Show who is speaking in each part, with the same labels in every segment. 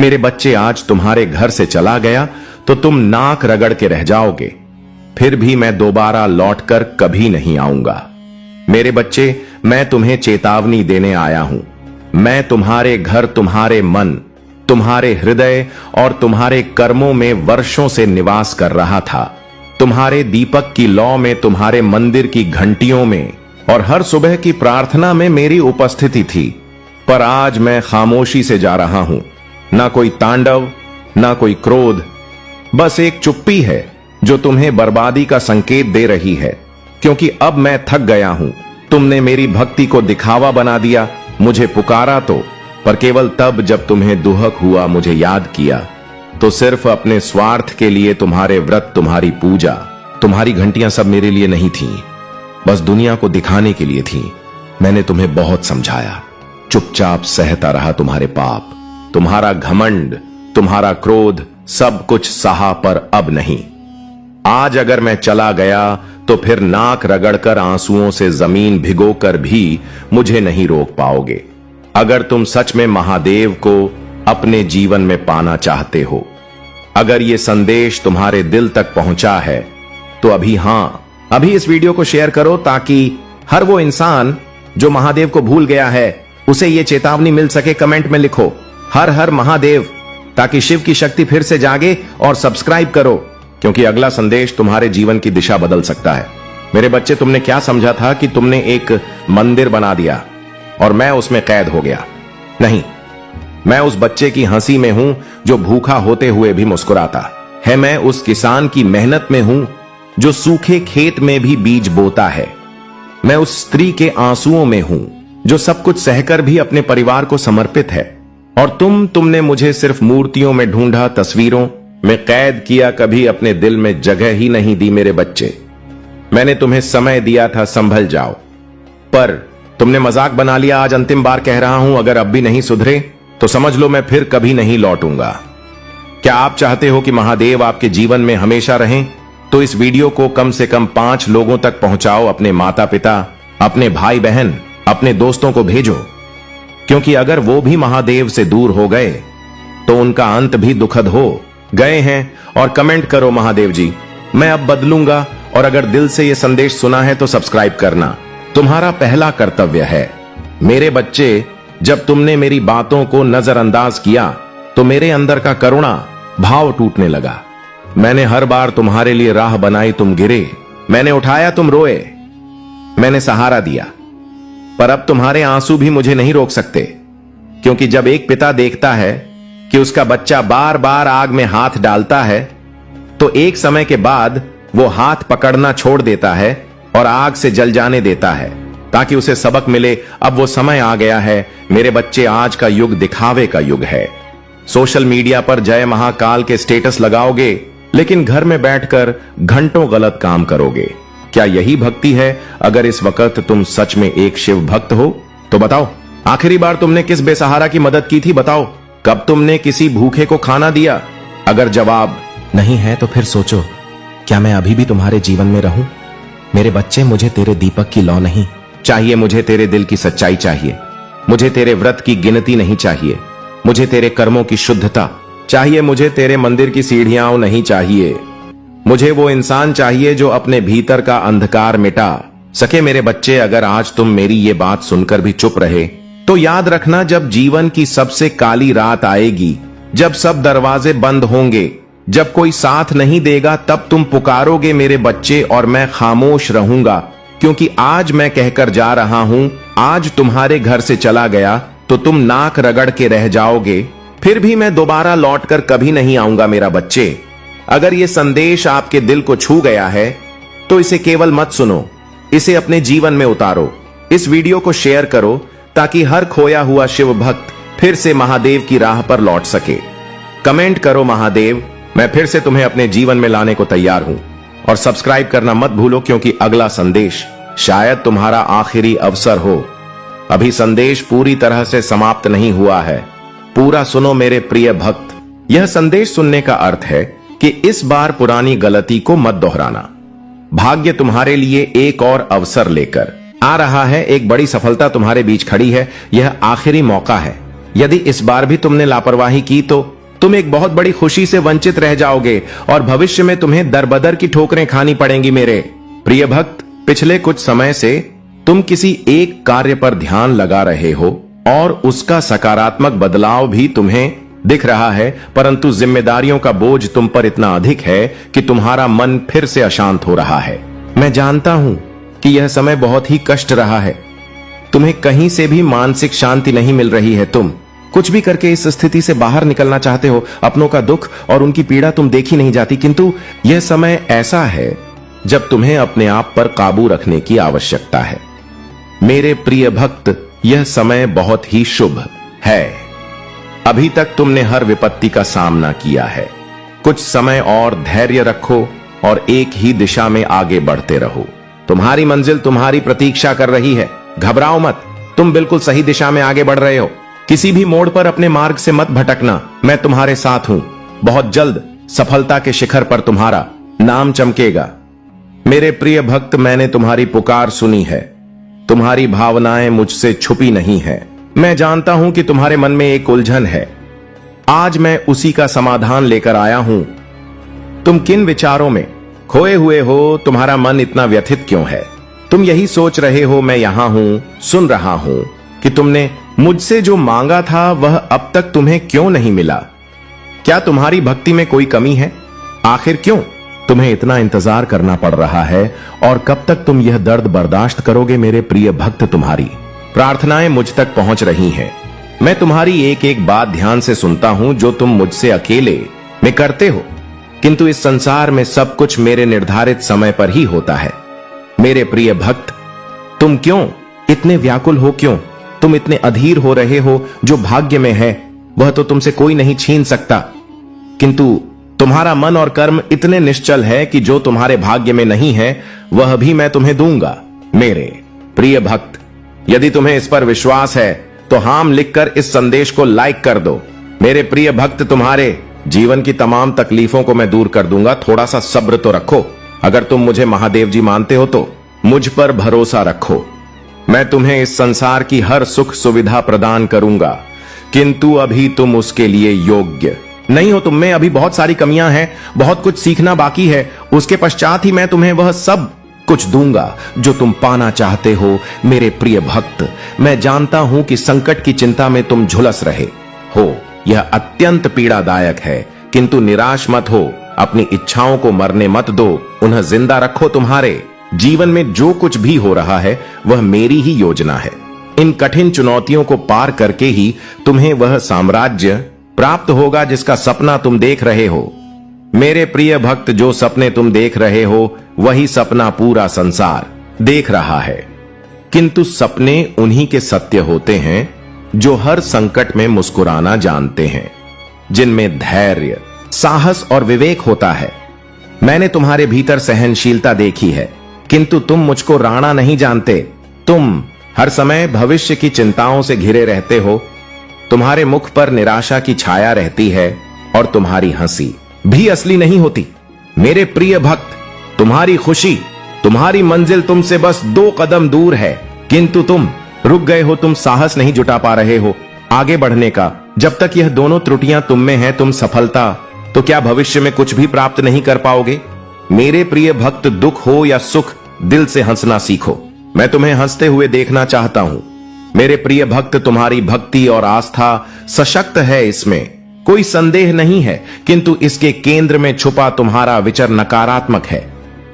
Speaker 1: मेरे बच्चे आज तुम्हारे घर से चला गया तो तुम नाक रगड़ के रह जाओगे, फिर भी मैं दोबारा लौटकर कभी नहीं आऊंगा। मेरे बच्चे, मैं तुम्हें चेतावनी देने आया हूं। मैं तुम्हारे घर, तुम्हारे मन, तुम्हारे हृदय और तुम्हारे कर्मों में वर्षों से निवास कर रहा था। तुम्हारे दीपक की लौ में, तुम्हारे मंदिर की घंटियों में और हर सुबह की प्रार्थना में मेरी उपस्थिति थी। पर आज मैं खामोशी से जा रहा हूं। ना कोई तांडव, ना कोई क्रोध, बस एक चुप्पी है जो तुम्हें बर्बादी का संकेत दे रही है। क्योंकि अब मैं थक गया हूं। तुमने मेरी भक्ति को दिखावा बना दिया। मुझे पुकारा तो, पर केवल तब जब तुम्हें दुहक हुआ, मुझे याद किया तो सिर्फ अपने स्वार्थ के लिए। तुम्हारे व्रत, तुम्हारी पूजा, तुम्हारी घंटियां सब मेरे लिए नहीं थीं, बस दुनिया को दिखाने के लिए थीं। मैंने तुम्हें बहुत समझाया, चुपचाप सहता रहा तुम्हारे पाप, तुम्हारा घमंड, तुम्हारा क्रोध, सब कुछ सहा, पर अब नहीं। आज अगर मैं चला गया तो फिर नाक रगड़कर, आंसुओं से जमीन भिगोकर भी मुझे नहीं रोक पाओगे। अगर तुम सच में महादेव को अपने जीवन में पाना चाहते हो, अगर ये संदेश तुम्हारे दिल तक पहुंचा है, तो अभी इस वीडियो को शेयर करो, ताकि हर वो इंसान जो महादेव को भूल गया है उसे ये चेतावनी मिल सके। कमेंट में लिखो हर हर महादेव, ताकि शिव की शक्ति फिर से जागे। और सब्सक्राइब करो, क्योंकि अगला संदेश तुम्हारे जीवन की दिशा बदल सकता है। मेरे बच्चे, तुमने क्या समझा था कि तुमने एक मंदिर बना दिया और मैं उसमें कैद हो गया? नहीं, मैं उस बच्चे की हंसी में हूं जो भूखा होते हुए भी मुस्कुराता है। मैं उस किसान की मेहनत में हूं जो सूखे खेत में भी बीज बोता है। मैं उस स्त्री के आंसुओं में हूं जो सब कुछ सहकर भी अपने परिवार को समर्पित है। और तुमने मुझे सिर्फ मूर्तियों में ढूंढा, तस्वीरों में कैद किया, कभी अपने दिल में जगह ही नहीं दी। मेरे बच्चे, मैंने तुम्हें समय दिया था, संभल जाओ, पर तुमने मजाक बना लिया। आज अंतिम बार कह रहा हूं, अगर अब भी नहीं सुधरे तो समझ लो मैं फिर कभी नहीं लौटूंगा। क्या आप चाहते हो कि महादेव आपके जीवन में हमेशा रहें? तो इस वीडियो को कम से कम 5 लोगों तक पहुंचाओ। अपने माता पिता, अपने भाई बहन, अपने दोस्तों को भेजो, क्योंकि अगर वो भी महादेव से दूर हो गए तो उनका अंत भी दुखद हो गए हैं। और कमेंट करो, महादेव जी मैं अब बदलूंगा। और अगर दिल से ये संदेश सुना है तो सब्सक्राइब करना तुम्हारा पहला कर्तव्य है। मेरे बच्चे, जब तुमने मेरी बातों को नजरअंदाज किया तो मेरे अंदर का करुणा भाव टूटने लगा। मैंने हर बार तुम्हारे लिए राह बनाई, तुम गिरे, मैंने उठाया, तुम रोए, मैंने सहारा दिया। पर अब तुम्हारे आंसू भी मुझे नहीं रोक सकते, क्योंकि जब एक पिता देखता है कि उसका बच्चा बार बार आग में हाथ डालता है, तो एक समय के बाद वो हाथ पकड़ना छोड़ देता है और आग से जल जाने देता है, ताकि उसे सबक मिले। अब वो समय आ गया है मेरे बच्चे। आज का युग दिखावे का युग है। सोशल मीडिया पर जय महाकाल के स्टेटस लगाओगे, लेकिन घर में बैठकर घंटों गलत काम करोगे। क्या यही भक्ति है? अगर इस वक्त तुम सच में एक शिव भक्त हो तो बताओ, आखिरी बार तुमने किस बेसहारा की मदद की थी? बताओ, कब तुमने किसी भूखे को खाना दिया? अगर जवाब नहीं है तो फिर सोचो, क्या मैं अभी भी तुम्हारे जीवन में रहूं? मेरे बच्चे, मुझे तेरे दीपक की लौ नहीं चाहिए, मुझे तेरे दिल की सच्चाई चाहिए। मुझे तेरे व्रत की गिनती नहीं चाहिए, मुझे तेरे कर्मों की शुद्धता चाहिए। मुझे तेरे मंदिर की सीढ़ियां नहीं चाहिए, मुझे वो इंसान चाहिए जो अपने भीतर का अंधकार मिटा सके। मेरे बच्चे, अगर आज तुम मेरी ये बात सुनकर भी चुप रहे तो याद रखना, जब जीवन की सबसे काली रात आएगी, जब सब दरवाजे बंद होंगे, जब कोई साथ नहीं देगा, तब तुम पुकारोगे मेरे बच्चे, और मैं खामोश रहूंगा। क्योंकि आज मैं कहकर जा रहा हूं, आज तुम्हारे घर से चला गया तो तुम नाक रगड़ के रह जाओगे, फिर भी मैं दोबारा लौटकर कभी नहीं आऊंगा। मेरा बच्चे, अगर ये संदेश आपके दिल को छू गया है तो इसे केवल मत सुनो, इसे अपने जीवन में उतारो। इस वीडियो को शेयर करो, ताकि हर खोया हुआ शिव भक्त फिर से महादेव की राह पर लौट सके। कमेंट करो, महादेव मैं फिर से तुम्हें अपने जीवन में लाने को तैयार हूं। और सब्सक्राइब करना मत भूलो, क्योंकि अगला संदेश शायद तुम्हारा आखिरी अवसर हो। अभी संदेश पूरी तरह से समाप्त नहीं हुआ है, पूरा सुनो मेरे प्रिय भक्त। यह संदेश सुनने का अर्थ है कि इस बार पुरानी गलती को मत दोहराना। भाग्य तुम्हारे लिए एक और अवसर लेकर आ रहा है, एक बड़ी सफलता तुम्हारे बीच खड़ी है। यह आखिरी मौका है, यदि इस बार भी तुमने लापरवाही की तो तुम एक बहुत बड़ी खुशी से वंचित रह जाओगे और भविष्य में तुम्हें दरबदर की ठोकरें खानी पड़ेंगी। मेरे प्रिय भक्त, पिछले कुछ समय से तुम किसी एक कार्य पर ध्यान लगा रहे हो और उसका सकारात्मक बदलाव भी तुम्हें दिख रहा है, परंतु जिम्मेदारियों का बोझ तुम पर इतना अधिक है कि तुम्हारा मन फिर से अशांत हो रहा है। मैं जानता हूं कि यह समय बहुत ही कष्ट रहा है। तुम्हें कहीं से भी मानसिक शांति नहीं मिल रही है। तुम कुछ भी करके इस स्थिति से बाहर निकलना चाहते हो। अपनों का दुख और उनकी पीड़ा तुम देखी नहीं जाती, किंतु यह समय ऐसा है जब तुम्हें अपने आप पर काबू रखने की आवश्यकता है। मेरे प्रिय भक्त, यह समय बहुत ही शुभ है। अभी तक तुमने हर विपत्ति का सामना किया है। कुछ समय और धैर्य रखो और एक ही दिशा में आगे बढ़ते रहो। तुम्हारी मंजिल तुम्हारी प्रतीक्षा कर रही है। घबराओ मत, तुम बिल्कुल सही दिशा में आगे बढ़ रहे हो। किसी भी मोड़ पर अपने मार्ग से मत भटकना। मैं तुम्हारे साथ हूं। बहुत जल्द सफलता के शिखर पर तुम्हारा नाम चमकेगा। मेरे प्रिय भक्त, मैंने तुम्हारी पुकार सुनी है। तुम्हारी भावनाएं मुझसे छुपी नहीं है। मैं जानता हूं कि तुम्हारे मन में एक उलझन है। आज मैं उसी का समाधान लेकर आया हूं। तुम किन विचारों में खोए हुए हो? तुम्हारा मन इतना व्यथित क्यों है? तुम यही सोच रहे हो, मैं यहां हूं, सुन रहा हूं कि तुमने मुझसे जो मांगा था वह अब तक तुम्हें क्यों नहीं मिला। क्या तुम्हारी भक्ति में कोई कमी है? आखिर क्यों तुम्हें इतना इंतजार करना पड़ रहा है और कब तक तुम यह दर्द बर्दाश्त करोगे? मेरे प्रिय भक्त, तुम्हारी प्रार्थनाएं मुझ तक पहुंच रही हैं। मैं तुम्हारी एक एक बात ध्यान से सुनता हूं जो तुम मुझसे अकेले में करते हो, किंतु इस संसार में सब कुछ मेरे निर्धारित समय पर ही होता है। मेरे प्रिय भक्त, तुम क्यों इतने व्याकुल हो? क्यों तुम इतने अधीर हो रहे हो? जो भाग्य में है वह तो तुमसे कोई नहीं छीन सकता, किंतु तुम्हारा मन और कर्म इतने निश्चल है कि जो तुम्हारे भाग्य में नहीं है वह भी मैं तुम्हें दूंगा। मेरे प्रिय भक्त, यदि तुम्हें इस पर विश्वास है तो हाम लिखकर इस संदेश को लाइक कर दो। मेरे प्रिय भक्त, तुम्हारे जीवन की तमाम तकलीफों को मैं दूर कर दूंगा। थोड़ा सा सब्र तो रखो। अगर तुम मुझे महादेव जी मानते हो तो मुझ पर भरोसा रखो। मैं तुम्हें इस संसार की हर सुख सुविधा प्रदान करूंगा, किंतु अभी तुम उसके लिए योग्य नहीं हो। तुम में अभी बहुत सारी कमियां हैं, बहुत कुछ सीखना बाकी है। उसके पश्चात ही मैं तुम्हें वह सब कुछ दूंगा जो तुम पाना चाहते हो। मेरे प्रिय भक्त, मैं जानता हूं कि संकट की चिंता में तुम झुलस रहे हो। यह अत्यंत पीड़ादायक है, किंतु निराश मत हो। अपनी इच्छाओं को मरने मत दो, उन्हें जिंदा रखो। तुम्हारे जीवन में जो कुछ भी हो रहा है वह मेरी ही योजना है। इन कठिन चुनौतियों को पार करके ही तुम्हें वह साम्राज्य प्राप्त होगा जिसका सपना तुम देख रहे हो। मेरे प्रिय भक्त, जो सपने तुम देख रहे हो वही सपना पूरा संसार देख रहा है, किंतु सपने उन्हीं के सत्य होते हैं जो हर संकट में मुस्कुराना जानते हैं, जिनमें धैर्य, साहस और विवेक होता है। मैंने तुम्हारे भीतर सहनशीलता देखी है, किंतु तुम मुझको राणा नहीं जानते। तुम हर समय भविष्य की चिंताओं से घिरे रहते हो। तुम्हारे मुख पर निराशा की छाया रहती है और तुम्हारी हंसी भी असली नहीं होती। मेरे प्रिय भक्त, तुम्हारी खुशी, तुम्हारी मंजिल तुमसे बस 2 कदम दूर है, किंतु तुम रुक गए हो। तुम साहस नहीं जुटा पा रहे हो आगे बढ़ने का। जब तक यह दोनों त्रुटियां तुम में है, तुम सफलता तो क्या भविष्य में कुछ भी प्राप्त नहीं कर पाओगे। मेरे प्रिय भक्त, दुख हो या सुख, दिल से हंसना सीखो। मैं तुम्हें हंसते हुए देखना चाहता हूं। मेरे प्रिय भक्त, तुम्हारी भक्ति और आस्था सशक्त है, इसमें कोई संदेह नहीं है, किंतु इसके केंद्र में छुपा तुम्हारा विचार नकारात्मक है।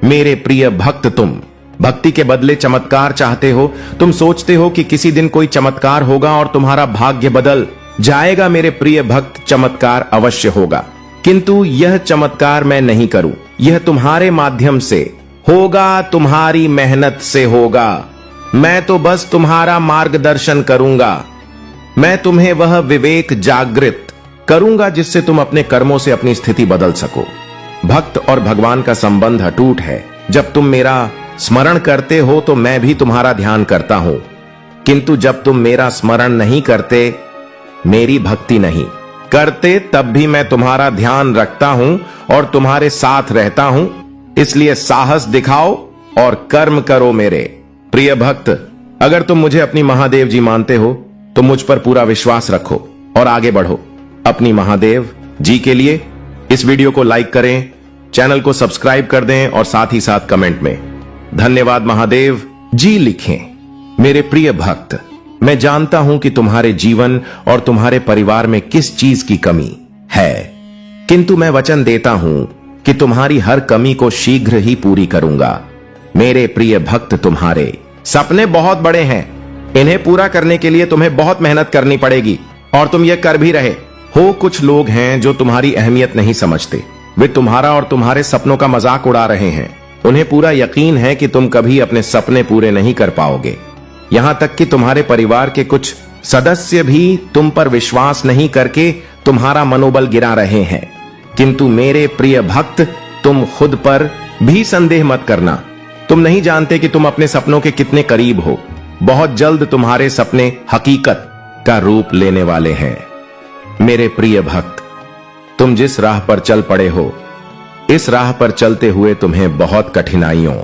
Speaker 1: मेरे प्रिय भक्त, तुम भक्ति के बदले चमत्कार चाहते हो। तुम सोचते हो कि किसी दिन कोई चमत्कार होगा और तुम्हारा भाग्य बदल जाएगा। मेरे प्रिय भक्त, चमत्कार अवश्य होगा, किंतु यह चमत्कार मैं नहीं करूं। यह तुम्हारे माध्यम से होगा, तुम्हारी मेहनत से होगा। मैं तो बस तुम्हारा मार्गदर्शन करूंगा। मैं तुम्हें वह विवेक जागृत करूंगा जिससे तुम अपने कर्मों से अपनी स्थिति बदल सको। भक्त और भगवान का संबंध अटूट है। जब तुम मेरा स्मरण करते हो तो मैं भी तुम्हारा ध्यान करता हूं, किंतु जब तुम मेरा स्मरण नहीं करते, मेरी भक्ति नहीं करते, तब भी मैं तुम्हारा ध्यान रखता हूं और तुम्हारे साथ रहता हूं। इसलिए साहस दिखाओ और कर्म करो। मेरे प्रिय भक्त, अगर तुम मुझे अपनी महादेव जी मानते हो तुम मुझ पर पूरा विश्वास रखो और आगे बढ़ो। अपनी महादेव जी के लिए इस वीडियो को लाइक करें, चैनल को सब्सक्राइब कर दें और साथ ही साथ कमेंट में धन्यवाद महादेव जी लिखें। मेरे प्रिय भक्त, मैं जानता हूं कि तुम्हारे जीवन और तुम्हारे परिवार में किस चीज की कमी है, किंतु मैं वचन देता हूं कि तुम्हारी हर कमी को शीघ्र ही पूरी करूंगा। मेरे प्रिय भक्त, तुम्हारे सपने बहुत बड़े हैं, इन्हें पूरा करने के लिए तुम्हें बहुत मेहनत करनी पड़ेगी और तुम ये कर भी रहे हो। कुछ लोग हैं जो तुम्हारी अहमियत नहीं समझते, वे तुम्हारा और तुम्हारे सपनों का मजाक उड़ा रहे हैं। उन्हें पूरा यकीन है कि तुम कभी अपने सपने पूरे नहीं कर पाओगे। यहां तक कि तुम्हारे परिवार के कुछ सदस्य भी तुम पर विश्वास नहीं करके तुम्हारा मनोबल गिरा रहे हैं। किंतु मेरे प्रिय भक्त, तुम खुद पर भी संदेह मत करना। तुम नहीं जानते कि तुम अपने सपनों के कितने करीब हो। बहुत जल्द तुम्हारे सपने हकीकत का रूप लेने वाले हैं। मेरे प्रिय भक्त, तुम जिस राह पर चल पड़े हो, इस राह पर चलते हुए तुम्हें बहुत कठिनाइयों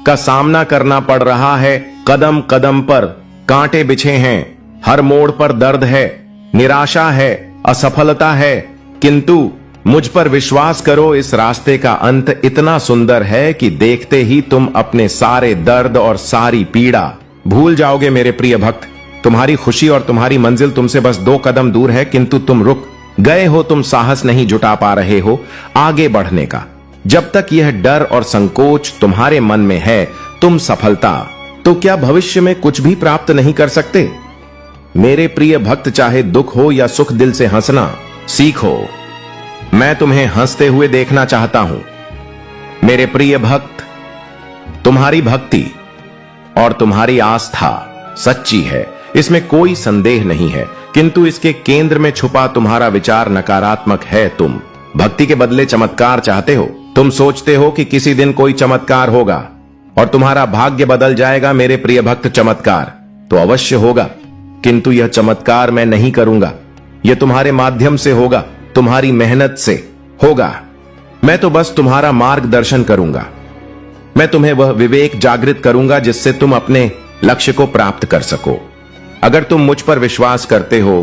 Speaker 1: का सामना करना पड़ रहा है। कदम कदम पर कांटे बिछे हैं, हर मोड़ पर दर्द है, निराशा है, असफलता है। किंतु मुझ पर विश्वास करो, इस रास्ते का अंत इतना सुंदर है कि देखते ही तुम अपने सारे दर्द और सारी पीड़ा भूल जाओगे। मेरे प्रिय भक्त, तुम्हारी खुशी और तुम्हारी मंजिल तुमसे बस 2 कदम दूर है, किंतु तुम रुक गए हो। तुम साहस नहीं जुटा पा रहे हो आगे बढ़ने का। जब तक यह डर और संकोच तुम्हारे मन में है, तुम सफलता तो क्या भविष्य में कुछ भी प्राप्त नहीं कर सकते। मेरे प्रिय भक्त, चाहे दुख हो या सुख, दिल से हंसना सीखो। मैं तुम्हें हंसते हुए देखना चाहता हूं। मेरे प्रिय भक्त, तुम्हारी भक्ति और तुम्हारी आस्था सच्ची है, इसमें कोई संदेह नहीं है, किंतु इसके केंद्र में छुपा तुम्हारा विचार नकारात्मक है। तुम भक्ति के बदले चमत्कार चाहते हो। तुम सोचते हो कि किसी दिन कोई चमत्कार होगा और तुम्हारा भाग्य बदल जाएगा। मेरे प्रिय भक्त, चमत्कार तो अवश्य होगा, किंतु यह चमत्कार मैं नहीं करूंगा। यह तुम्हारे माध्यम से होगा, तुम्हारी मेहनत से होगा। मैं तो बस तुम्हारा मार्गदर्शन करूंगा। मैं तुम्हें वह विवेक जागृत करूंगा जिससे तुम अपने लक्ष्य को प्राप्त कर सको। अगर तुम मुझ पर विश्वास करते हो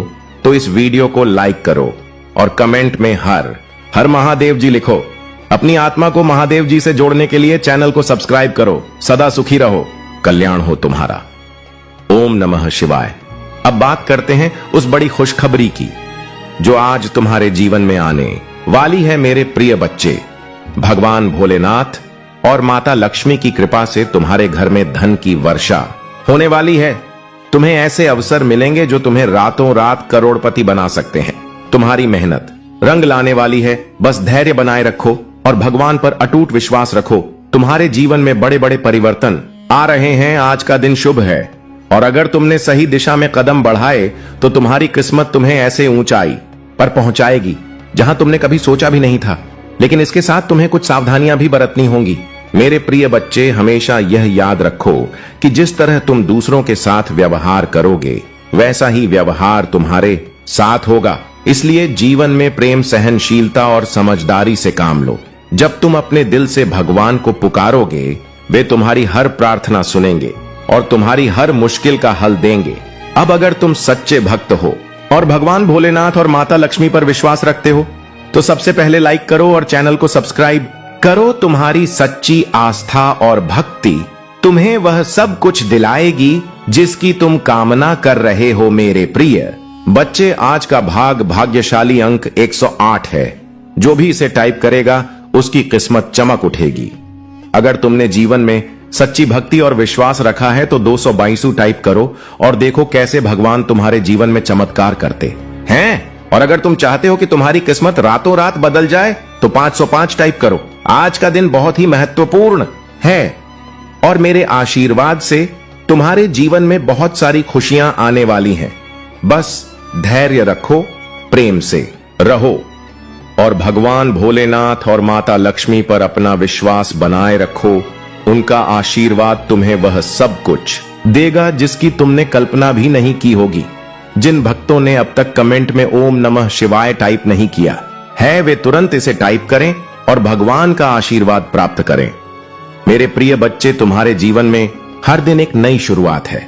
Speaker 1: तो इस वीडियो को लाइक करो और कमेंट में हर हर महादेव जी लिखो। अपनी आत्मा को महादेव जी से जोड़ने के लिए चैनल को सब्सक्राइब करो। सदा सुखी रहो, कल्याण हो तुम्हारा। ओम नमः शिवाय। अब बात करते हैं उस बड़ी खुशखबरी की जो आज तुम्हारे जीवन में आने वाली है। मेरे प्रिय बच्चे, भगवान भोलेनाथ और माता लक्ष्मी की कृपा से तुम्हारे घर में धन की वर्षा होने वाली है। तुम्हें ऐसे अवसर मिलेंगे जो तुम्हें रातों रात करोड़पति बना सकते हैं। तुम्हारी मेहनत रंग लाने वाली है। बस धैर्य बनाए रखो और भगवान पर अटूट विश्वास रखो। तुम्हारे जीवन में बड़े बड़े परिवर्तन आ रहे हैं। आज का दिन शुभ है और अगर तुमने सही दिशा में कदम बढ़ाए तो तुम्हारी किस्मत तुम्हें ऐसे ऊंचाई पर पहुंचाएगी जहां तुमने कभी सोचा भी नहीं था। लेकिन इसके साथ तुम्हें कुछ सावधानियां भी बरतनी होंगी। मेरे प्रिय बच्चे, हमेशा यह याद रखो कि जिस तरह तुम दूसरों के साथ व्यवहार करोगे, वैसा ही व्यवहार तुम्हारे साथ होगा। इसलिए जीवन में प्रेम, सहनशीलता और समझदारी से काम लो। जब तुम अपने दिल से भगवान को पुकारोगे, वे तुम्हारी हर प्रार्थना सुनेंगे और तुम्हारी हर मुश्किल का हल देंगे। अब अगर तुम सच्चे भक्त हो और भगवान भोलेनाथ और माता लक्ष्मी पर विश्वास रखते हो तो सबसे पहले लाइक करो और चैनल को सब्सक्राइब करो। तुम्हारी सच्ची आस्था और भक्ति तुम्हें वह सब कुछ दिलाएगी जिसकी तुम कामना कर रहे हो। मेरे प्रिय बच्चे, आज का भाग्यशाली अंक 108 है। जो भी इसे टाइप करेगा उसकी किस्मत चमक उठेगी। अगर तुमने जीवन में सच्ची भक्ति और विश्वास रखा है तो 222 टाइप करो और देखो कैसे भगवान तुम्हारे जीवन में चमत्कार करते हैं। और अगर तुम चाहते हो कि तुम्हारी किस्मत रातों रात बदल जाए तो 505 टाइप करो। आज का दिन बहुत ही महत्वपूर्ण है और मेरे आशीर्वाद से तुम्हारे जीवन में बहुत सारी खुशियां आने वाली हैं। बस धैर्य रखो, प्रेम से रहो और भगवान भोलेनाथ और माता लक्ष्मी पर अपना विश्वास बनाए रखो। उनका आशीर्वाद तुम्हें वह सब कुछ देगा जिसकी तुमने कल्पना भी नहीं की होगी। जिन भक्तों ने अब तक कमेंट में ओम नमः शिवाय टाइप नहीं किया है, वे तुरंत इसे टाइप करें और भगवान का आशीर्वाद प्राप्त करें। मेरे प्रिय बच्चे, तुम्हारे जीवन में हर दिन एक नई शुरुआत है।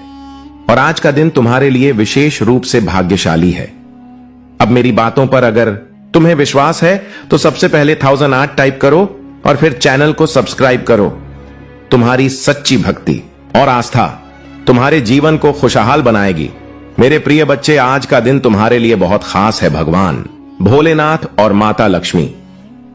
Speaker 1: और आज का दिन तुम्हारे लिए विशेष रूप से भाग्यशाली है। अब मेरी बातों पर अगर तुम्हें विश्वास है तो सबसे पहले 1008 टाइप करो और फिर चैनल को सब्सक्राइब करो। तुम्हारी सच्ची भक्ति और आस्था तुम्हारे जीवन को खुशहाल बनाएगी। मेरे प्रिय बच्चे, आज का दिन तुम्हारे लिए बहुत खास है। भगवान भोलेनाथ और माता लक्ष्मी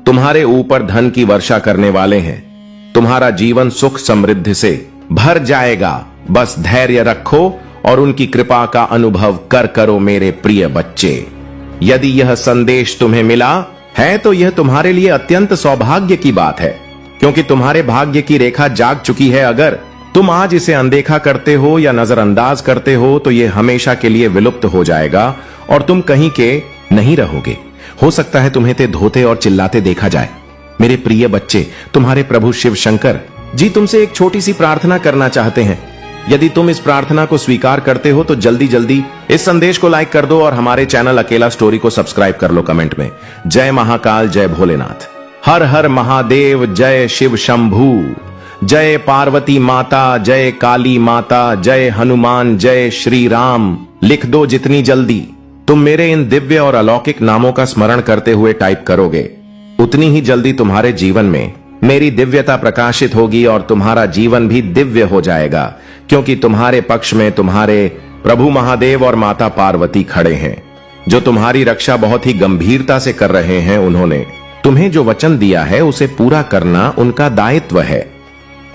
Speaker 1: तुम्हारे ऊपर धन की वर्षा करने वाले हैं। तुम्हारा जीवन सुख समृद्धि से भर जाएगा। बस धैर्य रखो और उनकी कृपा का अनुभव करो मेरे प्रिय बच्चे। यदि यह संदेश तुम्हें मिला है तो यह तुम्हारे लिए अत्यंत सौभाग्य की बात है, क्योंकि तुम्हारे भाग्य की रेखा जाग चुकी है। अगर तुम आज इसे अनदेखा करते हो या नजरअंदाज करते हो तो यह हमेशा के लिए विलुप्त हो जाएगा और तुम कहीं के नहीं रहोगे। हो सकता है तुम्हें धोते और चिल्लाते देखा जाए। मेरे प्रिय बच्चे, तुम्हारे प्रभु शिव शंकर जी तुमसे एक छोटी सी प्रार्थना करना चाहते हैं। यदि तुम इस प्रार्थना को स्वीकार करते हो तो जल्दी जल्दी इस संदेश को लाइक कर दो और हमारे चैनल अकेला स्टोरी को सब्सक्राइब कर लो कमेंट में। जय महाकाल, जय भोलेनाथ, हर हर महादेव, जय शिव शंभू, जय पार्वती माता, जय काली माता, जय हनुमान, जय श्री राम लिख दो। जितनी जल्दी तुम मेरे इन दिव्य और अलौकिक नामों का स्मरण करते हुए टाइप करोगे, उतनी ही जल्दी तुम्हारे जीवन में मेरी दिव्यता प्रकाशित होगी और तुम्हारा जीवन भी दिव्य हो जाएगा, क्योंकि तुम्हारे पक्ष में तुम्हारे प्रभु महादेव और माता पार्वती खड़े हैं, जो तुम्हारी रक्षा बहुत ही गंभीरता से कर रहे हैं। उन्होंने तुम्हें जो वचन दिया है उसे पूरा करना उनका दायित्व है।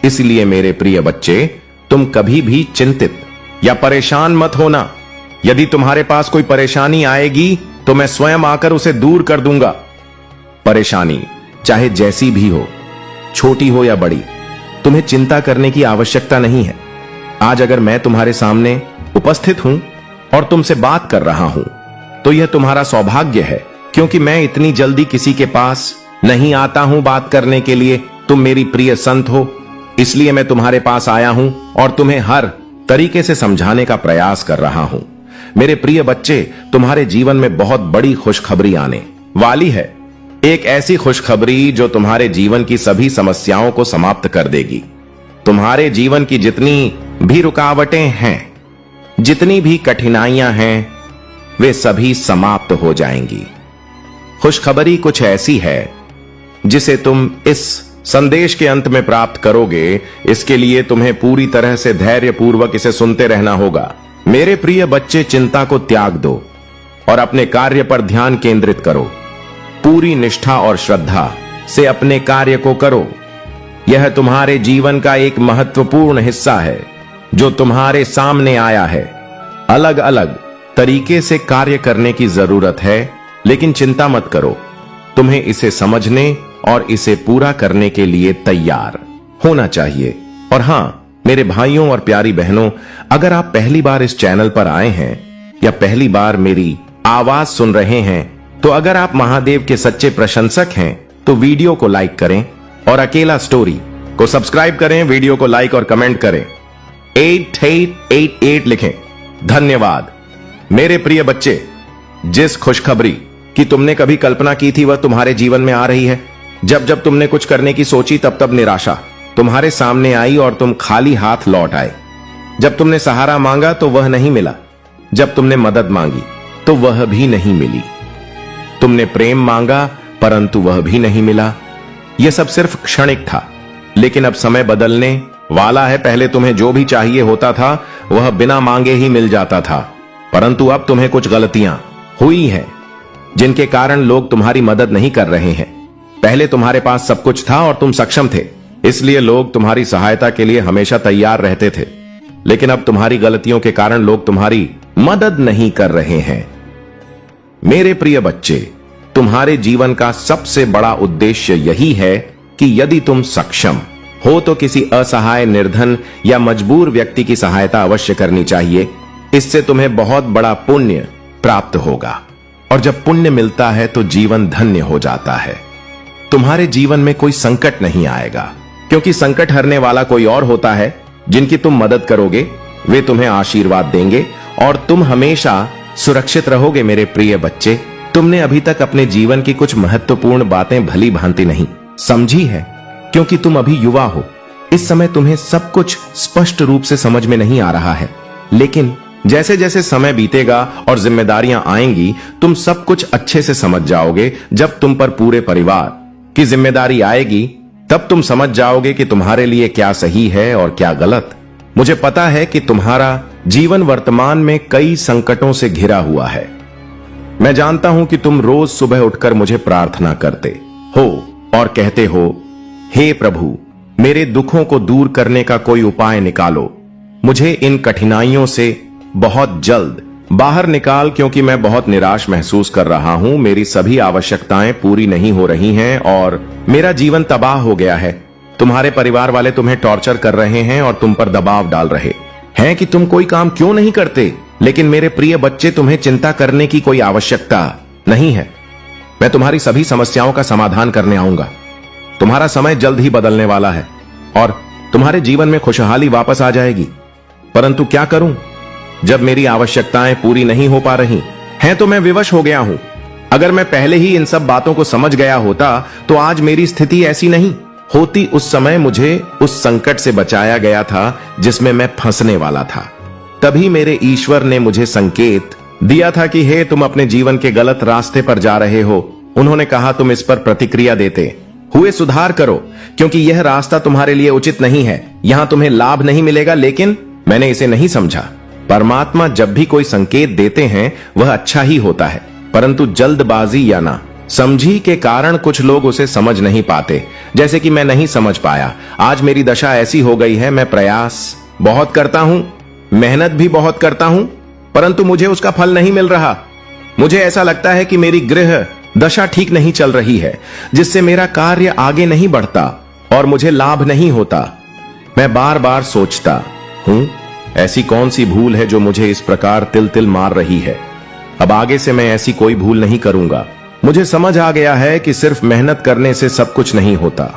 Speaker 1: इसलिए मेरे प्रिय बच्चे, तुम कभी भी चिंतित या परेशान मत होना। यदि तुम्हारे पास कोई परेशानी आएगी तो मैं स्वयं आकर उसे दूर कर दूंगा। परेशानी चाहे जैसी भी हो, छोटी हो या बड़ी, तुम्हें चिंता करने की आवश्यकता नहीं है। आज अगर मैं तुम्हारे सामने उपस्थित हूं और तुमसे बात कर रहा हूं तो यह तुम्हारा सौभाग्य है, क्योंकि मैं इतनी जल्दी किसी के पास नहीं आता हूं बात करने के लिए। तुम मेरी प्रिय संत हो, इसलिए मैं तुम्हारे पास आया हूं और तुम्हें हर तरीके से समझाने का प्रयास कर रहा हूं। मेरे प्रिय बच्चे, तुम्हारे जीवन में बहुत बड़ी खुशखबरी आने वाली है। एक ऐसी खुशखबरी जो तुम्हारे जीवन की सभी समस्याओं को समाप्त कर देगी। तुम्हारे जीवन की जितनी भी रुकावटें हैं, जितनी भी कठिनाइयां हैं, वे सभी समाप्त हो जाएंगी। खुशखबरी कुछ ऐसी है जिसे तुम इस संदेश के अंत में प्राप्त करोगे। इसके लिए तुम्हें पूरी तरह से धैर्यपूर्वक इसे सुनते रहना होगा। मेरे प्रिय बच्चे, चिंता को त्याग दो और अपने कार्य पर ध्यान केंद्रित करो। पूरी निष्ठा और श्रद्धा से अपने कार्य को करो। यह तुम्हारे जीवन का एक महत्वपूर्ण हिस्सा है जो तुम्हारे सामने आया है। अलग अलग तरीके से कार्य करने की जरूरत है, लेकिन चिंता मत करो। तुम्हें इसे समझने और इसे पूरा करने के लिए तैयार होना चाहिए। और हां, मेरे भाइयों और प्यारी बहनों, अगर आप पहली बार इस चैनल पर आए हैं या पहली बार मेरी आवाज सुन रहे हैं, तो अगर आप महादेव के सच्चे प्रशंसक हैं तो वीडियो को लाइक करें और अकेला स्टोरी को सब्सक्राइब करें। वीडियो को लाइक और कमेंट करें, 8888 लिखें। धन्यवाद। मेरे प्रिय बच्चे, जिस खुशखबरी की तुमने कभी कल्पना की थी वह तुम्हारे जीवन में आ रही है। जब जब तुमने कुछ करने की सोची तब तब निराशा तुम्हारे सामने आई और तुम खाली हाथ लौट आए। जब तुमने सहारा मांगा तो वह नहीं मिला। जब तुमने मदद मांगी तो वह भी नहीं मिली। तुमने प्रेम मांगा परंतु वह भी नहीं मिला। यह सब सिर्फ क्षणिक था, लेकिन अब समय बदलने वाला है। पहले तुम्हें जो भी चाहिए होता था वह बिना मांगे ही मिल जाता था, परंतु अब तुम्हें कुछ गलतियां हुई हैं जिनके कारण लोग तुम्हारी मदद नहीं कर रहे हैं। पहले तुम्हारे पास सब कुछ था और तुम सक्षम थे, इसलिए लोग तुम्हारी सहायता के लिए हमेशा तैयार रहते थे। लेकिन अब तुम्हारी गलतियों के कारण लोग तुम्हारी मदद नहीं कर रहे हैं। मेरे प्रिय बच्चे, तुम्हारे जीवन का सबसे बड़ा उद्देश्य यही है कि यदि तुम सक्षम हो तो किसी असहाय, निर्धन या मजबूर व्यक्ति की सहायता अवश्य करनी चाहिए। इससे तुम्हें बहुत बड़ा पुण्य प्राप्त होगा, और जब पुण्य मिलता है तो जीवन धन्य हो जाता है। तुम्हारे जीवन में कोई संकट नहीं आएगा, क्योंकि संकट हरने वाला कोई और होता है। जिनकी तुम मदद करोगे वे तुम्हें आशीर्वाद देंगे और तुम हमेशा सुरक्षित रहोगे। मेरे प्रिय बच्चे, तुमने अभी तक अपने जीवन की कुछ महत्वपूर्ण बातें भली भांति नहीं समझी है, क्योंकि तुम अभी युवा हो। इस समय तुम्हें सब कुछ स्पष्ट रूप से समझ में नहीं आ रहा है। लेकिन जैसे जैसे समय बीतेगा और जिम्मेदारियां आएंगी, तुम सब कुछ अच्छे से समझ जाओगे। जब तुम पर पूरे परिवार की जिम्मेदारी आएगी, तब तुम समझ जाओगे कि तुम्हारे लिए क्या सही है और क्या गलत। मुझे पता है कि तुम्हारा जीवन वर्तमान में कई संकटों से घिरा हुआ है। मैं जानता हूं कि तुम रोज सुबह उठकर मुझे प्रार्थना करते हो और कहते हो, हे प्रभु, मेरे दुखों को दूर करने का कोई उपाय निकालो। मुझे इन कठिनाइयों से बहुत जल्द बाहर निकाल, क्योंकि मैं बहुत निराश महसूस कर रहा हूं। मेरी सभी आवश्यकताएं पूरी नहीं हो रही हैं और मेरा जीवन तबाह हो गया है। तुम्हारे परिवार वाले तुम्हें टॉर्चर कर रहे हैं और तुम पर दबाव डाल रहे हैं कि तुम कोई काम क्यों नहीं करते। लेकिन मेरे प्रिय बच्चे, तुम्हें चिंता करने की कोई आवश्यकता नहीं है। मैं तुम्हारी सभी समस्याओं का समाधान करने आऊंगा। तुम्हारा समय जल्द ही बदलने वाला है और तुम्हारे जीवन में खुशहाली वापस आ जाएगी। परंतु क्या करूं जब मेरी आवश्यकताएं पूरी नहीं हो पा रही हैं, तो मैं विवश हो गया हूं। अगर मैं पहले ही इन सब बातों को समझ गया होता तो आज मेरी स्थिति ऐसी नहीं होती। उस समय मुझे उस संकट से बचाया गया था जिसमें मैं फंसने वाला था। तभी मेरे ईश्वर ने मुझे संकेत दिया था कि हे, तुम अपने जीवन के गलत रास्ते पर जा रहे हो। उन्होंने कहा, तुम इस पर प्रतिक्रिया देते हुए सुधार करो, क्योंकि यह रास्ता तुम्हारे लिए उचित नहीं है। यहां तुम्हें लाभ नहीं मिलेगा। लेकिन मैंने इसे नहीं समझा। परमात्मा जब भी कोई संकेत देते हैं वह अच्छा ही होता है, परंतु जल्दबाजी या ना समझी के कारण कुछ लोग उसे समझ नहीं पाते, जैसे कि मैं नहीं समझ पाया। आज मेरी दशा ऐसी हो गई है, मैं प्रयास बहुत करता हूं, मेहनत भी बहुत करता हूं, परंतु मुझे उसका फल नहीं मिल रहा। मुझे ऐसा लगता है कि मेरी गृह दशा ठीक नहीं चल रही है, जिससे मेरा कार्य आगे नहीं बढ़ता और मुझे लाभ नहीं होता। मैं बार बार सोचता हूं, ऐसी कौन सी भूल है जो मुझे इस प्रकार तिल तिल मार रही है। अब आगे से मैं ऐसी कोई भूल नहीं करूंगा। मुझे समझ आ गया है कि सिर्फ मेहनत करने से सब कुछ नहीं होता।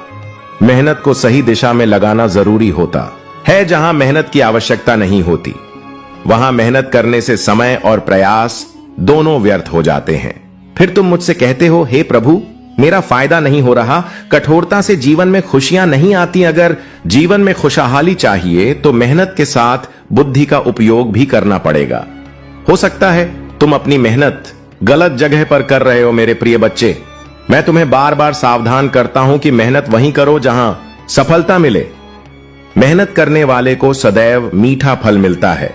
Speaker 1: मेहनत को सही दिशा में लगाना जरूरी होता है। जहां मेहनत की आवश्यकता नहीं होती, वहां मेहनत करने से समय और प्रयास दोनों व्यर्थ हो जाते हैं। फिर तुम मुझसे कहते हो, हे प्रभु, मेरा फायदा नहीं हो रहा। कठोरता से जीवन में खुशियां नहीं आती। अगर जीवन में खुशहाली चाहिए तो मेहनत के साथ बुद्धि का उपयोग भी करना पड़ेगा। हो सकता है तुम अपनी मेहनत गलत जगह पर कर रहे हो। मेरे प्रिय बच्चे, मैं तुम्हें बार बार सावधान करता हूं कि मेहनत वहीं करो जहां सफलता मिले। मेहनत करने वाले को सदैव मीठा फल मिलता है,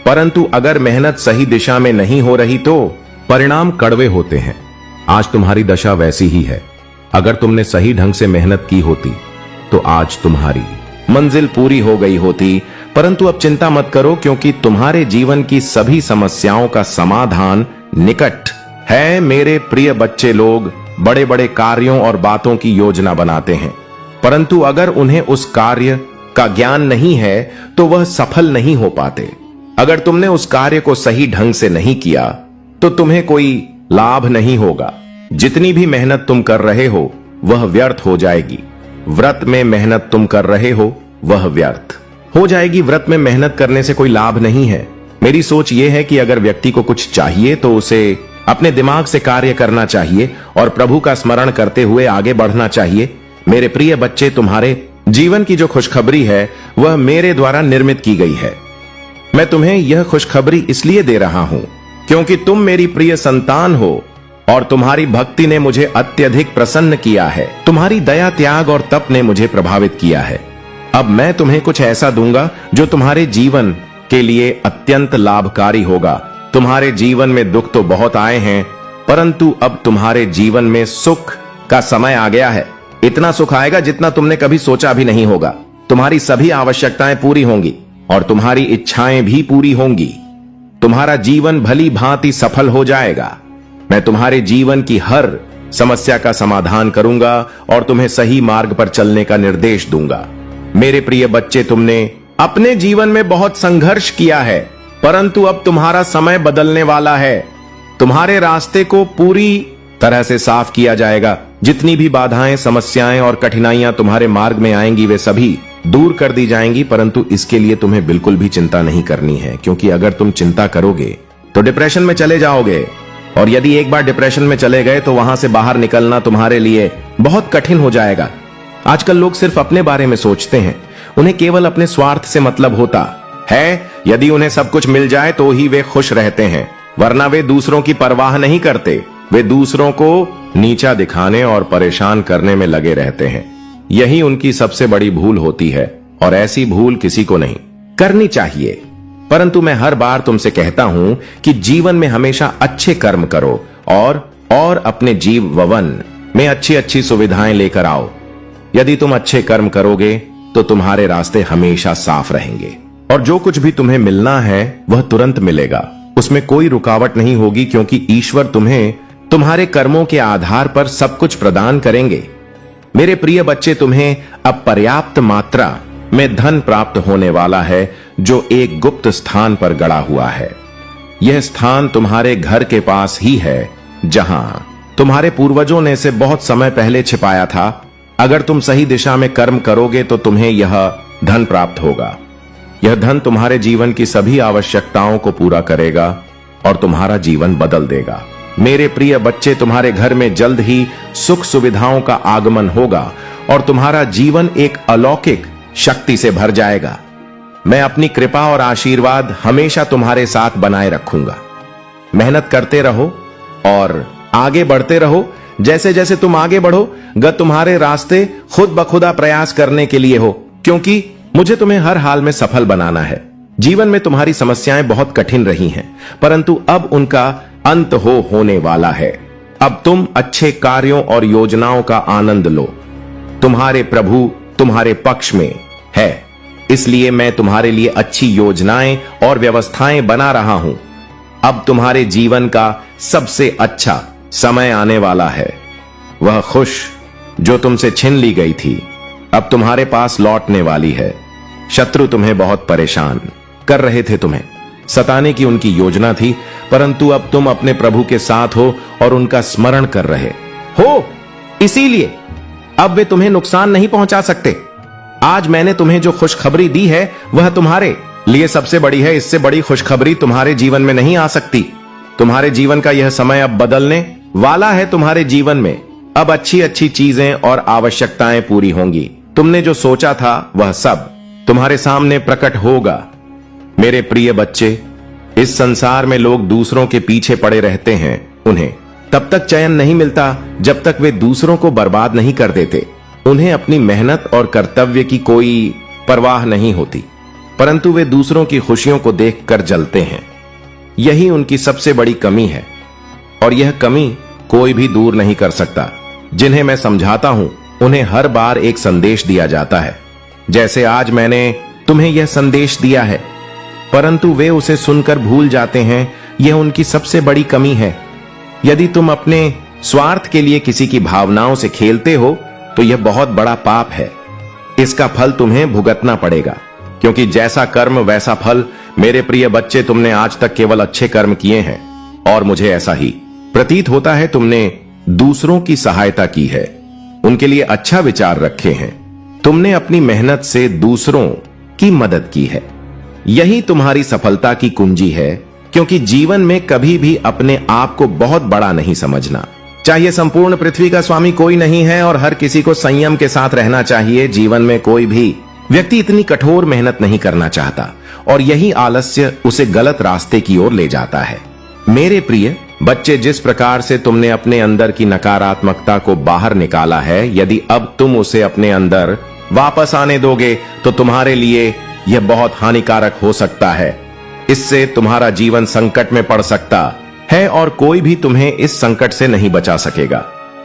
Speaker 1: परंतु अगर मेहनत सही दिशा में नहीं हो रही तो परिणाम कड़वे होते हैं। आज तुम्हारी दशा वैसी ही है। अगर तुमने सही ढंग से मेहनत की होती तो आज तुम्हारी मंजिल पूरी हो गई होती। परंतु अब चिंता मत करो, क्योंकि तुम्हारे जीवन की सभी समस्याओं का समाधान निकट है। मेरे प्रिय बच्चे, लोग बड़े बड़े कार्यों और बातों की योजना बनाते हैं, परंतु अगर उन्हें उस कार्य का ज्ञान नहीं है तो वह सफल नहीं हो पाते। अगर तुमने उस कार्य को सही ढंग से नहीं किया तो तुम्हें कोई लाभ नहीं होगा। जितनी भी मेहनत तुम कर रहे हो वह व्यर्थ हो जाएगी। व्रत में मेहनत तुम कर रहे हो वह व्यर्थ हो जाएगी। व्रत में मेहनत करने से कोई लाभ नहीं है। मेरी सोच यह है कि अगर व्यक्ति को कुछ चाहिए तो उसे अपने दिमाग से कार्य करना चाहिए और प्रभु का स्मरण करते हुए आगे बढ़ना चाहिए। मेरे प्रिय बच्चे, तुम्हारे जीवन की जो खुशखबरी है वह मेरे द्वारा निर्मित की गई है। मैं तुम्हें यह खुशखबरी इसलिए दे रहा हूं क्योंकि तुम मेरी प्रिय संतान हो और तुम्हारी भक्ति ने मुझे अत्यधिक प्रसन्न किया है। तुम्हारी दया, त्याग और तप ने मुझे प्रभावित किया है। अब मैं तुम्हें कुछ ऐसा दूंगा जो तुम्हारे जीवन के लिए अत्यंत लाभकारी होगा। तुम्हारे जीवन में दुख तो बहुत आए हैं, परंतु अब तुम्हारे जीवन में सुख का समय आ गया है। इतना सुख आएगा जितना तुमने कभी सोचा भी नहीं होगा। तुम्हारी सभी आवश्यकताएं पूरी होंगी और तुम्हारी इच्छाएं भी पूरी होंगी। तुम्हारा जीवन भली भांति सफल हो जाएगा। मैं तुम्हारे जीवन की हर समस्या का समाधान करूंगा और तुम्हें सही मार्ग पर चलने का निर्देश दूंगा। मेरे प्रिय बच्चे, तुमने अपने जीवन में बहुत संघर्ष किया है, परंतु अब तुम्हारा समय बदलने वाला है। तुम्हारे रास्ते को पूरी तरह से साफ किया जाएगा। जितनी भी बाधाएं, समस्याएं और कठिनाइयां तुम्हारे मार्ग में आएंगी वे सभी दूर कर दी जाएंगी। परंतु इसके लिए तुम्हें बिल्कुल भी चिंता नहीं करनी है, क्योंकि अगर तुम चिंता करोगे तो डिप्रेशन में चले जाओगे, और यदि एक बार डिप्रेशन में चले गए तो वहां से बाहर निकलना तुम्हारे लिए बहुत कठिन हो जाएगा। आजकल लोग सिर्फ अपने बारे में सोचते हैं। उन्हें केवल अपने स्वार्थ से मतलब होता है, यदि उन्हें सब कुछ मिल जाए तो ही वे खुश रहते हैं, वरना वे दूसरों की परवाह नहीं करते। वे दूसरों को नीचा दिखाने और परेशान करने में लगे रहते हैं। यही उनकी सबसे बड़ी भूल होती है और ऐसी भूल किसी को नहीं करनी चाहिए। परंतु मैं हर बार तुमसे कहता हूं कि जीवन में हमेशा अच्छे कर्म करो और अपने जीवन में अच्छी अच्छी सुविधाएं लेकर आओ। यदि तुम अच्छे कर्म करोगे तो तुम्हारे रास्ते हमेशा साफ रहेंगे और जो कुछ भी तुम्हें मिलना है वह तुरंत मिलेगा। उसमें कोई रुकावट नहीं होगी, क्योंकि ईश्वर तुम्हें तुम्हारे कर्मों के आधार पर सब कुछ प्रदान करेंगे। मेरे प्रिय बच्चे, तुम्हें अब पर्याप्त मात्रा में धन प्राप्त होने वाला है, जो एक गुप्त स्थान पर गड़ा हुआ है। यह स्थान तुम्हारे घर के पास ही है, जहां तुम्हारे पूर्वजों ने इसे बहुत समय पहले छिपाया था। अगर तुम सही दिशा में कर्म करोगे तो तुम्हें यह धन प्राप्त होगा। यह धन तुम्हारे जीवन की सभी आवश्यकताओं को पूरा करेगा और तुम्हारा जीवन बदल देगा। मेरे प्रिय बच्चे, तुम्हारे घर में जल्द ही सुख सुविधाओं का आगमन होगा और तुम्हारा जीवन एक अलौकिक शक्ति से भर जाएगा। मैं अपनी कृपा और आशीर्वाद हमेशा तुम्हारे साथ बनाए रखूंगा। मेहनत करते रहो और आगे बढ़ते रहो। जैसे जैसे तुम आगे बढ़ोगे, तुम्हारे रास्ते खुद ब खुदा प्रयास करने के लिए हो, क्योंकि मुझे तुम्हें हर हाल में सफल बनाना है। जीवन में तुम्हारी समस्याएं बहुत कठिन रही हैं, परंतु अब उनका अंत होने वाला है। अब तुम अच्छे कार्यों और योजनाओं का आनंद लो। तुम्हारे प्रभु तुम्हारे पक्ष में है, इसलिए मैं तुम्हारे लिए अच्छी योजनाएं और व्यवस्थाएं बना रहा हूं। अब तुम्हारे जीवन का सबसे अच्छा समय आने वाला है। वह खुश जो तुमसे छीन ली गई थी अब तुम्हारे पास लौटने वाली है। शत्रु तुम्हें बहुत परेशान कर रहे थे, तुम्हें सताने की उनकी योजना थी, परंतु अब तुम अपने प्रभु के साथ हो और उनका स्मरण कर रहे हो, इसीलिए अब वे तुम्हें नुकसान नहीं पहुंचा सकते। आज मैंने तुम्हें जो खुशखबरी दी है वह तुम्हारे लिए सबसे बड़ी है। इससे बड़ी खुशखबरी तुम्हारे जीवन में नहीं आ सकती। तुम्हारे जीवन का यह समय अब बदलने वाला है। तुम्हारे जीवन में अब अच्छी अच्छी चीजें और आवश्यकताएं पूरी होंगी। तुमने जो सोचा था वह सब तुम्हारे सामने प्रकट होगा। मेरे प्रिय बच्चे, इस संसार में लोग दूसरों के पीछे पड़े रहते हैं। उन्हें तब तक चैन नहीं मिलता जब तक वे दूसरों को बर्बाद नहीं कर देते। उन्हें अपनी मेहनत और कर्तव्य की कोई परवाह नहीं होती, परंतु वे दूसरों की खुशियों को देखकर जलते हैं। यही उनकी सबसे बड़ी कमी है और यह कमी कोई भी दूर नहीं कर सकता। जिन्हें मैं समझाता हूं उन्हें हर बार एक संदेश दिया जाता है, जैसे आज मैंने तुम्हें यह संदेश दिया है, परंतु वे उसे सुनकर भूल जाते हैं। यह उनकी सबसे बड़ी कमी है। यदि तुम अपने स्वार्थ के लिए किसी की भावनाओं से खेलते हो तो यह बहुत बड़ा पाप है। इसका फल तुम्हें भुगतना पड़ेगा, क्योंकि जैसा कर्म वैसा फल। मेरे प्रिय बच्चे, तुमने आज तक केवल अच्छे कर्म किए हैं और मुझे ऐसा ही प्रतीत होता है तुमने दूसरों की सहायता की है, उनके लिए अच्छा विचार रखे हैं। तुमने अपनी मेहनत से दूसरों की मदद की है। यही तुम्हारी सफलता की कुंजी है, क्योंकि जीवन में कभी भी अपने आप को बहुत बड़ा नहीं समझना चाहिए। संपूर्ण पृथ्वी का स्वामी कोई नहीं है और हर किसी को संयम के साथ रहना चाहिए। जीवन में कोई भी व्यक्ति इतनी कठोर मेहनत नहीं करना चाहता और यही आलस्य उसे गलत रास्ते की ओर ले जाता है। मेरे प्रिय बच्चे, जिस प्रकार से तुमने अपने अंदर की नकारात्मकता को बाहर निकाला है, यदि अब तुम उसे अपने अंदर वापस आने दोगे तो तुम्हारे लिए यह बहुत हानिकारक हो सकता है। इससे तुम्हारा जीवन संकट में पड़ सकता है और कोई भी तुम्हें इस संकट से नहीं बचा सकेगा,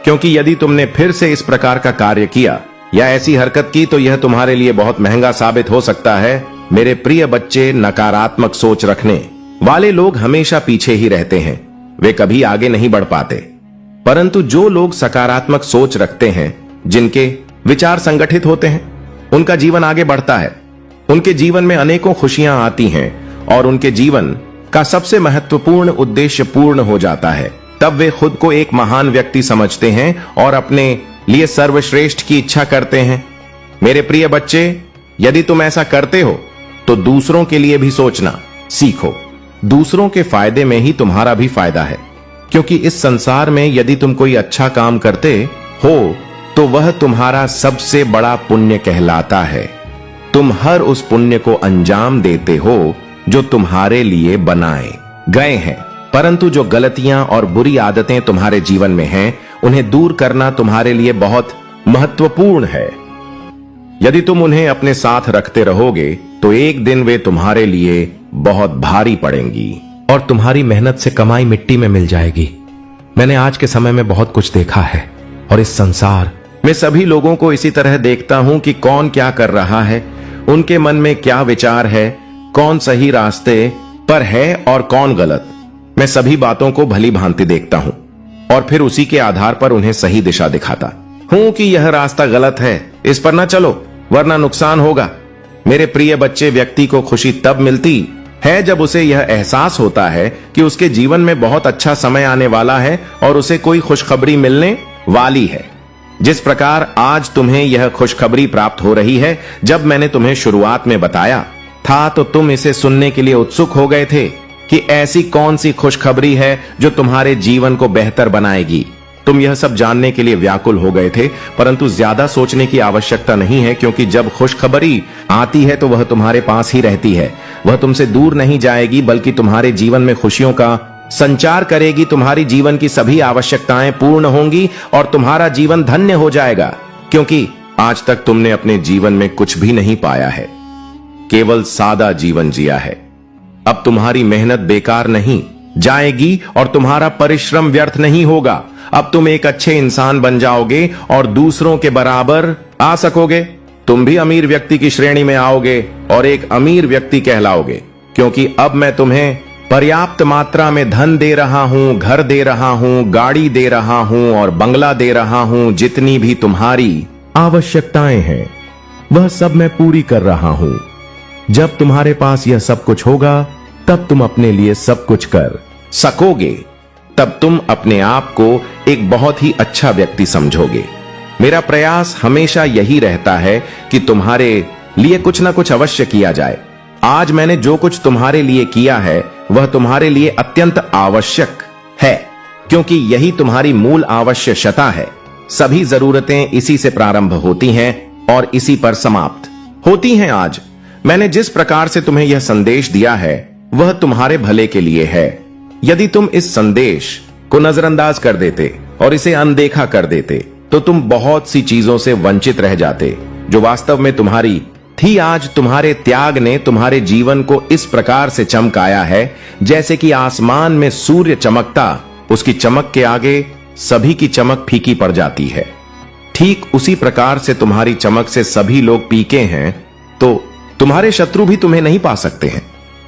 Speaker 1: क्योंकि यदि तुमने फिर से इस प्रकार का कार्य किया या ऐसी हरकत की तो यह तुम्हारे लिए बहुत महंगा साबित हो सकता है। मेरे प्रिय बच्चे, नकारात्मक सोच रखने वाले लोग हमेशा पीछे ही रहते हैं, वे कभी आगे नहीं बढ़ पाते। परंतु जो लोग सकारात्मक सोच रखते हैं, जिनके विचार संगठित होते हैं, उनका जीवन आगे बढ़ता है। उनके जीवन में अनेकों खुशियां आती हैं और उनके जीवन का सबसे महत्वपूर्ण उद्देश्य पूर्ण हो जाता है। तब वे खुद को एक महान व्यक्ति समझते हैं और अपने लिए सर्वश्रेष्ठ की इच्छा करते हैं। मेरे प्रिय बच्चे, यदि तुम ऐसा करते हो तो दूसरों के लिए भी सोचना सीखो। दूसरों के फायदे में ही तुम्हारा भी फायदा है, क्योंकि इस संसार में यदि तुम कोई अच्छा काम करते हो तो वह तुम्हारा सबसे बड़ा पुण्य कहलाता है। तुम हर उस पुण्य को अंजाम देते हो जो तुम्हारे लिए बनाए गए हैं, परंतु जो गलतियां और बुरी आदतें तुम्हारे जीवन में हैं, उन्हें दूर करना तुम्हारे लिए बहुत महत्वपूर्ण है। यदि तुम उन्हें अपने साथ रखते रहोगे तो एक दिन वे तुम्हारे लिए बहुत भारी पड़ेंगी और तुम्हारी मेहनत से कमाई मिट्टी में मिल जाएगी। मैंने आज के समय में बहुत कुछ देखा है और इस संसार में सभी लोगों को इसी तरह देखता हूं कि कौन क्या कर रहा है, उनके मन में क्या विचार है, कौन सही रास्ते पर है और कौन गलत। मैं सभी बातों को भली भांति देखता हूं और फिर उसी के आधार पर उन्हें सही दिशा दिखाता हूं कि यह रास्ता गलत है, इस पर ना चलो वरना नुकसान होगा। मेरे प्रिय बच्चे, व्यक्ति को खुशी तब मिलती है जब उसे यह एहसास होता है कि उसके जीवन में बहुत अच्छा समय आने वाला है और उसे कोई खुशखबरी मिलने वाली है। जिस प्रकार आज तुम्हें यह खुशखबरी प्राप्त हो रही है, जब मैंने तुम्हें शुरुआत में बताया था तो तुम इसे सुनने के लिए उत्सुक हो गए थे कि ऐसी कौन सी खुशखबरी है जो तुम्हारे जीवन को बेहतर बनाएगी। तुम यह सब जानने के लिए व्याकुल हो गए थे, परंतु ज्यादा सोचने की आवश्यकता नहीं है, क्योंकि जब खुशखबरी आती है तो वह तुम्हारे पास ही रहती है। वह तुमसे दूर नहीं जाएगी, बल्कि तुम्हारे जीवन में खुशियों का संचार करेगी। तुम्हारी जीवन की सभी आवश्यकताएं पूर्ण होंगी और तुम्हारा जीवन धन्य हो जाएगा, क्योंकि आज तक तुमने अपने जीवन में कुछ भी नहीं पाया है, केवल सादा जीवन जिया है। अब तुम्हारी मेहनत बेकार नहीं जाएगी और तुम्हारा परिश्रम व्यर्थ नहीं होगा। अब तुम एक अच्छे इंसान बन जाओगे और दूसरों के बराबर आ सकोगे। तुम भी अमीर व्यक्ति की श्रेणी में आओगे और एक अमीर व्यक्ति कहलाओगे, क्योंकि अब मैं तुम्हें पर्याप्त मात्रा में धन दे रहा हूं, घर दे रहा हूं, गाड़ी दे रहा हूं और बंगला दे रहा हूं। जितनी भी तुम्हारी आवश्यकताएं हैं वह सब मैं पूरी कर रहा हूं। जब तुम्हारे पास यह सब कुछ होगा तब तुम अपने लिए सब कुछ कर सकोगे। तब तुम अपने आप को एक बहुत ही अच्छा व्यक्ति समझोगे। मेरा प्रयास हमेशा यही रहता है कि तुम्हारे लिए कुछ ना कुछ अवश्य किया जाए। आज मैंने जो कुछ तुम्हारे लिए किया है वह तुम्हारे लिए अत्यंत आवश्यक है, क्योंकि यही तुम्हारी मूल आवश्यकता है। सभी जरूरतें इसी से प्रारंभ होती हैं और इसी पर समाप्त होती हैं। आज मैंने जिस प्रकार से तुम्हें यह संदेश दिया है वह तुम्हारे भले के लिए है। यदि तुम इस संदेश को नजरअंदाज कर देते और इसे अनदेखा कर देते तो तुम बहुत सी चीजों से वंचित रह जाते जो वास्तव में तुम्हारी थी। आज तुम्हारे त्याग ने तुम्हारे जीवन को इस प्रकार से चमकाया है जैसे कि आसमान में सूर्य चमकता, उसकी चमक के आगे सभी की चमक फीकी पड़ जाती है। ठीक उसी प्रकार से तुम्हारी चमक से सभी लोग पीके हैं, तो तुम्हारे शत्रु भी तुम्हें नहीं पा सकते हैं,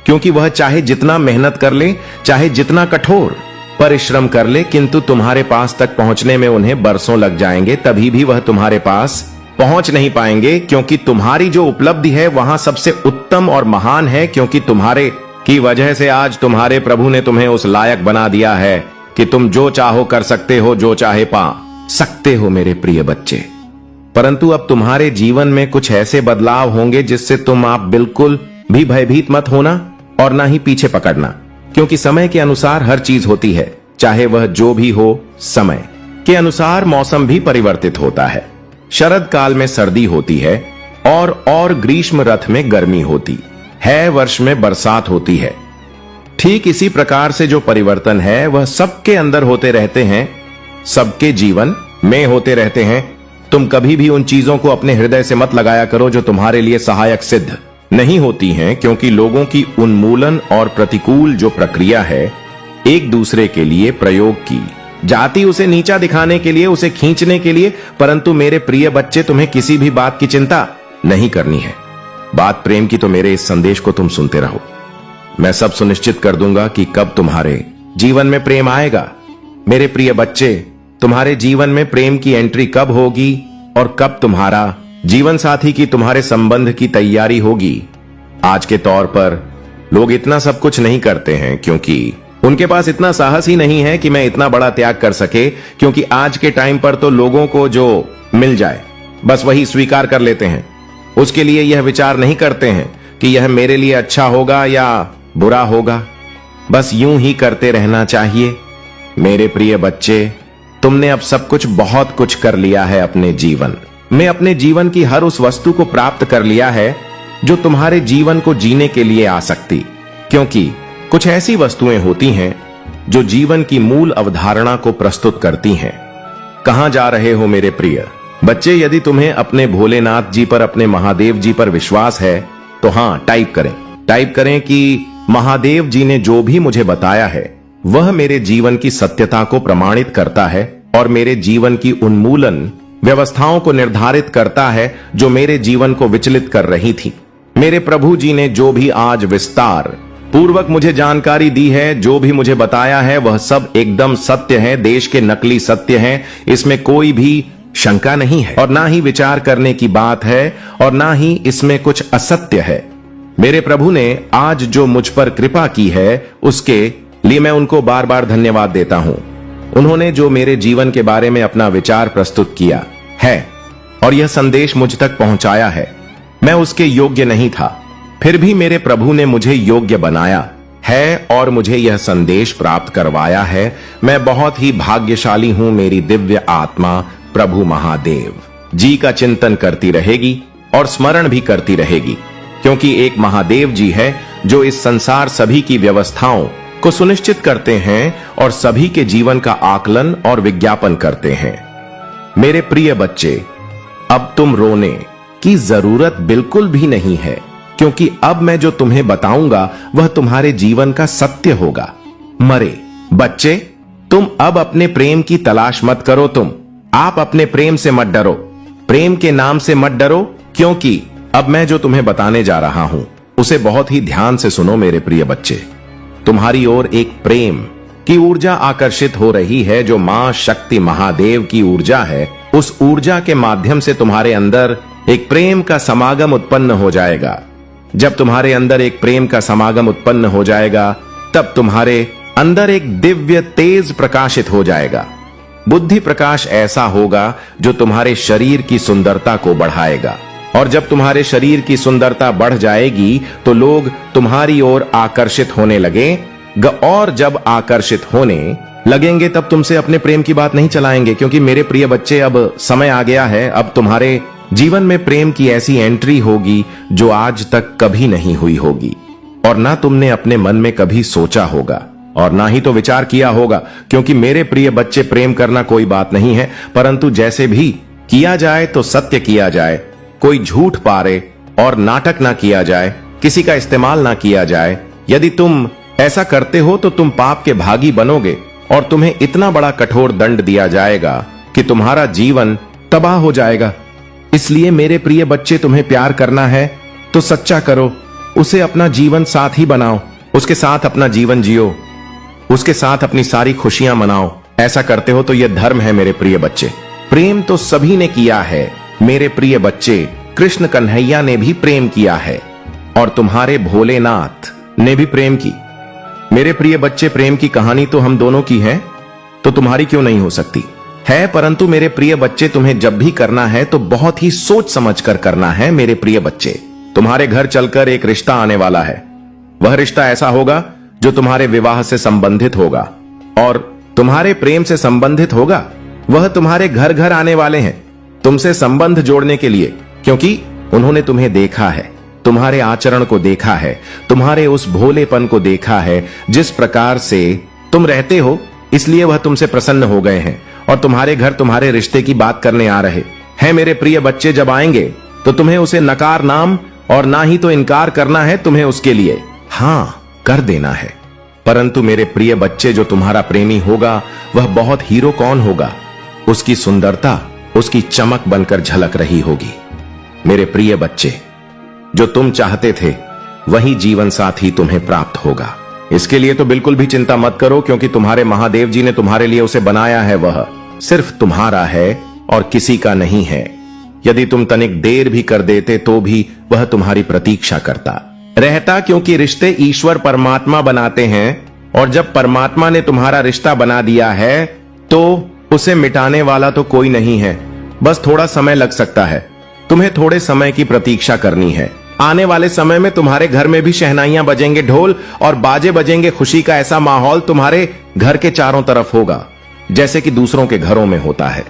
Speaker 1: क्योंकि वह चाहे जितना मेहनत कर ले, चाहे जितना कठोर परिश्रम कर ले, किंतु तुम्हारे पास तक पहुंचने में उन्हें बरसों लग जाएंगे। तभी भी वह तुम्हारे पास पहुंच नहीं पाएंगे, क्योंकि तुम्हारी जो उपलब्धि है वहां सबसे उत्तम और महान है, क्योंकि तुम्हारे की वजह से आज तुम्हारे प्रभु ने तुम्हें उस लायक बना दिया है कि तुम जो चाहो कर सकते हो, जो चाहे पा सकते हो मेरे प्रिय बच्चे। परंतु अब तुम्हारे जीवन में कुछ ऐसे बदलाव होंगे जिससे तुम आप बिल्कुल भी भयभीत मत होना और ना ही पीछे पकड़ना, क्योंकि समय के अनुसार हर चीज होती है, चाहे वह जो भी हो। समय के अनुसार मौसम भी परिवर्तित होता है। शरद काल में सर्दी होती है और ग्रीष्म रथ में गर्मी होती है, वर्ष में बरसात होती है। ठीक इसी प्रकार से जो परिवर्तन है वह सबके अंदर होते रहते हैं, सबके जीवन में होते रहते हैं। तुम कभी भी उन चीजों को अपने हृदय से मत लगाया करो जो तुम्हारे लिए सहायक सिद्ध नहीं होती हैं, क्योंकि लोगों की उन्मूलन और प्रतिकूल जो प्रक्रिया है एक दूसरे के लिए प्रयोग की जाती, उसे नीचा दिखाने के लिए, उसे खींचने के लिए। परंतु मेरे प्रिय बच्चे, तुम्हें किसी भी बात की चिंता नहीं करनी है। बात प्रेम की तो मेरे इस संदेश को तुम सुनते रहो। मैं सब सुनिश्चित कर दूंगा कि कब तुम्हारे जीवन में प्रेम आएगा। मेरे प्रिय बच्चे, तुम्हारे जीवन में प्रेम की एंट्री कब होगी और कब तुम्हारा जीवन साथी की तुम्हारे संबंध की तैयारी होगी। आज के तौर पर लोग इतना सब कुछ नहीं करते हैं, क्योंकि उनके पास इतना साहस ही नहीं है कि मैं इतना बड़ा त्याग कर सके, क्योंकि आज के टाइम पर तो लोगों को जो मिल जाए बस वही स्वीकार कर लेते हैं। उसके लिए यह विचार नहीं करते हैं कि यह मेरे लिए अच्छा होगा या बुरा होगा। बस यूं ही करते रहना चाहिए। मेरे प्रिय बच्चे, तुमने अब सब कुछ, बहुत कुछ कर लिया है अपने जीवन में। अपने जीवन की हर उस वस्तु को प्राप्त कर लिया है जो तुम्हारे जीवन को जीने के लिए आ सकती, क्योंकि कुछ ऐसी वस्तुएं होती हैं जो जीवन की मूल अवधारणा को प्रस्तुत करती हैं। कहां जा रहे हो मेरे प्रिय बच्चे? यदि तुम्हें अपने भोलेनाथ जी पर, अपने महादेव जी पर विश्वास है तो हां, टाइप करें कि महादेव जी ने जो भी मुझे बताया है वह मेरे जीवन की सत्यता को प्रमाणित करता है और मेरे जीवन की उन्मूलन व्यवस्थाओं को निर्धारित करता है जो मेरे जीवन को विचलित कर रही थी। मेरे प्रभु जी ने जो भी आज विस्तार पूर्वक मुझे जानकारी दी है, जो भी मुझे बताया है, वह सब एकदम सत्य है, देश के नकली सत्य हैं। इसमें कोई भी शंका नहीं है और ना ही विचार करने की बात है और ना ही इसमें कुछ असत्य है। मेरे प्रभु ने आज जो मुझ पर कृपा की है उसके लिए मैं उनको बार बार धन्यवाद देता हूं। उन्होंने जो मेरे जीवन के बारे में अपना विचार प्रस्तुत किया है और यह संदेश मुझ तक पहुंचाया है, मैं उसके योग्य नहीं था, फिर भी मेरे प्रभु ने मुझे योग्य बनाया है और मुझे यह संदेश प्राप्त करवाया है। मैं बहुत ही भाग्यशाली हूं। मेरी दिव्य आत्मा प्रभु महादेव जी का चिंतन करती रहेगी और स्मरण भी करती रहेगी, क्योंकि एक महादेव जी है जो इस संसार सभी की व्यवस्थाओं को सुनिश्चित करते हैं और सभी के जीवन का आकलन और विज्ञापन करते हैं। मेरे प्रिय बच्चे, अब तुम रोने की जरूरत बिल्कुल भी नहीं है, क्योंकि अब मैं जो तुम्हें बताऊंगा वह तुम्हारे जीवन का सत्य होगा। मरे बच्चे, तुम अब अपने प्रेम की तलाश मत करो। आप अपने प्रेम से मत डरो, प्रेम के नाम से मत डरो, क्योंकि अब मैं जो तुम्हें बताने जा रहा हूं उसे बहुत ही ध्यान से सुनो मेरे प्रिय बच्चे। तुम्हारी ओर एक प्रेम की ऊर्जा आकर्षित हो रही है जो मां शक्ति महादेव की ऊर्जा है। उस ऊर्जा के माध्यम से तुम्हारे अंदर एक प्रेम का समागम उत्पन्न हो जाएगा। जब तुम्हारे अंदर एक प्रेम का समागम उत्पन्न हो जाएगा तब तुम्हारे अंदर एक दिव्य तेज प्रकाशित हो जाएगा। बुद्धि प्रकाश ऐसा होगा जो तुम्हारे शरीर की सुंदरता को बढ़ाएगा, और जब तुम्हारे शरीर की सुंदरता बढ़ जाएगी तो लोग तुम्हारी ओर आकर्षित होने लगेंगे, और जब आकर्षित होने लगेंगे तब तुमसे अपने प्रेम की बात नहीं चलाएंगे, क्योंकि मेरे प्रिय बच्चे अब समय आ गया है। अब तुम्हारे जीवन में प्रेम की ऐसी एंट्री होगी जो आज तक कभी नहीं हुई होगी, और ना तुमने अपने मन में कभी सोचा होगा और ना ही तो विचार किया होगा, क्योंकि मेरे प्रिय बच्चे, प्रेम करना कोई बात नहीं है, परंतु जैसे भी किया जाए तो सत्य किया जाए, कोई झूठ पारे और नाटक ना किया जाए, किसी का इस्तेमाल ना किया जाए। यदि तुम ऐसा करते हो तो तुम पाप के भागी बनोगे और तुम्हें इतना बड़ा कठोर दंड दिया जाएगा कि तुम्हारा जीवन तबाह हो जाएगा। इसलिए मेरे प्रिय बच्चे, तुम्हें प्यार करना है तो सच्चा करो, उसे अपना जीवन साथी बनाओ, उसके साथ अपना जीवन जियो, उसके साथ अपनी सारी खुशियां मनाओ। ऐसा करते हो तो यह धर्म है मेरे प्रिय बच्चे। प्रेम तो सभी ने किया है मेरे प्रिय बच्चे, कृष्ण कन्हैया ने भी प्रेम किया है और तुम्हारे भोलेनाथ ने भी प्रेम की। मेरे प्रिय बच्चे, प्रेम की कहानी तो हम दोनों की है, तो तुम्हारी क्यों नहीं हो सकती है? परंतु मेरे प्रिय बच्चे, तुम्हें जब भी करना है तो बहुत ही सोच समझ कर करना है मेरे प्रिय बच्चे। तुम्हारे घर चलकर एक रिश्ता आने वाला है। वह रिश्ता ऐसा होगा जो तुम्हारे विवाह से संबंधित होगा और तुम्हारे प्रेम से संबंधित होगा। वह तुम्हारे घर घर आने वाले हैं तुमसे संबंध जोड़ने के लिए, क्योंकि उन्होंने तुम्हें देखा है, तुम्हारे आचरण को देखा है, तुम्हारे उस भोलेपन को देखा है, जिस प्रकार से तुम रहते हो, इसलिए वह तुमसे प्रसन्न हो गए हैं और तुम्हारे घर तुम्हारे रिश्ते की बात करने आ रहे हैं। मेरे प्रिय बच्चे, जब आएंगे तो तुम्हें उसे नकार नाम और ना ही तो इनकार करना है, तुम्हें उसके लिए हां कर देना है। परंतु मेरे प्रिय बच्चे, जो तुम्हारा प्रेमी होगा वह बहुत हीरो कौन होगा? उसकी सुंदरता, उसकी चमक बनकर झलक रही होगी। मेरे प्रिय बच्चे, जो तुम चाहते थे वही जीवन साथी तुम्हें प्राप्त होगा। इसके लिए तो बिल्कुल भी चिंता मत करो, क्योंकि तुम्हारे महादेव जी ने तुम्हारे लिए उसे बनाया है। वह सिर्फ तुम्हारा है और किसी का नहीं है। यदि तुम तनिक देर भी कर देते तो भी वह तुम्हारी प्रतीक्षा करता रहता, क्योंकि रिश्ते ईश्वर परमात्मा बनाते हैं, और जब परमात्मा ने तुम्हारा रिश्ता बना दिया है तो उसे मिटाने वाला तो कोई नहीं है। बस थोड़ा समय लग सकता है, तुम्हें थोड़े समय की प्रतीक्षा करनी है। आने वाले समय में तुम्हारे घर में भी शहनाइयां बजेंगे, ढोल और बाजे बजेंगे। खुशी का ऐसा माहौल तुम्हारे घर के चारों तरफ होगा, जैसे कि दूसरों के घरों में होता है।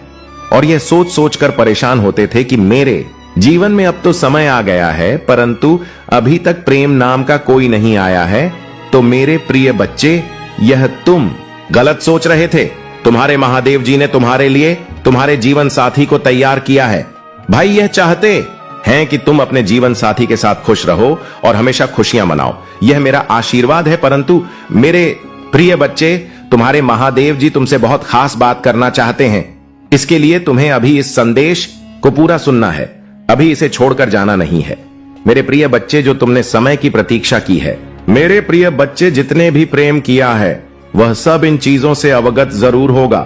Speaker 1: और यह सोच सोच कर परेशान होते थे कि मेरे जीवन में अब तो समय आ गया है, परंतु अभी तक प्रेम नाम का कोई नहीं आया है। तो मेरे प्रिय बच्चे, यह तुम गलत सोच रहे थे। तुम्हारे महादेव जी ने तुम्हारे लिए तुम्हारे जीवन साथी को तैयार किया है। भाई यह चाहते हैं कि तुम अपने जीवन साथी के साथ खुश रहो और हमेशा खुशियां मनाओ। यह मेरा आशीर्वाद है। परंतु मेरे प्रिय बच्चे, तुम्हारे महादेव जी तुमसे बहुत खास बात करना चाहते हैं। इसके लिए तुम्हें अभी इस संदेश को पूरा सुनना है, अभी इसे छोड़कर जाना नहीं है। मेरे प्रिय बच्चे, जो तुमने समय की प्रतीक्षा की है, मेरे प्रिय बच्चे, जितने भी प्रेम किया है वह सब इन चीजों से अवगत जरूर होगा,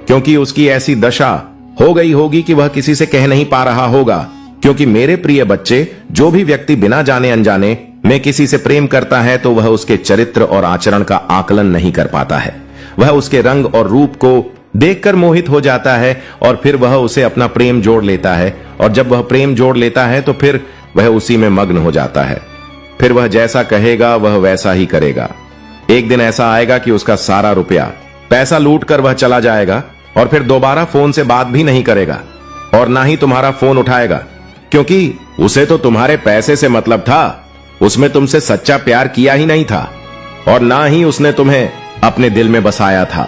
Speaker 1: क्योंकि उसकी ऐसी दशा हो गई होगी कि वह किसी से कह नहीं पा रहा होगा। क्योंकि मेरे प्रिय बच्चे, जो भी व्यक्ति बिना जाने अनजाने में किसी से प्रेम करता है तो वह उसके चरित्र और आचरण का आकलन नहीं कर पाता है। वह उसके रंग और रूप को देखकर मोहित हो जाता है और फिर वह उसे अपना प्रेम जोड़ लेता है। और जब वह प्रेम जोड़ लेता है तो फिर वह उसी में मग्न हो जाता है। फिर वह जैसा कहेगा वह वैसा ही करेगा। एक दिन ऐसा आएगा कि उसका सारा रुपया पैसा लूट कर वह चला जाएगा और फिर दोबारा फोन से बात भी नहीं करेगा और ना ही तुम्हारा फोन उठाएगा, क्योंकि उसे तो तुम्हारे पैसे से मतलब था। उसमें तुमसे सच्चा प्यार किया ही नहीं था और ना ही उसने तुम्हें अपने दिल में बसाया था।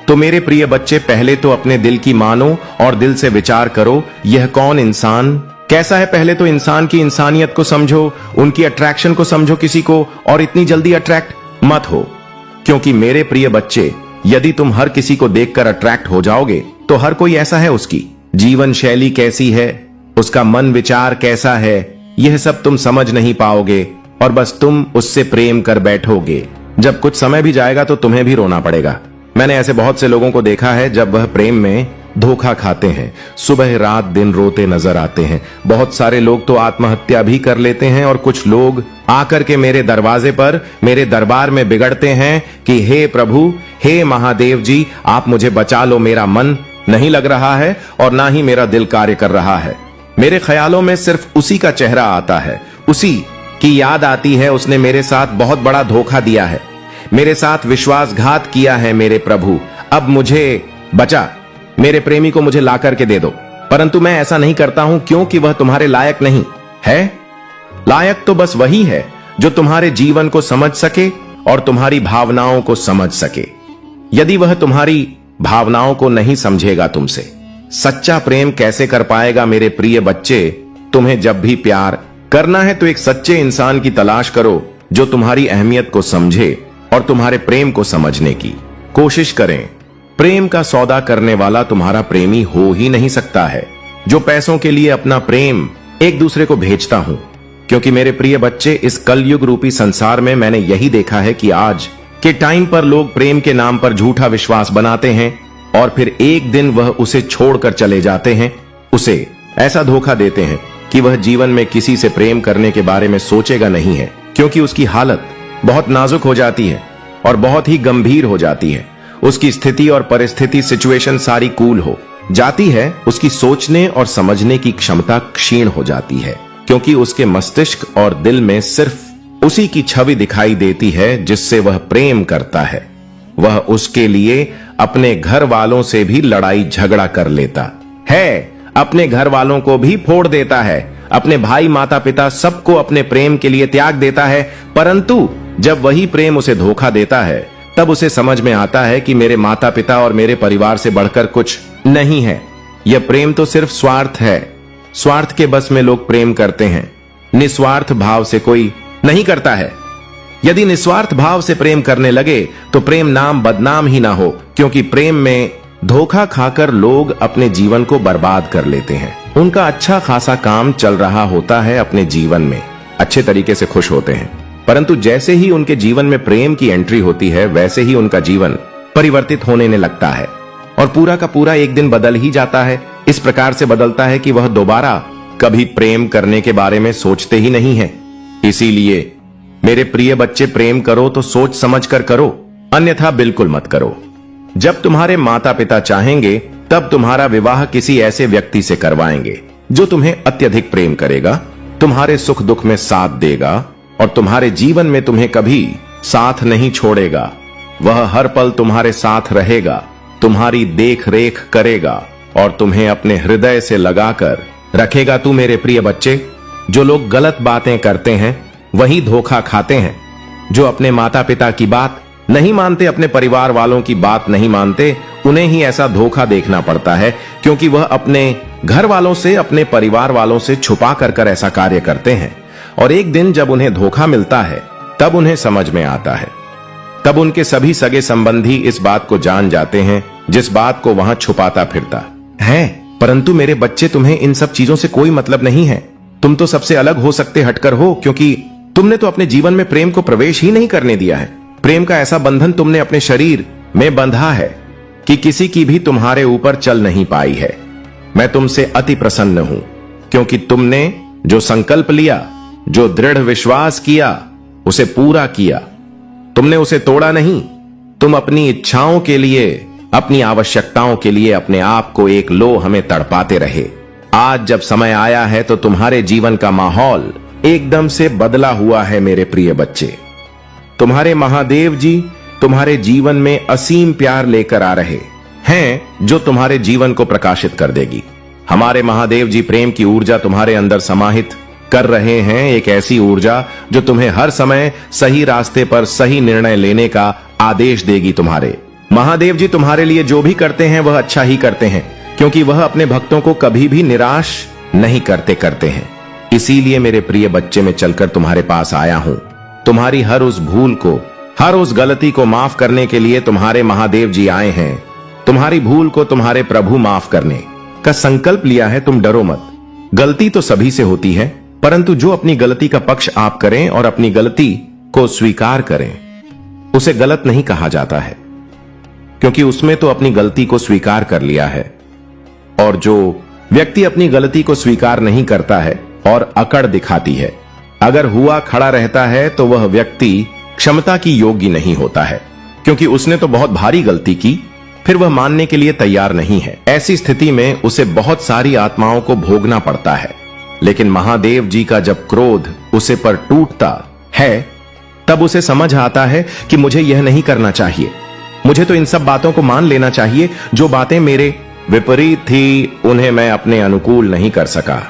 Speaker 1: तो मेरे प्रिय बच्चे, पहले तो अपने दिल की मानो और दिल से विचार करो, यह कौन इंसान कैसा है। पहले तो इंसान की इंसानियत को समझो, उनकी अट्रैक्शन को समझो किसी को, और इतनी जल्दी अट्रैक्ट मत हो। क्योंकि मेरे प्रिय बच्चे, यदि तुम हर किसी को देखकर अट्रैक्ट हो जाओगे तो हर कोई ऐसा है, उसकी जीवन शैली कैसी है, उसका मन विचार कैसा है, यह सब तुम समझ नहीं पाओगे और बस तुम उससे प्रेम कर बैठोगे। जब कुछ समय भी जाएगा तो तुम्हें भी रोना पड़ेगा। मैंने ऐसे बहुत से लोगों को देखा है जब वह प्रेम में धोखा खाते हैं, सुबह रात दिन रोते नजर आते हैं। बहुत सारे लोग तो आत्महत्या भी कर लेते हैं और कुछ लोग आकर के मेरे दरवाजे पर, मेरे दरबार में बिगड़ते हैं कि हे प्रभु, हे महादेव जी, आप मुझे बचा लो, मेरा मन नहीं लग रहा है और ना ही मेरा दिल कार्य कर रहा है। मेरे ख्यालों में सिर्फ उसी का चेहरा आता है, उसी की याद आती है। उसने मेरे साथ बहुत बड़ा धोखा दिया है, मेरे साथ विश्वासघात किया है। मेरे प्रभु, अब मुझे बचा, मेरे प्रेमी को मुझे ला करके दे दो। परंतु मैं ऐसा नहीं करता हूं, क्योंकि वह तुम्हारे लायक नहीं है। लायक तो बस वही है जो तुम्हारे जीवन को समझ सके और तुम्हारी भावनाओं को समझ सके। यदि वह तुम्हारी भावनाओं को नहीं समझेगा, तुमसे सच्चा प्रेम कैसे कर पाएगा। मेरे प्रिय बच्चे, तुम्हें जब भी प्यार करना है तो एक सच्चे इंसान की तलाश करो जो तुम्हारी अहमियत को समझे और तुम्हारे प्रेम को समझने की कोशिश करें। प्रेम का सौदा करने वाला तुम्हारा प्रेमी हो ही नहीं सकता है, जो पैसों के लिए अपना प्रेम एक दूसरे को भेजता हूं। क्योंकि मेरे प्रिय बच्चे, इस कलयुग रूपी संसार में मैंने यही देखा है कि आज के टाइम पर लोग प्रेम के नाम पर झूठा विश्वास बनाते हैं और फिर एक दिन वह उसे छोड़कर चले जाते हैं। उसे ऐसा धोखा देते हैं कि वह जीवन में किसी से प्रेम करने के बारे में सोचेगा नहीं है, क्योंकि उसकी हालत बहुत नाजुक हो जाती है और बहुत ही गंभीर हो जाती है। उसकी स्थिति और परिस्थिति, सिचुएशन सारी कूल हो जाती है। उसकी सोचने और समझने की क्षमता क्षीण हो जाती है, क्योंकि उसके मस्तिष्क और दिल में सिर्फ उसी की छवि दिखाई देती है जिससे वह प्रेम करता है। वह उसके लिए अपने घर वालों से भी लड़ाई झगड़ा कर लेता है, अपने घर वालों को भी फोड़ देता है, अपने भाई माता पिता सबको अपने प्रेम के लिए त्याग देता है। परंतु जब वही प्रेम उसे धोखा देता है, तब उसे समझ में आता है कि मेरे माता पिता और मेरे परिवार से बढ़कर कुछ नहीं है। यह प्रेम तो सिर्फ स्वार्थ है। स्वार्थ के बस में लोग प्रेम करते हैं, निस्वार्थ भाव से कोई नहीं करता है। यदि निस्वार्थ भाव से प्रेम करने लगे तो प्रेम नाम बदनाम ही ना हो, क्योंकि प्रेम में धोखा खाकर लोग अपने जीवन को बर्बाद कर लेते हैं। उनका अच्छा खासा काम चल रहा होता है, अपने जीवन में अच्छे तरीके से खुश होते हैं, परंतु जैसे ही उनके जीवन में प्रेम की एंट्री होती है, वैसे ही उनका जीवन परिवर्तित होने लगता है और पूरा का पूरा एक दिन बदल ही जाता है। इस प्रकार से बदलता है कि वह दोबारा कभी प्रेम करने के बारे में सोचते ही नहीं है। इसीलिए मेरे प्रिय बच्चे, प्रेम करो तो सोच समझ कर करो, अन्यथा बिल्कुल मत करो। जब तुम्हारे माता पिता चाहेंगे तब तुम्हारा विवाह किसी ऐसे व्यक्ति से करवाएंगे जो तुम्हें अत्यधिक प्रेम करेगा, तुम्हारे सुख दुख में साथ देगा और तुम्हारे जीवन में तुम्हें कभी साथ नहीं छोड़ेगा। वह हर पल तुम्हारे साथ रहेगा, तुम्हारी देख रेख करेगा और तुम्हें अपने हृदय से लगाकर रखेगा तू मेरे प्रिय बच्चे? जो लोग गलत बातें करते हैं वही धोखा खाते हैं। जो अपने माता पिता की बात नहीं मानते, अपने परिवार वालों की बात नहीं मानते, उन्हें ही ऐसा धोखा देखना पड़ता है, क्योंकि वह अपने घर वालों से, अपने परिवार वालों से छुपा कर ऐसा कार्य करते हैं। और एक दिन जब उन्हें धोखा मिलता है तब उन्हें समझ में आता है। तब उनके सभी सगे संबंधी इस बात को जान जाते हैं जिस बात को वहां छुपाता फिरता है। परंतु मेरे बच्चे, तुम्हें इन सब चीजों से कोई मतलब नहीं है। तुम तो सबसे अलग हो सकते हटकर हो, क्योंकि तुमने तो अपने जीवन में प्रेम को प्रवेश ही नहीं करने दिया है। प्रेम का ऐसा बंधन तुमने अपने शरीर में बंधा है कि किसी की भी तुम्हारे ऊपर चल नहीं पाई है। मैं तुमसे अति प्रसन्न हूं, क्योंकि तुमने जो संकल्प लिया, जो दृढ़ विश्वास किया, उसे पूरा किया। तुमने उसे तोड़ा नहीं। तुम अपनी इच्छाओं के लिए, अपनी आवश्यकताओं के लिए अपने आप को एक लोह में तड़पाते रहे। आज जब समय आया है तो तुम्हारे जीवन का माहौल एकदम से बदला हुआ है मेरे प्रिय बच्चे। तुम्हारे महादेव जी तुम्हारे जीवन में असीम प्यार लेकर आ रहे हैं, जो तुम्हारे जीवन को प्रकाशित कर देगी। हमारे महादेव जी प्रेम की ऊर्जा तुम्हारे अंदर समाहित कर रहे हैं, एक ऐसी ऊर्जा जो तुम्हें हर समय सही रास्ते पर सही निर्णय लेने का आदेश देगी। तुम्हारे महादेव जी तुम्हारे लिए जो भी करते हैं वह अच्छा ही करते हैं, क्योंकि वह अपने भक्तों को कभी भी निराश नहीं करते हैं। इसीलिए मेरे प्रिय बच्चे, मैं चलकर तुम्हारे पास आया हूं। तुम्हारी हर उस भूल को, हर उस गलती को माफ करने के लिए तुम्हारे महादेव जी आए हैं। तुम्हारी भूल को तुम्हारे प्रभु माफ करने का संकल्प लिया है। तुम डरो मत। गलती तो सभी से होती है, परंतु जो अपनी गलती का पक्ष आप करें और अपनी गलती को स्वीकार करें, उसे गलत नहीं कहा जाता है, क्योंकि उसमें तो अपनी गलती को स्वीकार कर लिया है। और जो व्यक्ति अपनी गलती को स्वीकार नहीं करता है और अकड़ दिखाती है, अगर हुआ खड़ा रहता है, तो वह व्यक्ति क्षमता की योग्य नहीं होता है, क्योंकि उसने तो बहुत भारी गलती की, फिर वह मानने के लिए तैयार नहीं है। ऐसी स्थिति में उसे बहुत सारी आत्माओं को भोगना पड़ता है। लेकिन महादेव जी का जब क्रोध उसे पर टूटता है, तब उसे समझ आता है कि मुझे यह नहीं करना चाहिए। मुझे तो इन सब बातों को मान लेना चाहिए। जो बातें मेरे विपरीत थी, उन्हें मैं अपने अनुकूल नहीं कर सका।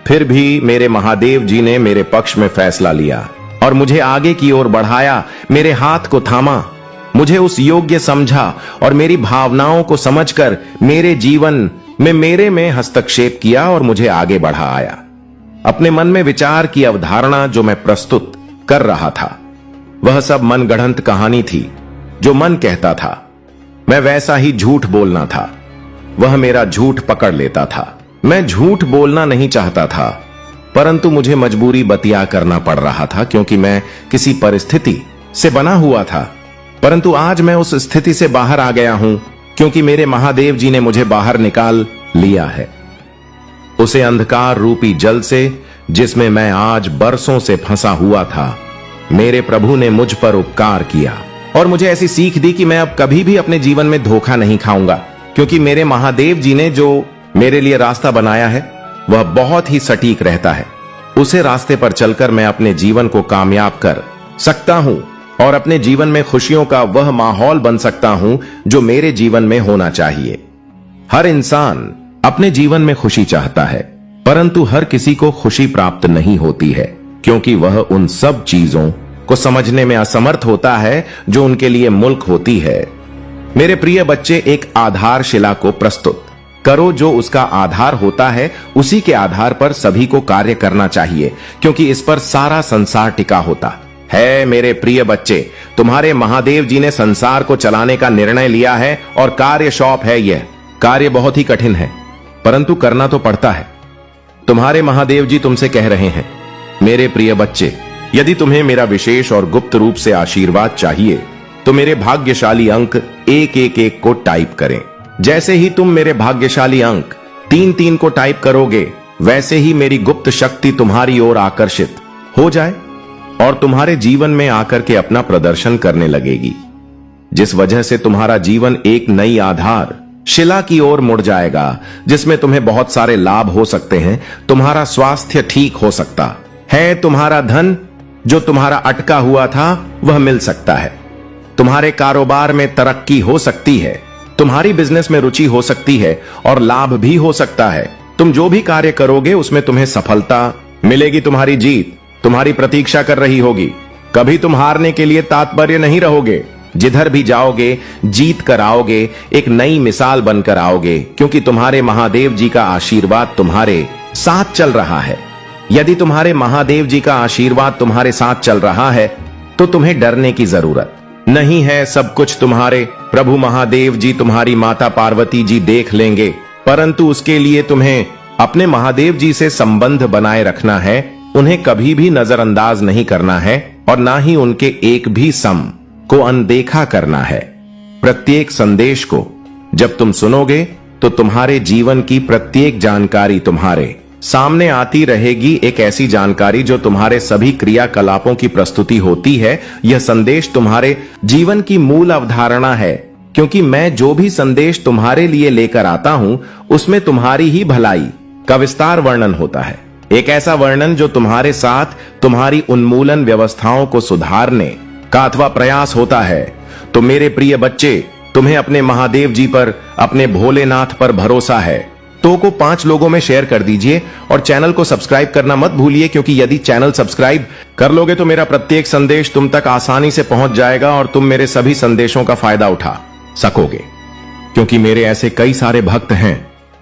Speaker 1: फिर भी मेरे महादेव जी ने मेरे पक्ष में फैसला लिया और मुझे आगे की ओर बढ़ाया, मेरे हाथ को थामा, मुझे उस योग्य समझा और मेरी भावनाओं को समझकर मेरे जीवन में मेरे में हस्तक्षेप किया और मुझे आगे बढ़ाया। अपने मन में विचार की अवधारणा जो मैं प्रस्तुत कर रहा था, वह सब मनगढ़ंत कहानी थी। जो मन कहता था, मैं वैसा ही झूठ बोलना था। वह मेरा झूठ पकड़ लेता था। मैं झूठ बोलना नहीं चाहता था, परंतु मुझे मजबूरी बतिया करना पड़ रहा था, क्योंकि मैं किसी परिस्थिति से बना हुआ था। परंतु आज मैं उस स्थिति से बाहर आ गया हूं, क्योंकि मेरे महादेव जी ने मुझे बाहर निकाल लिया है, उसे अंधकार रूपी जल से, जिसमें मैं आज बरसों से फंसा हुआ था। मेरे प्रभु ने मुझ पर उपकार किया और मुझे ऐसी सीख दी कि मैं अब कभी भी अपने जीवन में धोखा नहीं खाऊंगा, क्योंकि मेरे महादेव जी ने जो मेरे लिए रास्ता बनाया है वह बहुत ही सटीक रहता है। उसे रास्ते पर चलकर मैं अपने जीवन को कामयाब कर सकता हूं और अपने जीवन में खुशियों का वह माहौल बन सकता हूं जो मेरे जीवन में होना चाहिए। हर इंसान अपने जीवन में खुशी चाहता है, परंतु हर किसी को खुशी प्राप्त नहीं होती है, क्योंकि वह उन सब चीजों को समझने में असमर्थ होता है जो उनके लिए मुल्क होती है। मेरे प्रिय बच्चे, एक आधारशिला को प्रस्तुत करो। जो उसका आधार होता है, उसी के आधार पर सभी को कार्य करना चाहिए, क्योंकि इस पर सारा संसार टिका होता है। मेरे प्रिय बच्चे, तुम्हारे महादेव जी ने संसार को चलाने का निर्णय लिया है और कार्य शौप है। यह कार्य बहुत ही कठिन है, परंतु करना तो पड़ता है। तुम्हारे महादेव जी तुमसे कह रहे हैं, मेरे प्रिय बच्चे, यदि तुम्हें मेरा विशेष और गुप्त रूप से आशीर्वाद चाहिए, तो मेरे भाग्यशाली अंक 111 को टाइप करें। जैसे ही तुम मेरे भाग्यशाली अंक 33 को टाइप करोगे, वैसे ही मेरी गुप्त शक्ति तुम्हारी ओर आकर्षित हो जाए और तुम्हारे जीवन में आकर के अपना प्रदर्शन करने लगेगी, जिस वजह से तुम्हारा जीवन एक नई आधार शिला की ओर मुड़ जाएगा, जिसमें तुम्हें बहुत सारे लाभ हो सकते हैं। तुम्हारा स्वास्थ्य ठीक हो सकता है, तुम्हारा धन जो तुम्हारा अटका हुआ था वह मिल सकता है, तुम्हारे कारोबार में तरक्की हो सकती है, तुम्हारी बिजनेस में रुचि हो सकती है और लाभ भी हो सकता है। तुम जो भी कार्य करोगे उसमें तुम्हें सफलता मिलेगी, तुम्हारी जीत तुम्हारी प्रतीक्षा कर रही होगी। कभी तुम हारने के लिए तात्पर्य नहीं रहोगे। जिधर भी जाओगे जीत कर आओगे, एक नई मिसाल बनकर आओगे, क्योंकि तुम्हारे महादेव जी का आशीर्वाद तुम्हारे साथ चल रहा है। यदि तुम्हारे महादेव जी का आशीर्वाद तुम्हारे साथ चल रहा है तो तुम्हें डरने की जरूरत नहीं है। सब कुछ तुम्हारे प्रभु महादेव जी, तुम्हारी माता पार्वती जी देख लेंगे, परंतु उसके लिए तुम्हें अपने महादेव जी से संबंध बनाए रखना है। उन्हें कभी भी नजरअंदाज नहीं करना है और ना ही उनके एक भी सम को अनदेखा करना है। प्रत्येक संदेश को जब तुम सुनोगे तो तुम्हारे जीवन की प्रत्येक जानकारी तुम्हारे सामने आती रहेगी, एक ऐसी जानकारी जो तुम्हारे सभी क्रियाकलापों की प्रस्तुति होती है। यह संदेश तुम्हारे जीवन की मूल अवधारणा है, क्योंकि मैं जो भी संदेश तुम्हारे लिए लेकर आता हूं उसमें तुम्हारी ही भलाई का विस्तार वर्णन होता है। एक ऐसा वर्णन जो तुम्हारे साथ तुम्हारी उन्मूलन व्यवस्थाओं को सुधारने का अथवा प्रयास होता है। तो मेरे प्रिय बच्चे, तुम्हें अपने महादेव जी पर, अपने भोलेनाथ पर भरोसा है तो को 5 लोगों में शेयर कर दीजिए और चैनल को सब्सक्राइब करना मत भूलिए, क्योंकि यदि चैनल सब्सक्राइब कर लोगे तो मेरा प्रत्येक संदेश तुम तक आसानी से पहुंच जाएगा और तुम मेरे सभी संदेशों का फायदा उठा सकोगे। क्योंकि मेरे ऐसे कई सारे भक्त हैं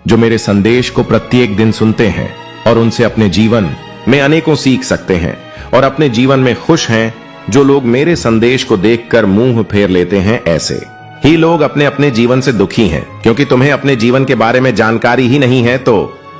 Speaker 1: जो मेरे संदेश को प्रत्येक दिन सुनते हैं और उनसे अपने जीवन में अनेकों सीख सकते हैं और अपने जीवन में खुश हैं। जो लोग मेरे संदेश को देखकर मुंह फेर लेते हैं, ऐसे ही लोग अपने अपने जीवन से दुखी हैं। क्योंकि तुम्हें अपने जीवन के बारे में जानकारी ही नहीं है तो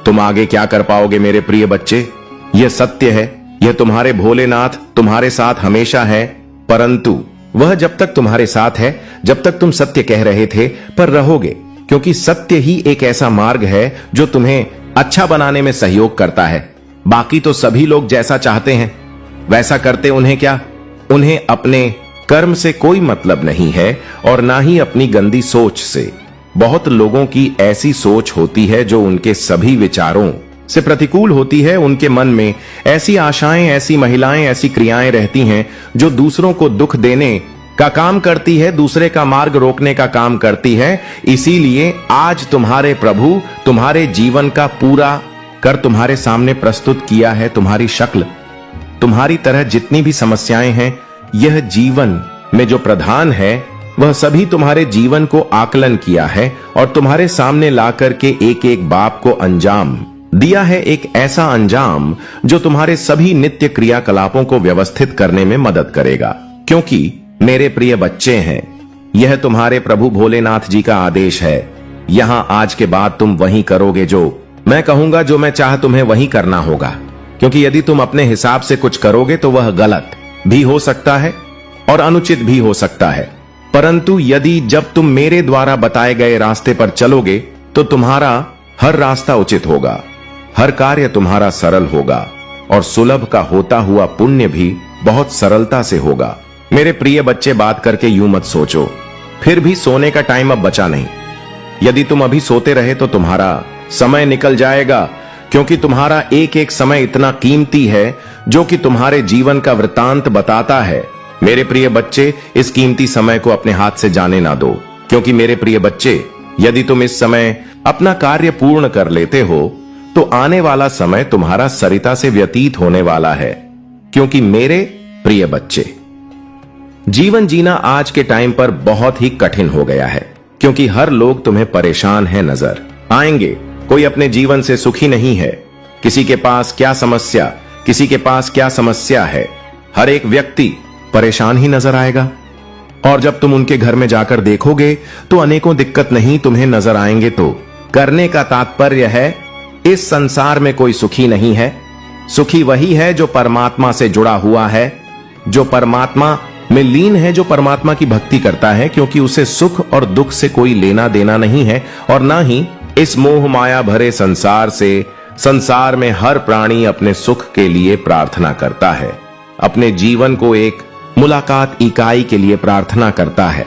Speaker 1: तुम आगे क्या कर पाओगे मेरे प्रिय बच्चे। यह सत्य है, यह तुम्हारे भोलेनाथ तुम्हारे साथ हमेशा है, परंतु वह जब तक तुम्हारे साथ है, जब तक तुम सत्य कह रहे थे पर रहोगे, क्योंकि सत्य ही एक ऐसा मार्ग है जो तुम्हें अच्छा बनाने में सहयोग करता है। बाकी तो सभी लोग जैसा चाहते हैं वैसा करते, उन्हें क्या, उन्हें अपने कर्म से कोई मतलब नहीं है और ना ही अपनी गंदी सोच से। बहुत लोगों की ऐसी सोच होती है जो उनके सभी विचारों से प्रतिकूल होती है। उनके मन में ऐसी आशाएं, ऐसी महिलाएं, ऐसी क्रियाएं रहती हैं जो दूसरों को दुख देने का काम करती है, दूसरे का मार्ग रोकने का काम करती है। इसीलिए आज तुम्हारे प्रभु तुम्हारे जीवन का पूरा कर तुम्हारे सामने प्रस्तुत किया है। तुम्हारी शक्ल, तुम्हारी तरह जितनी भी समस्याएं हैं, यह जीवन में जो प्रधान है वह सभी तुम्हारे जीवन को आकलन किया है और तुम्हारे सामने लाकर के एक एक बाप को अंजाम दिया है। एक ऐसा अंजाम जो तुम्हारे सभी नित्य क्रियाकलापों को व्यवस्थित करने में मदद करेगा। क्योंकि मेरे प्रिय बच्चे हैं, यह तुम्हारे प्रभु भोलेनाथ जी का आदेश है। यहां आज के बाद तुम वही करोगे जो मैं कहूंगा, जो मैं चाह तुम्हें वही करना होगा। क्योंकि यदि तुम अपने हिसाब से कुछ करोगे तो वह गलत भी हो सकता है और अनुचित भी हो सकता है। परंतु यदि जब तुम मेरे द्वारा बताए गए रास्ते पर चलोगे तो तुम्हारा हर रास्ता उचित होगा, हर कार्य तुम्हारा सरल होगा और सुलभ का होता हुआ पुण्य भी बहुत सरलता से होगा। मेरे प्रिय बच्चे, बात करके यूं मत सोचो, फिर भी सोने का टाइम अब बचा नहीं। यदि तुम अभी सोते रहे तो तुम्हारा समय निकल जाएगा, क्योंकि तुम्हारा एक एक समय इतना कीमती है जो कि तुम्हारे जीवन का वृतांत बताता है। मेरे प्रिय बच्चे, इस कीमती समय को अपने हाथ से जाने ना दो। क्योंकि मेरे प्रिय बच्चे, यदि तुम इस समय अपना कार्य पूर्ण कर लेते हो तो आने वाला समय तुम्हारा सरिता से व्यतीत होने वाला है। क्योंकि मेरे प्रिय बच्चे, जीवन जीना आज के टाइम पर बहुत ही कठिन हो गया है। क्योंकि हर लोग तुम्हें परेशान है नजर आएंगे। कोई अपने जीवन से सुखी नहीं है। किसी के पास क्या समस्या, किसी के पास क्या समस्या है, हर एक व्यक्ति परेशान ही नजर आएगा। और जब तुम उनके घर में जाकर देखोगे तो अनेकों दिक्कत नहीं तुम्हें नजर आएंगे। तो करने का तात्पर्य है, इस संसार में कोई सुखी नहीं है। सुखी वही है जो परमात्मा से जुड़ा हुआ है, जो परमात्मा में लीन है, जो परमात्मा की भक्ति करता है। क्योंकि उसे सुख और दुख से कोई लेना देना नहीं है और ना ही इस मोह माया भरे संसार से। संसार में हर प्राणी अपने सुख के लिए प्रार्थना करता है, अपने जीवन को एक मुलाकात इकाई के लिए प्रार्थना करता है।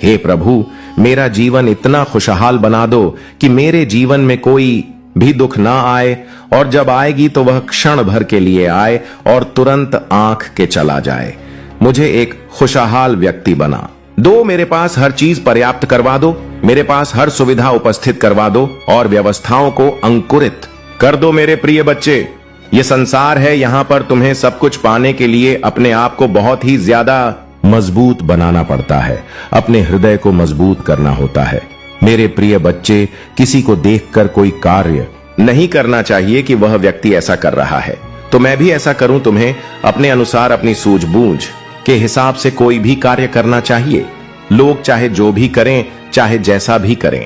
Speaker 1: हे प्रभु, मेरा जीवन इतना खुशहाल बना दो कि मेरे जीवन में कोई भी दुख ना आए, और जब आएगी तो वह क्षण भर के लिए आए और तुरंत आंख के चला जाए। मुझे एक खुशहाल व्यक्ति बना दो, मेरे पास हर चीज पर्याप्त करवा दो, मेरे पास हर सुविधा उपस्थित करवा दो और व्यवस्थाओं को अंकुरित कर दो मेरे प्रिय बच्चे। ये संसार है, यहां पर तुम्हें सब कुछ पाने के लिए अपने आप को बहुत ही ज्यादा मजबूत बनाना पड़ता है, अपने हृदय को मजबूत करना होता है। मेरे प्रिय बच्चे, किसी को देखकर कोई कार्य नहीं करना चाहिए कि वह व्यक्ति ऐसा कर रहा है तो मैं भी ऐसा करूं। तुम्हें अपने अनुसार, अपनी सूझबूझ के हिसाब से कोई भी कार्य करना चाहिए। लोग चाहे जो भी करें, चाहे जैसा भी करें,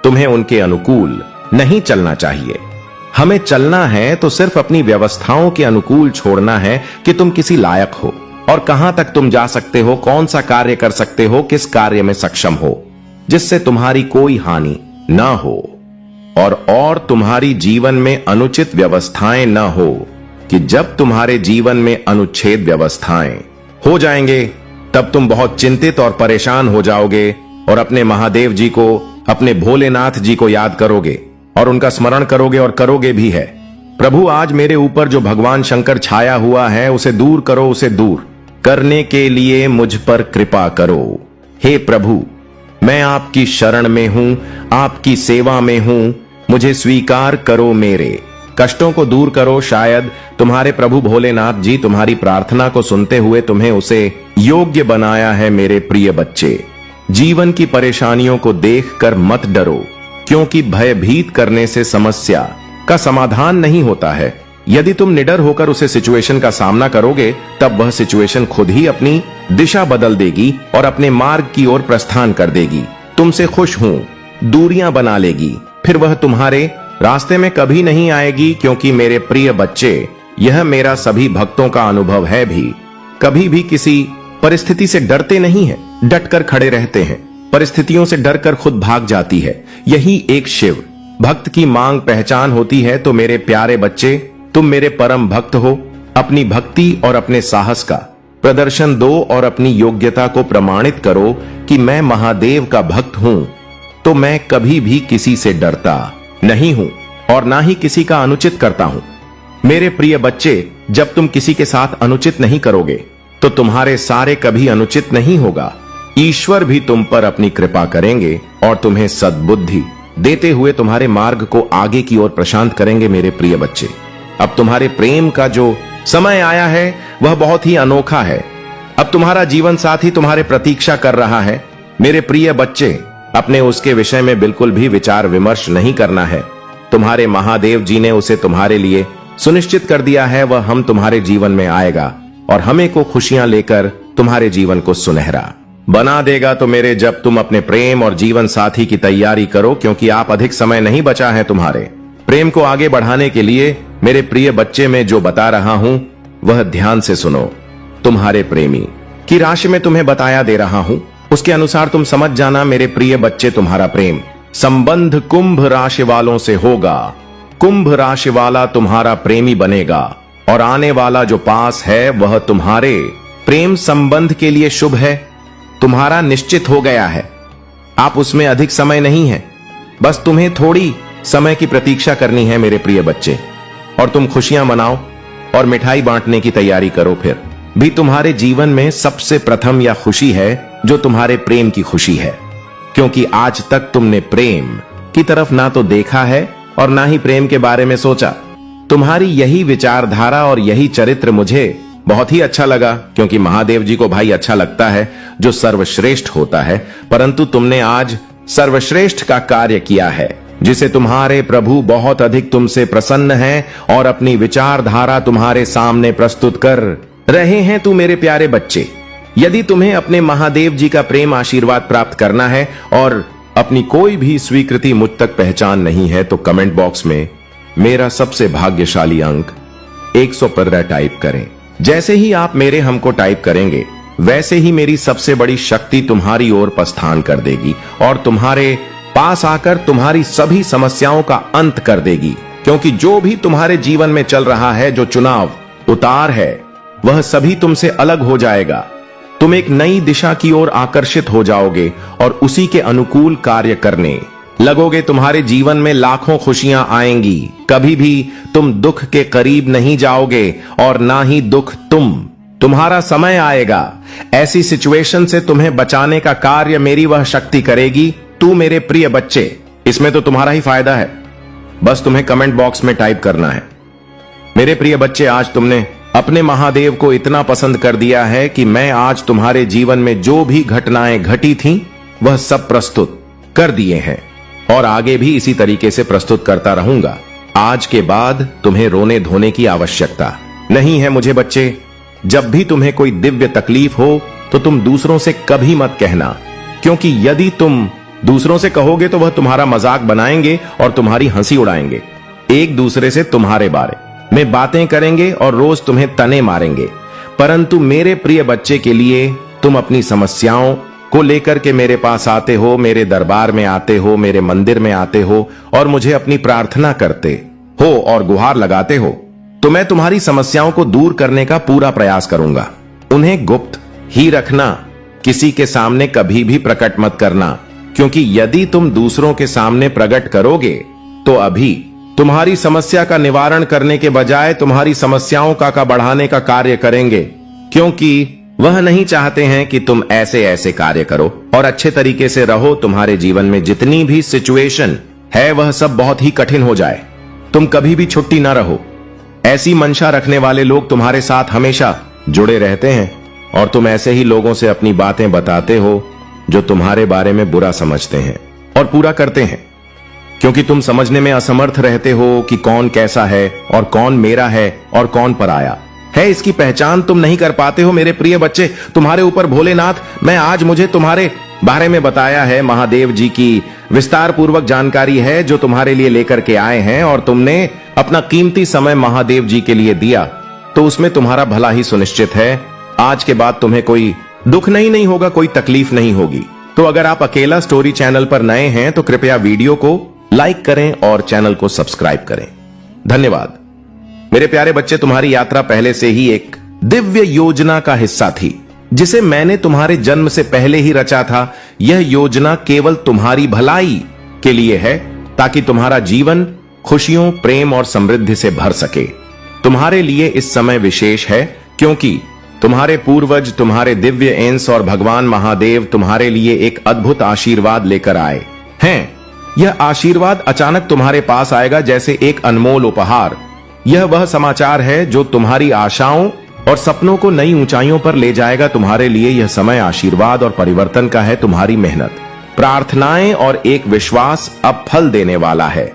Speaker 1: तुम्हें उनके अनुकूल नहीं चलना चाहिए। हमें चलना है तो सिर्फ अपनी व्यवस्थाओं के अनुकूल छोड़ना है कि तुम किसी लायक हो और कहां तक तुम जा सकते हो, कौन सा कार्य कर सकते हो, किस कार्य में सक्षम हो जिससे तुम्हारी कोई हानि ना हो और तुम्हारी जीवन में अनुचित व्यवस्थाएं न हो कि जब तुम्हारे जीवन में अनुच्छेद व्यवस्थाएं हो जाएंगे तब तुम बहुत चिंतित और परेशान हो जाओगे और अपने महादेव जी को, अपने भोलेनाथ जी को याद करोगे और उनका स्मरण करोगे और करोगे भी है। प्रभु, आज मेरे ऊपर जो भगवान शंकर छाया हुआ है उसे दूर करो, उसे दूर करने के लिए मुझ पर कृपा करो। हे प्रभु, मैं आपकी शरण में हूं, आपकी सेवा में हूं, मुझे स्वीकार करो, मेरे कष्टों को दूर करो। शायद तुम्हारे प्रभु भोलेनाथ जी तुम्हारी प्रार्थना को सुनते हुए तुम्हें उसे योग्य बनाया है। मेरे प्रिय बच्चे, जीवन की परेशानियों को देखकर मत डरो, क्योंकि भयभीत करने से समस्या का समाधान नहीं होता है। यदि तुम निडर होकर उसे सिचुएशन का सामना करोगे तब वह सिचुएशन खुद ही अपनी दिशा बदल देगी और अपने मार्ग की ओर प्रस्थान कर देगी। तुमसे खुश हूं, दूरियां बना लेगी, फिर वह तुम्हारे रास्ते में कभी नहीं आएगी। क्योंकि मेरे प्रिय बच्चे, यह मेरा सभी भक्तों का अनुभव है भी, कभी भी किसी परिस्थिति से डरते नहीं हैं, डटकर खड़े रहते हैं। परिस्थितियों से डरकर खुद भाग जाती है। यही एक शिव भक्त की मांग पहचान होती है। तो मेरे प्यारे बच्चे, तुम मेरे परम भक्त हो। अपनी भक्ति और अपने साहस का प्रदर्शन दो और अपनी योग्यता को प्रमाणित करो कि मैं महादेव का भक्त हूं, तो मैं कभी भी किसी से डरता नहीं हूं और ना ही किसी का अनुचित करता हूं। मेरे प्रिय बच्चे, जब तुम किसी के साथ अनुचित नहीं करोगे तो तुम्हारे सारे कभी अनुचित नहीं होगा। ईश्वर भी तुम पर अपनी कृपा करेंगे और तुम्हें सद्बुद्धि देते हुए तुम्हारे मार्ग को आगे की ओर प्रशांत करेंगे। मेरे प्रिय बच्चे, अब तुम्हारे प्रेम का जो समय आया है वह बहुत ही अनोखा है। अब तुम्हारा जीवन साथी तुम्हारे प्रतीक्षा कर रहा है। मेरे प्रिय बच्चे, अपने उसके विषय में बिल्कुल भी विचार विमर्श नहीं करना है। तुम्हारे महादेव जी ने उसे तुम्हारे लिए सुनिश्चित कर दिया है। वह हम तुम्हारे जीवन में आएगा और हमें को खुशियां लेकर तुम्हारे जीवन को सुनहरा बना देगा। तो मेरे, जब तुम अपने प्रेम और जीवन साथी की तैयारी करो, क्योंकि आप अधिक समय नहीं बचा है तुम्हारे प्रेम को आगे बढ़ाने के लिए, मेरे प्रिय बच्चे, मैं जो बता रहा हूं वह ध्यान से सुनो। तुम्हारे प्रेमी की राशि में तुम्हें बताया दे रहा हूं, उसके अनुसार तुम समझ जाना। मेरे प्रिय बच्चे, तुम्हारा प्रेम संबंध कुंभ राशि वालों से होगा। कुंभ राशि वाला तुम्हारा प्रेमी बनेगा और आने वाला जो पास है वह तुम्हारे प्रेम संबंध के लिए शुभ है। तुम्हारा निश्चित हो गया है, आप उसमें अधिक समय नहीं है, बस तुम्हें थोड़ी समय की प्रतीक्षा करनी है मेरे प्रिय बच्चे, और तुम खुशियां मनाओ और मिठाई बांटने की तैयारी करो। फिर भी तुम्हारे जीवन में सबसे प्रथम यह खुशी है जो तुम्हारे प्रेम की खुशी है, क्योंकि आज तक तुमने प्रेम की तरफ ना तो देखा है और ना ही प्रेम के बारे में सोचा। तुम्हारी यही विचारधारा और यही चरित्र मुझे बहुत ही अच्छा लगा, क्योंकि महादेव जी को भाई अच्छा लगता है जो सर्वश्रेष्ठ होता है। परंतु तुमने आज सर्वश्रेष्ठ का कार्य किया है, जिसे तुम्हारे प्रभु बहुत अधिक तुमसे प्रसन्न हैं और अपनी विचारधारा तुम्हारे सामने प्रस्तुत कर रहे हैं। तू मेरे प्यारे बच्चे, यदि तुम्हें अपने महादेव जी का प्रेम आशीर्वाद प्राप्त करना है और अपनी कोई भी स्वीकृति मुझ तक पहचान नहीं है, तो कमेंट बॉक्स में मेरा सबसे भाग्यशाली अंक 115 टाइप करें। जैसे ही आप मेरे हमको टाइप करेंगे, वैसे ही मेरी सबसे बड़ी शक्ति तुम्हारी ओर प्रस्थान कर देगी और तुम्हारे पास आकर तुम्हारी सभी समस्याओं का अंत कर देगी। क्योंकि जो भी तुम्हारे जीवन में चल रहा है, जो चुनाव उतार है, वह सभी तुमसे अलग हो जाएगा। तुम एक नई दिशा की ओर आकर्षित हो जाओगे और उसी के अनुकूल कार्य करने लगोगे। तुम्हारे जीवन में लाखों खुशियां आएंगी, कभी भी तुम दुख के करीब नहीं जाओगे और ना ही दुख तुम्हारा समय आएगा। ऐसी सिचुएशन से तुम्हें बचाने का कार्य मेरी वह शक्ति करेगी। तू मेरे प्रिय बच्चे, इसमें तो तुम्हारा ही फायदा है। बस तुम्हें कमेंट बॉक्स में टाइप करना है। मेरे प्रिय बच्चे, आज तुमने अपने महादेव को इतना पसंद कर दिया है कि मैं आज तुम्हारे जीवन में जो भी घटनाएं घटी थीं, वह सब प्रस्तुत कर दिए हैं और आगे भी इसी तरीके से प्रस्तुत करता रहूंगा। आज के बाद तुम्हें रोने धोने की आवश्यकता नहीं है मुझे बच्चे। जब भी तुम्हें कोई दिव्य तकलीफ हो तो तुम दूसरों से कभी मत कहना, क्योंकि यदि तुम दूसरों से कहोगे तो वह तुम्हारा मजाक बनाएंगे और तुम्हारी हंसी उड़ाएंगे। एक दूसरे से तुम्हारे बारे में बातें करेंगे और रोज तुम्हें तने मारेंगे। परंतु मेरे प्रिय बच्चे के लिए तुम अपनी समस्याओं को लेकर के मेरे पास आते हो, मेरे दरबार में आते हो, मेरे मंदिर में आते हो और मुझे अपनी प्रार्थना करते हो और गुहार लगाते हो, तो मैं तुम्हारी समस्याओं को दूर करने का पूरा प्रयास करूंगा। उन्हें गुप्त ही रखना, किसी के सामने कभी भी प्रकट मत करना, क्योंकि यदि तुम दूसरों के सामने प्रकट करोगे तो अभी तुम्हारी समस्या का निवारण करने के बजाय तुम्हारी समस्याओं का बढ़ाने का कार्य करेंगे, क्योंकि वह नहीं चाहते हैं कि तुम ऐसे ऐसे कार्य करो और अच्छे तरीके से रहो। तुम्हारे जीवन में जितनी भी सिचुएशन है वह सब बहुत ही कठिन हो जाए, तुम कभी भी छुट्टी ना रहो। ऐसी मंशा रखने वाले लोग तुम्हारे साथ हमेशा जुड़े रहते हैं और तुम ऐसे ही लोगों से अपनी बातें बताते हो जो तुम्हारे बारे में बुरा समझते हैं और पूरा करते हैं, क्योंकि तुम समझने में असमर्थ रहते हो कि कौन कैसा है और कौन मेरा है और कौन पराया है। इसकी पहचान तुम नहीं कर पाते हो। मेरे प्रिय बच्चे, तुम्हारे ऊपर भोलेनाथ मैं आज मुझे तुम्हारे बारे में बताया है, महादेव जी की विस्तार पूर्वक जानकारी है जो तुम्हारे लिए लेकर के आए हैं और तुमने अपना कीमती समय महादेव जी के लिए दिया, तो उसमें तुम्हारा भला ही सुनिश्चित है। आज के बाद तुम्हें कोई दुख नहीं होगा, कोई तकलीफ नहीं होगी। तो अगर आप अकेला स्टोरी चैनल पर नए हैं तो कृपया वीडियो को लाइक करें और चैनल को सब्सक्राइब करें। धन्यवाद। मेरे प्यारे बच्चे, तुम्हारी यात्रा पहले से ही एक दिव्य योजना का हिस्सा थी, जिसे मैंने तुम्हारे जन्म से पहले ही रचा था। यह योजना केवल तुम्हारी भलाई के लिए है, ताकि तुम्हारा जीवन खुशियों, प्रेम और समृद्धि से भर सके। तुम्हारे लिए इस समय विशेष है, क्योंकि तुम्हारे पूर्वज, तुम्हारे दिव्य एंस और भगवान महादेव तुम्हारे लिए एक अद्भुत आशीर्वाद लेकर आए हैं। यह आशीर्वाद अचानक तुम्हारे पास आएगा जैसे एक अनमोल उपहार। यह वह समाचार है जो तुम्हारी आशाओं और सपनों को नई ऊंचाइयों पर ले जाएगा। तुम्हारे लिए यह समय आशीर्वाद और परिवर्तन का है। तुम्हारी मेहनत, प्रार्थनाएं और एक विश्वास अब फल देने वाला है।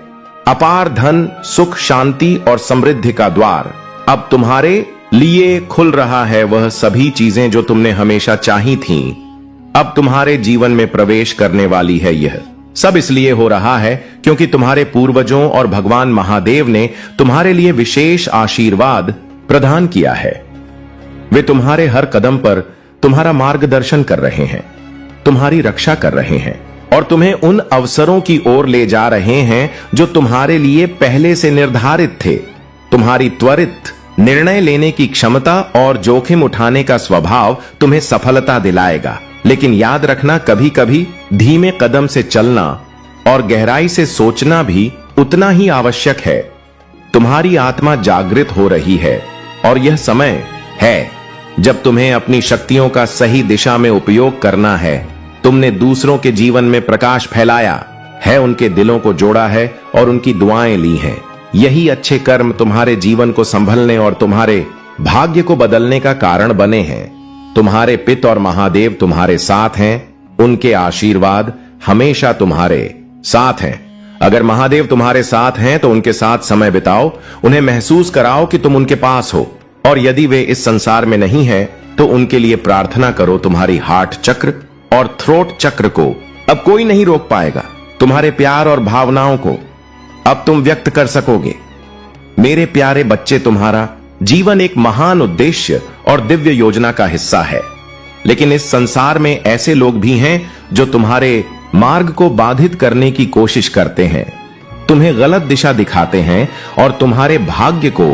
Speaker 1: अपार धन, सुख, शांति और समृद्धि का द्वार अब तुम्हारे लिए खुल रहा है। वह सभी चीजें जो तुमने हमेशा चाही थीं, अब तुम्हारे जीवन में प्रवेश करने वाली है। यह सब इसलिए हो रहा है क्योंकि तुम्हारे पूर्वजों और भगवान महादेव ने तुम्हारे लिए विशेष आशीर्वाद प्रदान किया है। वे तुम्हारे हर कदम पर तुम्हारा मार्गदर्शन कर रहे हैं, तुम्हारी रक्षा कर रहे हैं और तुम्हें उन अवसरों की ओर ले जा रहे हैं जो तुम्हारे लिए पहले से निर्धारित थे। तुम्हारी त्वरित निर्णय लेने की क्षमता और जोखिम उठाने का स्वभाव तुम्हें सफलता दिलाएगा। लेकिन याद रखना, कभी कभी धीमे कदम से चलना और गहराई से सोचना भी उतना ही आवश्यक है। तुम्हारी आत्मा जागृत हो रही है और यह समय है जब तुम्हें अपनी शक्तियों का सही दिशा में उपयोग करना है। तुमने दूसरों के जीवन में प्रकाश फैलाया है, उनके दिलों को जोड़ा है और उनकी दुआएं ली हैं। यही अच्छे कर्म तुम्हारे जीवन को संभलने और तुम्हारे भाग्य को बदलने का कारण बने हैं। तुम्हारे पिता और महादेव तुम्हारे साथ हैं, उनके आशीर्वाद हमेशा तुम्हारे साथ हैं। अगर महादेव तुम्हारे साथ हैं तो उनके साथ समय बिताओ, उन्हें महसूस कराओ कि तुम उनके पास हो, और यदि वे इस संसार में नहीं है तो उनके लिए प्रार्थना करो। तुम्हारी हार्ट चक्र और थ्रोट चक्र को अब कोई नहीं रोक पाएगा। तुम्हारे प्यार और भावनाओं को अब तुम व्यक्त कर सकोगे। मेरे प्यारे बच्चे, तुम्हारा जीवन एक महान उद्देश्य और दिव्य योजना का हिस्सा है, लेकिन इस संसार में ऐसे लोग भी हैं जो तुम्हारे मार्ग को बाधित करने की कोशिश करते हैं, तुम्हें गलत दिशा दिखाते हैं और तुम्हारे भाग्य को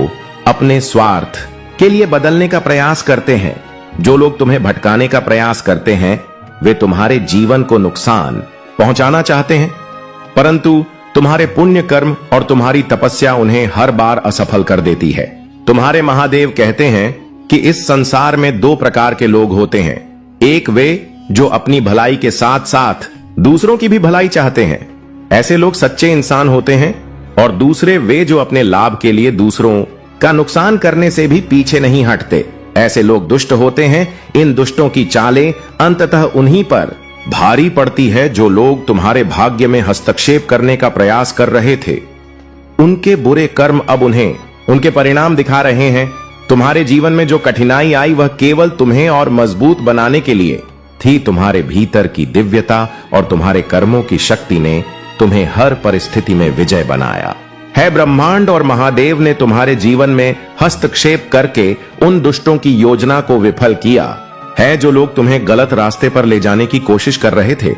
Speaker 1: अपने स्वार्थ के लिए बदलने का प्रयास करते हैं। जो लोग तुम्हें भटकाने का प्रयास करते हैं वे तुम्हारे जीवन को नुकसान पहुंचाना चाहते हैं, परंतु तुम्हारे पुण्य कर्म और तुम्हारी तपस्या उन्हें हर बार असफल कर देती है। तुम्हारे महादेव कहते हैं कि इस संसार में दो प्रकार के लोग होते हैं। एक वे जो अपनी भलाई के साथ साथ दूसरों की भी भलाई चाहते हैं। ऐसे लोग सच्चे इंसान होते हैं और दूसरे वे जो अपने लाभ के लिए दूसरों का नुकसान करने से भी पीछे नहीं हटते। ऐसे लोग दुष्ट होते हैं। इन दुष्टों की चालें अंततः उन्हीं पर भारी पड़ती है जो लोग तुम्हारे भाग्य में हस्तक्षेप करने का प्रयास कर रहे थे। उनके बुरे कर्म अब उन्हें उनके परिणाम दिखा रहे हैं। तुम्हारे जीवन में जो कठिनाई आई वह केवल तुम्हें और मजबूत बनाने के लिए थी। तुम्हारे भीतर की दिव्यता और तुम्हारे कर्मों की शक्ति ने तुम्हें हर परिस्थिति में विजय बनाया है। ब्रह्मांड और महादेव ने तुम्हारे जीवन में हस्तक्षेप करके उन दुष्टों की योजना को विफल किया है। जो लोग तुम्हें गलत रास्ते पर ले जाने की कोशिश कर रहे थे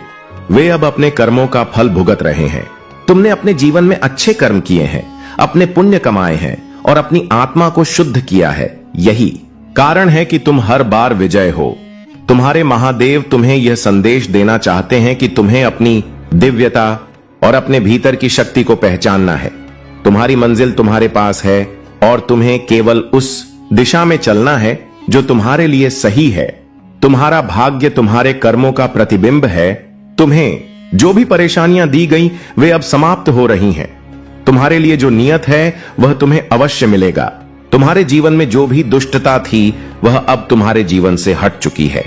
Speaker 1: वे अब अपने कर्मों का फल भुगत रहे हैं। तुमने अपने जीवन में अच्छे कर्म किए हैं, अपने पुण्य कमाए हैं और अपनी आत्मा को शुद्ध किया है। यही कारण है कि तुम हर बार विजय हो। तुम्हारे महादेव तुम्हें यह संदेश देना चाहते हैं कि तुम्हें अपनी दिव्यता और अपने भीतर की शक्ति को पहचानना है। तुम्हारी मंजिल तुम्हारे पास है और तुम्हें केवल उस दिशा में चलना है जो तुम्हारे लिए सही है। तुम्हारा भाग्य तुम्हारे कर्मों का प्रतिबिंब है। तुम्हें जो भी परेशानियां दी गई वे अब समाप्त हो रही हैं। तुम्हारे लिए जो नियत है वह तुम्हें अवश्य मिलेगा। तुम्हारे जीवन में जो भी दुष्टता थी वह अब तुम्हारे जीवन से हट चुकी है।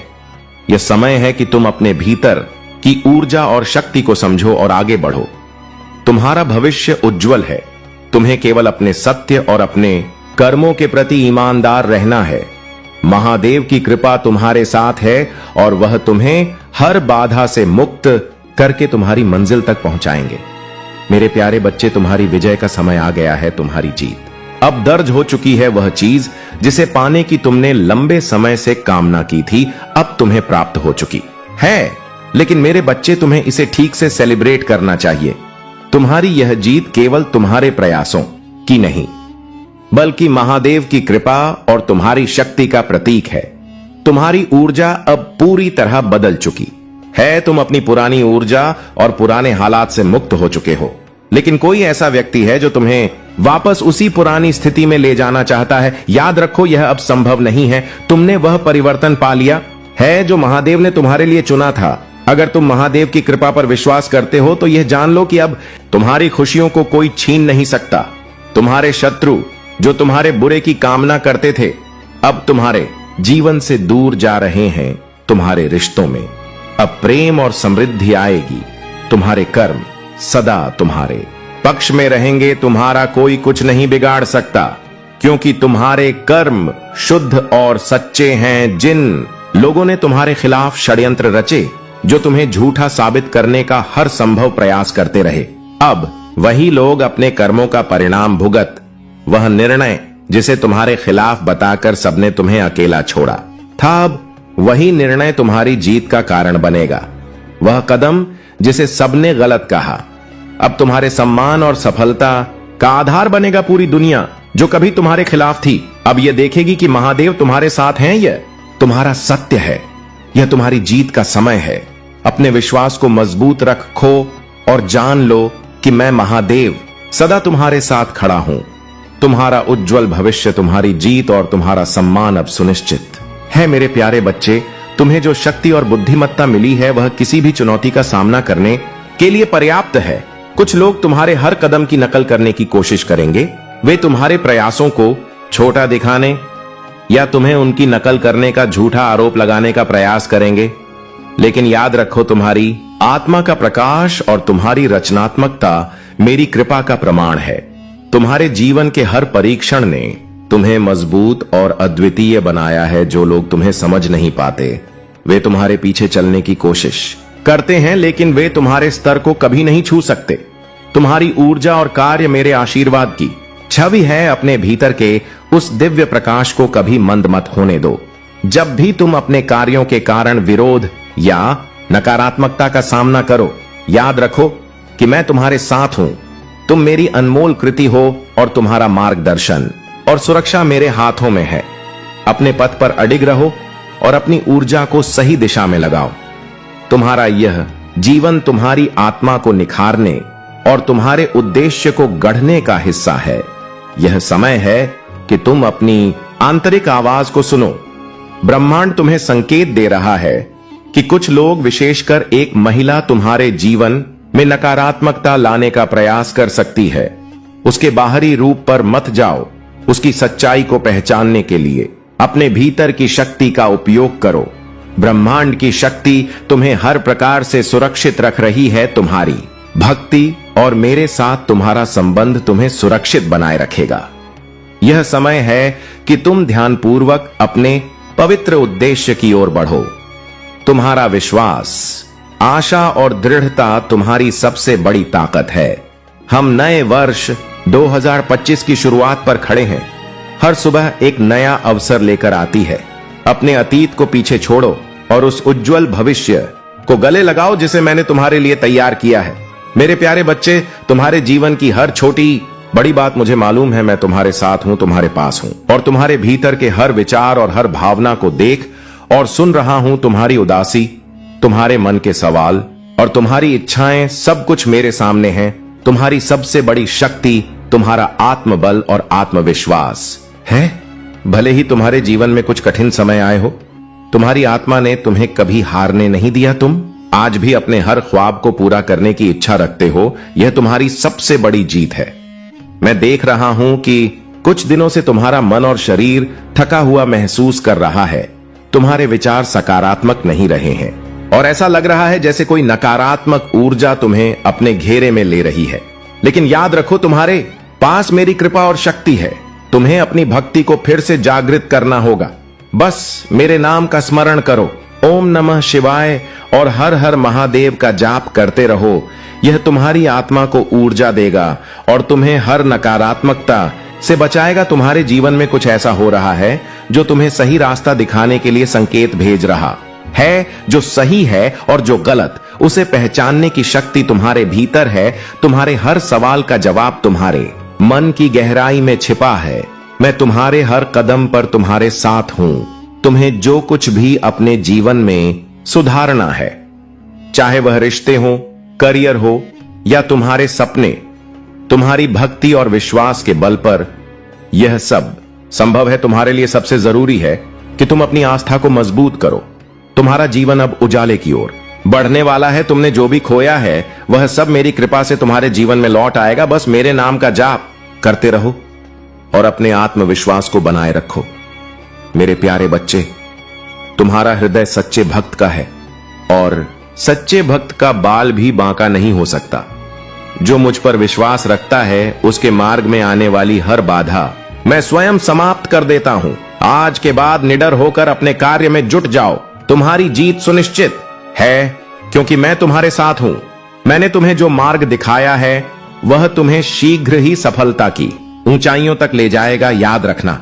Speaker 1: यह समय है कि तुम अपने भीतर की ऊर्जा और शक्ति को समझो और आगे बढ़ो। तुम्हारा भविष्य उज्जवल है। तुम्हें केवल अपने सत्य और अपने कर्मों के प्रति ईमानदार रहना है। महादेव की कृपा तुम्हारे साथ है और वह तुम्हें हर बाधा से मुक्त करके तुम्हारी मंजिल तक पहुंचाएंगे। मेरे प्यारे बच्चे, तुम्हारी विजय का समय आ गया है। तुम्हारी जीत अब दर्ज हो चुकी है। वह चीज जिसे पाने की तुमने लंबे समय से कामना की थी अब तुम्हें प्राप्त हो चुकी है। लेकिन मेरे बच्चे, तुम्हें इसे ठीक से सेलिब्रेट करना चाहिए। तुम्हारी यह जीत केवल तुम्हारे प्रयासों की नहीं बल्कि महादेव की कृपा और तुम्हारी शक्ति का प्रतीक है। तुम्हारी ऊर्जा अब पूरी तरह बदल चुकी है। तुम अपनी पुरानी ऊर्जा और पुराने हालात से मुक्त हो चुके हो। लेकिन कोई ऐसा व्यक्ति है जो तुम्हें वापस उसी पुरानी स्थिति में ले जाना चाहता है। याद रखो, यह अब संभव नहीं है। तुमने वह परिवर्तन पा लिया है जो महादेव ने तुम्हारे लिए चुना था। अगर तुम महादेव की कृपा पर विश्वास करते हो तो यह जान लो कि अब तुम्हारी खुशियों को कोई छीन नहीं सकता। तुम्हारे शत्रु जो तुम्हारे बुरे की कामना करते थे अब तुम्हारे जीवन से दूर जा रहे हैं। तुम्हारे रिश्तों में अब प्रेम और समृद्धि आएगी। तुम्हारे कर्म सदा तुम्हारे पक्ष में रहेंगे। तुम्हारा कोई कुछ नहीं बिगाड़ सकता क्योंकि तुम्हारे कर्म शुद्ध और सच्चे हैं। जिन लोगों ने तुम्हारे खिलाफ षड्यंत्र रचे, जो तुम्हें झूठा साबित करने का हर संभव प्रयास करते रहे, अब वही लोग अपने कर्मों का परिणाम भुगत। वह निर्णय जिसे तुम्हारे खिलाफ बताकर सबने तुम्हें अकेला छोड़ा था, अब वही निर्णय तुम्हारी जीत का कारण बनेगा। वह कदम जिसे सबने गलत कहा अब तुम्हारे सम्मान और सफलता का आधार बनेगा। पूरी दुनिया जो कभी तुम्हारे खिलाफ थी अब यह देखेगी कि महादेव तुम्हारे साथ हैं। यह तुम्हारा सत्य है। यह तुम्हारी जीत का समय है। अपने विश्वास को मजबूत रखो और जान लो कि मैं महादेव सदा तुम्हारे साथ खड़ा हूं। तुम्हारा उज्जवल भविष्य, तुम्हारी जीत और तुम्हारा सम्मान अब सुनिश्चित है। मेरे प्यारे बच्चे, तुम्हें जो शक्ति और बुद्धिमत्ता मिली है वह किसी भी चुनौती का सामना करने के लिए पर्याप्त है। कुछ लोग तुम्हारे हर कदम की नकल करने की कोशिश करेंगे। वे तुम्हारे प्रयासों को छोटा दिखाने या तुम्हें उनकी नकल करने का झूठा आरोप लगाने का प्रयास करेंगे। लेकिन याद रखो, तुम्हारी आत्मा का प्रकाश और तुम्हारी रचनात्मकता मेरी कृपा का प्रमाण है। तुम्हारे जीवन के हर परीक्षण ने तुम्हें मजबूत और अद्वितीय बनाया है। जो लोग तुम्हें समझ नहीं पाते वे तुम्हारे पीछे चलने की कोशिश करते हैं, लेकिन वे तुम्हारे स्तर को कभी नहीं छू सकते। तुम्हारी ऊर्जा और कार्य मेरे आशीर्वाद की छवि है। अपने भीतर के उस दिव्य प्रकाश को कभी मंद मत होने दो। जब भी तुम अपने कार्यों के कारण विरोध या नकारात्मकता का सामना करो, याद रखो कि मैं तुम्हारे साथ हूं। तुम मेरी अनमोल कृति हो और तुम्हारा मार्गदर्शन और सुरक्षा मेरे हाथों में है। अपने पथ पर अडिग रहो और अपनी ऊर्जा को सही दिशा में लगाओ। तुम्हारा यह जीवन तुम्हारी आत्मा को निखारने और तुम्हारे उद्देश्य को गढ़ने का हिस्सा है। यह समय है कि तुम अपनी आंतरिक आवाज को सुनो। ब्रह्मांड तुम्हें संकेत दे रहा है कि कुछ लोग, विशेषकर एक महिला, तुम्हारे जीवन में नकारात्मकता लाने का प्रयास कर सकती है। उसके बाहरी रूप पर मत जाओ। उसकी सच्चाई को पहचानने के लिए अपने भीतर की शक्ति का उपयोग करो। ब्रह्मांड की शक्ति तुम्हें हर प्रकार से सुरक्षित रख रही है। तुम्हारी भक्ति और मेरे साथ तुम्हारा संबंध तुम्हें सुरक्षित बनाए रखेगा। यह समय है कि तुम ध्यानपूर्वक अपने पवित्र उद्देश्य की ओर बढ़ो। तुम्हारा विश्वास, आशा और दृढ़ता तुम्हारी सबसे बड़ी ताकत है। हम नए वर्ष 2025 की शुरुआत पर खड़े हैं। हर सुबह एक नया अवसर लेकर आती है। अपने अतीत को पीछे छोड़ो और उस उज्जवल भविष्य को गले लगाओ जिसे मैंने तुम्हारे लिए तैयार किया है। मेरे प्यारे बच्चे, तुम्हारे जीवन की हर छोटी बड़ी बात मुझे मालूम है। मैं तुम्हारे साथ हूं, तुम्हारे पास हूं और तुम्हारे भीतर के हर विचार और हर भावना को देख और सुन रहा हूं। तुम्हारी उदासी, तुम्हारे मन के सवाल और तुम्हारी इच्छाएं सब कुछ मेरे सामने हैं। तुम्हारी सबसे बड़ी शक्ति तुम्हारा आत्मबल और आत्मविश्वास है। भले ही तुम्हारे जीवन में कुछ कठिन समय आए हो, तुम्हारी आत्मा ने तुम्हें कभी हारने नहीं दिया। तुम आज भी अपने हर ख्वाब को पूरा करने की इच्छा रखते हो। यह तुम्हारी सबसे बड़ी जीत है। मैं देख रहा हूं कि कुछ दिनों से तुम्हारा मन और शरीर थका हुआ महसूस कर रहा है। तुम्हारे विचार सकारात्मक नहीं रहे हैं और ऐसा लग रहा है जैसे कोई नकारात्मक ऊर्जा तुम्हें अपने घेरे में ले रही है। लेकिन याद रखो, तुम्हारे पास मेरी कृपा और शक्ति है। तुम्हें अपनी भक्ति को फिर से जागृत करना होगा। बस मेरे नाम का स्मरण करो, ओम नमः शिवाय और हर हर महादेव का जाप करते रहो। यह तुम्हारी आत्मा को ऊर्जा देगा और तुम्हें हर नकारात्मकता से बचाएगा। तुम्हारे जीवन में कुछ ऐसा हो रहा है जो तुम्हें सही रास्ता दिखाने के लिए संकेत भेज रहा है। जो सही है और जो गलत, उसे पहचानने की शक्ति तुम्हारे भीतर है। तुम्हारे हर सवाल का जवाब तुम्हारे मन की गहराई में छिपा है। मैं तुम्हारे हर कदम पर तुम्हारे साथ हूं। तुम्हें जो कुछ भी अपने जीवन में सुधारना है, चाहे वह रिश्ते हो, करियर हो या तुम्हारे सपने, तुम्हारी भक्ति और विश्वास के बल पर यह सब संभव है। तुम्हारे लिए सबसे जरूरी है कि तुम अपनी आस्था को मजबूत करो। तुम्हारा जीवन अब उजाले की ओर बढ़ने वाला है। तुमने जो भी खोया है वह सब मेरी कृपा से तुम्हारे जीवन में लौट आएगा। बस मेरे नाम का जाप करते रहो और अपने आत्मविश्वास को बनाए रखो। मेरे प्यारे बच्चे, तुम्हारा हृदय सच्चे भक्त का है और सच्चे भक्त का बाल भी बांका नहीं हो सकता। जो मुझ पर विश्वास रखता है उसके मार्ग में आने वाली हर बाधा मैं स्वयं समाप्त कर देता हूं। आज के बाद निडर होकर अपने कार्य में जुट जाओ। तुम्हारी जीत सुनिश्चित है क्योंकि मैं तुम्हारे साथ हूं। मैंने तुम्हें जो मार्ग दिखाया है वह तुम्हें शीघ्र ही सफलता की ऊंचाइयों तक ले जाएगा। याद रखना,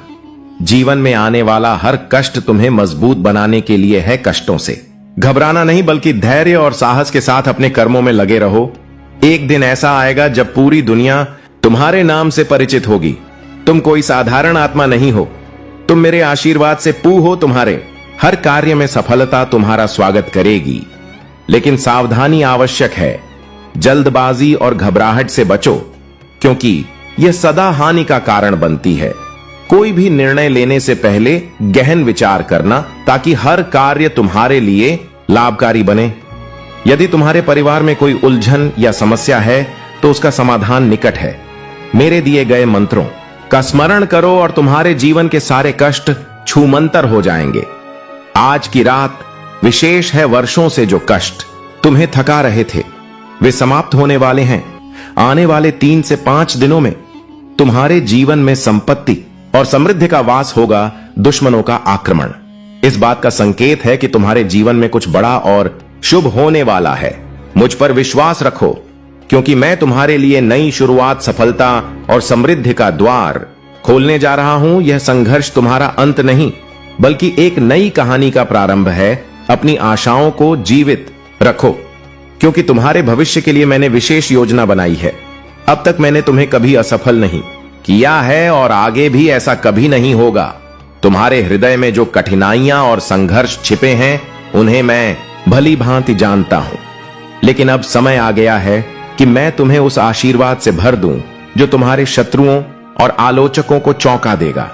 Speaker 1: जीवन में आने वाला हर कष्ट तुम्हें मजबूत बनाने के लिए है। कष्टों से घबराना नहीं बल्कि धैर्य और साहस के साथ अपने कर्मों में लगे रहो। एक दिन ऐसा आएगा जब पूरी दुनिया तुम्हारे नाम से परिचित होगी। तुम कोई साधारण आत्मा नहीं हो, तुम मेरे आशीर्वाद से पू हो। तुम्हारे हर कार्य में सफलता तुम्हारा स्वागत करेगी। लेकिन सावधानी आवश्यक है। जल्दबाजी और घबराहट से बचो क्योंकि यह सदा हानि का कारण बनती है। कोई भी निर्णय लेने से पहले गहन विचार करना ताकि हर कार्य तुम्हारे लिए लाभकारी बने। यदि तुम्हारे परिवार में कोई उलझन या समस्या है तो उसका समाधान निकट है। मेरे दिए गए मंत्रों का स्मरण करो और तुम्हारे जीवन के सारे कष्ट छूमंतर हो जाएंगे। आज की रात विशेष है। वर्षों से जो कष्ट तुम्हें थका रहे थे वे समाप्त होने वाले हैं। आने वाले 3 से 5 दिनों में तुम्हारे जीवन में संपत्ति और समृद्धि का वास होगा। दुश्मनों का आक्रमण इस बात का संकेत है कि तुम्हारे जीवन में कुछ बड़ा और शुभ होने वाला है। मुझ पर विश्वास रखो क्योंकि मैं तुम्हारे लिए नई शुरुआत, सफलता और समृद्धि का द्वार खोलने जा रहा हूं। यह संघर्ष तुम्हारा अंत नहीं बल्कि एक नई कहानी का प्रारंभ है। अपनी आशाओं को जीवित रखो क्योंकि तुम्हारे भविष्य के लिए मैंने विशेष योजना बनाई है। अब तक मैंने तुम्हें कभी असफल नहीं किया है और आगे भी ऐसा कभी नहीं होगा। तुम्हारे हृदय में जो कठिनाइयां और संघर्ष छिपे हैं उन्हें मैं भली भांति जानता हूं, लेकिन अब समय आ गया है कि मैं तुम्हें उस आशीर्वाद से भर दूं जो तुम्हारे शत्रुओं और आलोचकों को चौंका देगा।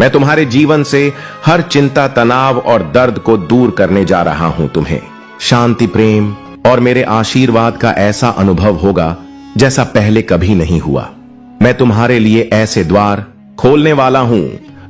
Speaker 1: मैं तुम्हारे जीवन से हर चिंता, तनाव और दर्द को दूर करने जा रहा हूं। तुम्हें शांति, प्रेम और मेरे आशीर्वाद का ऐसा अनुभव होगा जैसा पहले कभी नहीं हुआ। मैं तुम्हारे लिए ऐसे द्वार खोलने वाला हूं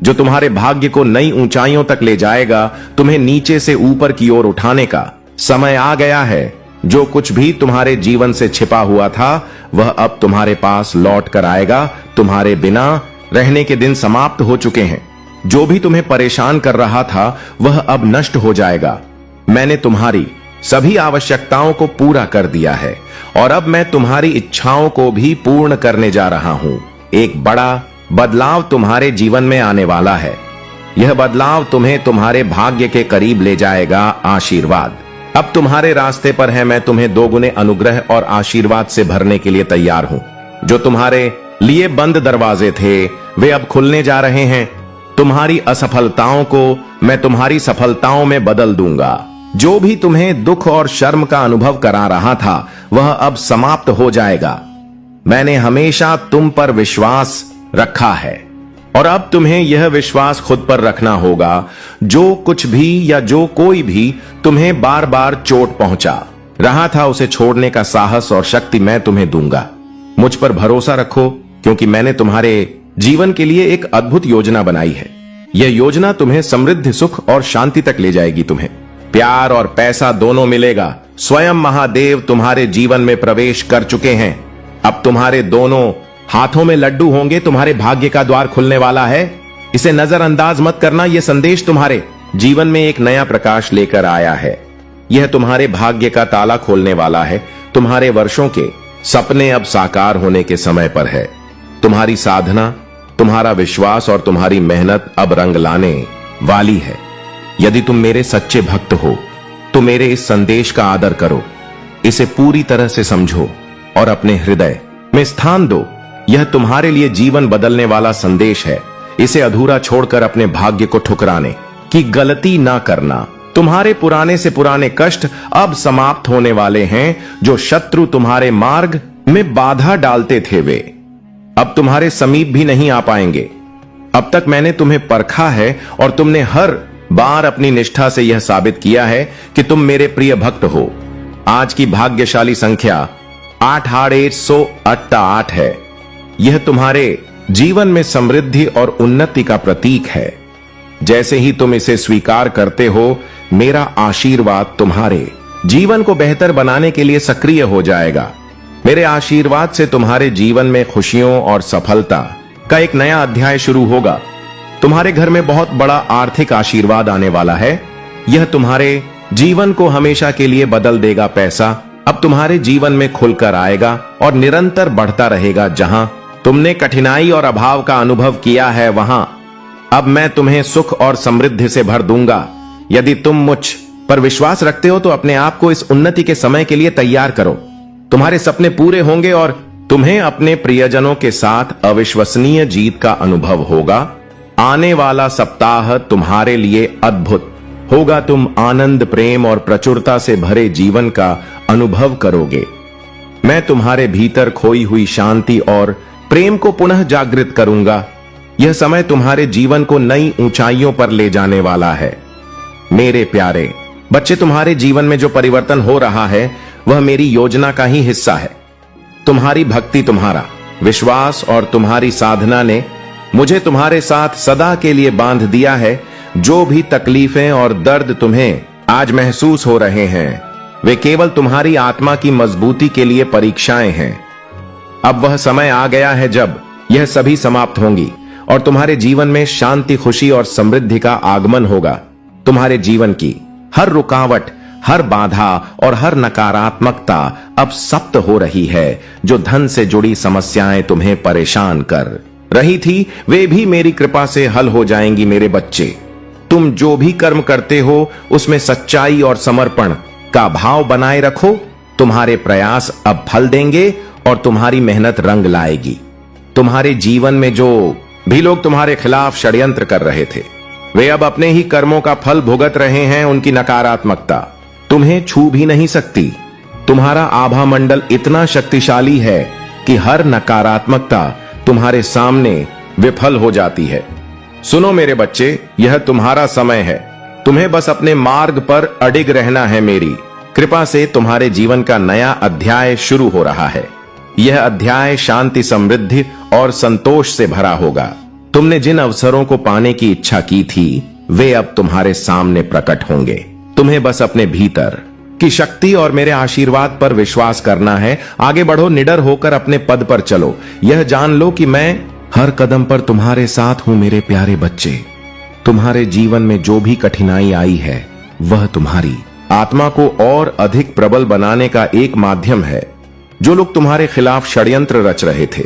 Speaker 1: जो तुम्हारे भाग्य को नई ऊंचाइयों तक ले जाएगा। तुम्हें नीचे से ऊपर की ओर उठाने का समय आ गया है। जो कुछ भी तुम्हारे जीवन से छिपा हुआ था वह अब तुम्हारे पास लौट कर आएगा। तुम्हारे बिना रहने के दिन समाप्त हो चुके हैं। जो भी तुम्हें परेशान कर रहा था वह अब नष्ट हो जाएगा। मैंने तुम्हारी सभी आवश्यकताओं को पूरा कर दिया है और अब मैं तुम्हारी इच्छाओं को भी पूर्ण करने जा रहा हूं। एक बड़ा बदलाव तुम्हारे जीवन में आने वाला है। यह बदलाव तुम्हें तुम्हारे भाग्य के करीब ले जाएगा। आशीर्वाद अब तुम्हारे रास्ते पर है। मैं तुम्हें दोगुने अनुग्रह और आशीर्वाद से भरने के लिए तैयार हूं। जो तुम्हारे लिए बंद दरवाजे थे वे अब खुलने जा रहे हैं। तुम्हारी असफलताओं को मैं तुम्हारी सफलताओं में बदल दूंगा। जो भी तुम्हें दुख और शर्म का अनुभव करा रहा था वह अब समाप्त हो जाएगा। मैंने हमेशा तुम पर विश्वास रखा है और अब तुम्हें यह विश्वास खुद पर रखना होगा। जो कुछ भी या जो कोई भी तुम्हें बार बार चोट पहुंचा रहा था उसे छोड़ने का साहस और शक्ति मैं तुम्हें दूंगा। मुझ पर भरोसा रखो क्योंकि मैंने तुम्हारे जीवन के लिए एक अद्भुत योजना बनाई है। यह योजना तुम्हें समृद्धि, सुख और शांति तक ले जाएगी। तुम्हें प्यार और पैसा दोनों मिलेगा। स्वयं महादेव तुम्हारे जीवन में प्रवेश कर चुके हैं। अब तुम्हारे दोनों हाथों में लड्डू होंगे। तुम्हारे भाग्य का द्वार खुलने वाला है। इसे नजरअंदाज मत करना। यह संदेश तुम्हारे जीवन में एक नया प्रकाश लेकर आया है। यह तुम्हारे भाग्य का ताला खोलने वाला है। तुम्हारे वर्षों के सपने अब साकार होने के समय पर है। तुम्हारी साधना, तुम्हारा विश्वास और तुम्हारी मेहनत अब रंग लाने वाली है। यदि तुम मेरे सच्चे भक्त हो तो मेरे इस संदेश का आदर करो, इसे पूरी तरह से समझो और अपने हृदय में स्थान दो। यह तुम्हारे लिए जीवन बदलने वाला संदेश है। इसे अधूरा छोड़कर अपने भाग्य को ठुकराने की गलती ना करना। तुम्हारे पुराने से पुराने कष्ट अब समाप्त होने वाले हैं। जो शत्रु तुम्हारे मार्ग में बाधा डालते थे वे अब तुम्हारे समीप भी नहीं आ पाएंगे। अब तक मैंने तुम्हें परखा है और तुमने हर बार अपनी निष्ठा से यह साबित किया है कि तुम मेरे प्रिय भक्त हो। आज की भाग्यशाली संख्या 8888 है। यह तुम्हारे जीवन में समृद्धि और उन्नति का प्रतीक है। जैसे ही तुम इसे स्वीकार करते हो मेरा आशीर्वाद तुम्हारे जीवन को बेहतर बनाने के लिए सक्रिय हो जाएगा। मेरे आशीर्वाद से तुम्हारे जीवन में खुशियों और सफलता का एक नया अध्याय शुरू होगा। तुम्हारे घर में बहुत बड़ा आर्थिक आशीर्वाद आने वाला है। यह तुम्हारे जीवन को हमेशा के लिए बदल देगा। पैसा अब तुम्हारे जीवन में खुलकर आएगा और निरंतर बढ़ता रहेगा। जहां तुमने कठिनाई और अभाव का अनुभव किया है वहां अब मैं तुम्हें सुख और समृद्धि से भर दूंगा। यदि तुम मुझ पर विश्वास रखते हो तो अपने आप को इस उन्नति के समय के लिए तैयार करो। तुम्हारे सपने पूरे होंगे और तुम्हें अपने प्रियजनों के साथ अविश्वसनीय जीत का अनुभव होगा। आने वाला सप्ताह तुम्हारे लिए अद्भुत होगा। तुम आनंद, प्रेम और प्रचुरता से भरे जीवन का अनुभव करोगे। मैं तुम्हारे भीतर खोई हुई शांति और प्रेम को पुनः जागृत करूंगा। यह समय तुम्हारे जीवन को नई ऊंचाइयों पर ले जाने वाला है। मेरे प्यारे बच्चे, तुम्हारे जीवन में जो परिवर्तन हो रहा है वह मेरी योजना का ही हिस्सा है। तुम्हारी भक्ति, तुम्हारा विश्वास और तुम्हारी साधना ने मुझे तुम्हारे साथ सदा के लिए बांध दिया है। जो भी तकलीफें और दर्द तुम्हें आज महसूस हो रहे हैं वे केवल तुम्हारी आत्मा की मजबूती के लिए परीक्षाएं हैं। अब वह समय आ गया है जब यह सभी समाप्त होंगी और तुम्हारे जीवन में शांति, खुशी और समृद्धि का आगमन होगा। तुम्हारे जीवन की हर रुकावट, हर बाधा और हर नकारात्मकता अब समाप्त हो रही है। जो धन से जुड़ी समस्याएं तुम्हें परेशान कर रही थी वे भी मेरी कृपा से हल हो जाएंगी। मेरे बच्चे, तुम जो भी कर्म करते हो उसमें सच्चाई और समर्पण का भाव बनाए रखो। तुम्हारे प्रयास अब फल देंगे और तुम्हारी मेहनत रंग लाएगी। तुम्हारे जीवन में जो भी लोग तुम्हारे खिलाफ षड्यंत्र कर रहे थे वे अब अपने ही कर्मों का फल भुगत रहे हैं। उनकी नकारात्मकता तुम्हें छू भी नहीं सकती। तुम्हारा आभा मंडल इतना शक्तिशाली है कि हर नकारात्मकता तुम्हारे सामने विफल हो जाती है। सुनो मेरे बच्चे, यह तुम्हारा समय है। तुम्हें बस अपने मार्ग पर अडिग रहना है। मेरी कृपा से तुम्हारे जीवन का नया अध्याय शुरू हो रहा है। यह अध्याय शांति, समृद्धि और संतोष से भरा होगा। तुमने जिन अवसरों को पाने की इच्छा की थी वे अब तुम्हारे सामने प्रकट होंगे। तुम्हें बस अपने भीतर की शक्ति और मेरे आशीर्वाद पर विश्वास करना है। आगे बढ़ो, निडर होकर अपने पद पर चलो। यह जान लो कि मैं हर कदम पर तुम्हारे साथ हूं। मेरे प्यारे बच्चे, तुम्हारे जीवन में जो भी कठिनाई आई है वह तुम्हारी आत्मा को और अधिक प्रबल बनाने का एक माध्यम है। जो लोग तुम्हारे खिलाफ षड्यंत्र रच रहे थे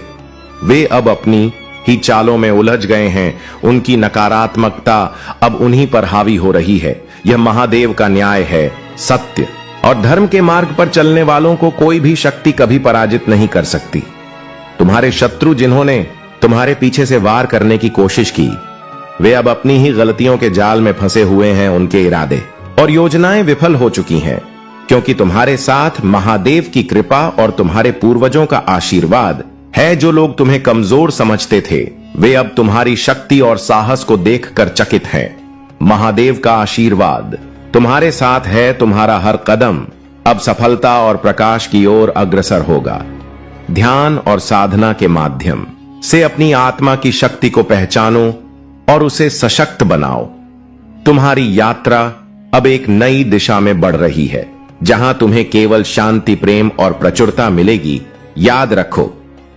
Speaker 1: वे अब अपनी ही चालों में उलझ गए हैं। उनकी नकारात्मकता अब उन्हीं पर हावी हो रही है। यह महादेव का न्याय है। सत्य और धर्म के मार्ग पर चलने वालों को कोई भी शक्ति कभी पराजित नहीं कर सकती। तुम्हारे शत्रु जिन्होंने तुम्हारे पीछे से वार करने की कोशिश की वे अब अपनी ही गलतियों के जाल में फंसे हुए हैं। उनके इरादे और योजनाएं विफल हो चुकी हैं, क्योंकि तुम्हारे साथ महादेव की कृपा और तुम्हारे पूर्वजों का आशीर्वाद है। जो लोग तुम्हें कमजोर समझते थे वे अब तुम्हारी शक्ति और साहस को देखकर चकित हैं। महादेव का आशीर्वाद तुम्हारे साथ है। तुम्हारा हर कदम अब सफलता और प्रकाश की ओर अग्रसर होगा। ध्यान और साधना के माध्यम से अपनी आत्मा की शक्ति को पहचानो और उसे सशक्त बनाओ। तुम्हारी यात्रा अब एक नई दिशा में बढ़ रही है, जहां तुम्हें केवल शांति, प्रेम और प्रचुरता मिलेगी। याद रखो,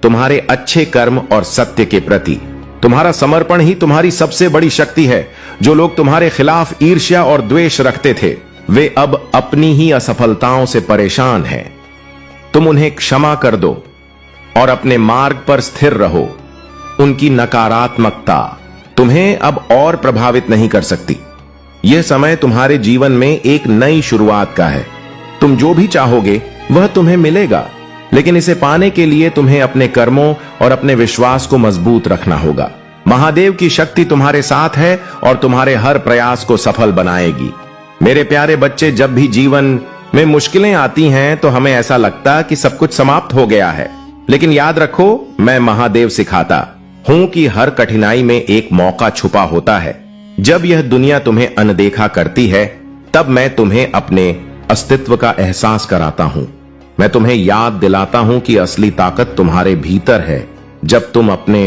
Speaker 1: तुम्हारे अच्छे कर्म और सत्य के प्रति तुम्हारा समर्पण ही तुम्हारी सबसे बड़ी शक्ति है। जो लोग तुम्हारे खिलाफ ईर्ष्या और द्वेष रखते थे वे अब अपनी ही असफलताओं से परेशान हैं। तुम उन्हें क्षमा कर दो और अपने मार्ग पर स्थिर रहो। उनकी नकारात्मकता तुम्हें अब और प्रभावित नहीं कर सकती। यह समय तुम्हारे जीवन में एक नई शुरुआत का है। तुम जो भी चाहोगे वह तुम्हें मिलेगा, लेकिन इसे पाने के लिए तुम्हें अपने कर्मों और अपने विश्वास को मजबूत रखना होगा। महादेव की शक्ति तुम्हारे साथ है और तुम्हारे हर प्रयास को सफल बनाएगी। मेरे प्यारे बच्चे, जब भी जीवन में मुश्किलें आती हैं तो हमें ऐसा लगता कि सब कुछ समाप्त हो गया है, लेकिन याद रखो, मैं महादेव सिखाता हूं कि हर कठिनाई में एक मौका छुपा होता है। जब यह दुनिया तुम्हें अनदेखा करती है तब मैं तुम्हें अपने अस्तित्व का एहसास कराता हूं। मैं तुम्हें याद दिलाता हूं कि असली ताकत तुम्हारे भीतर है। जब तुम अपने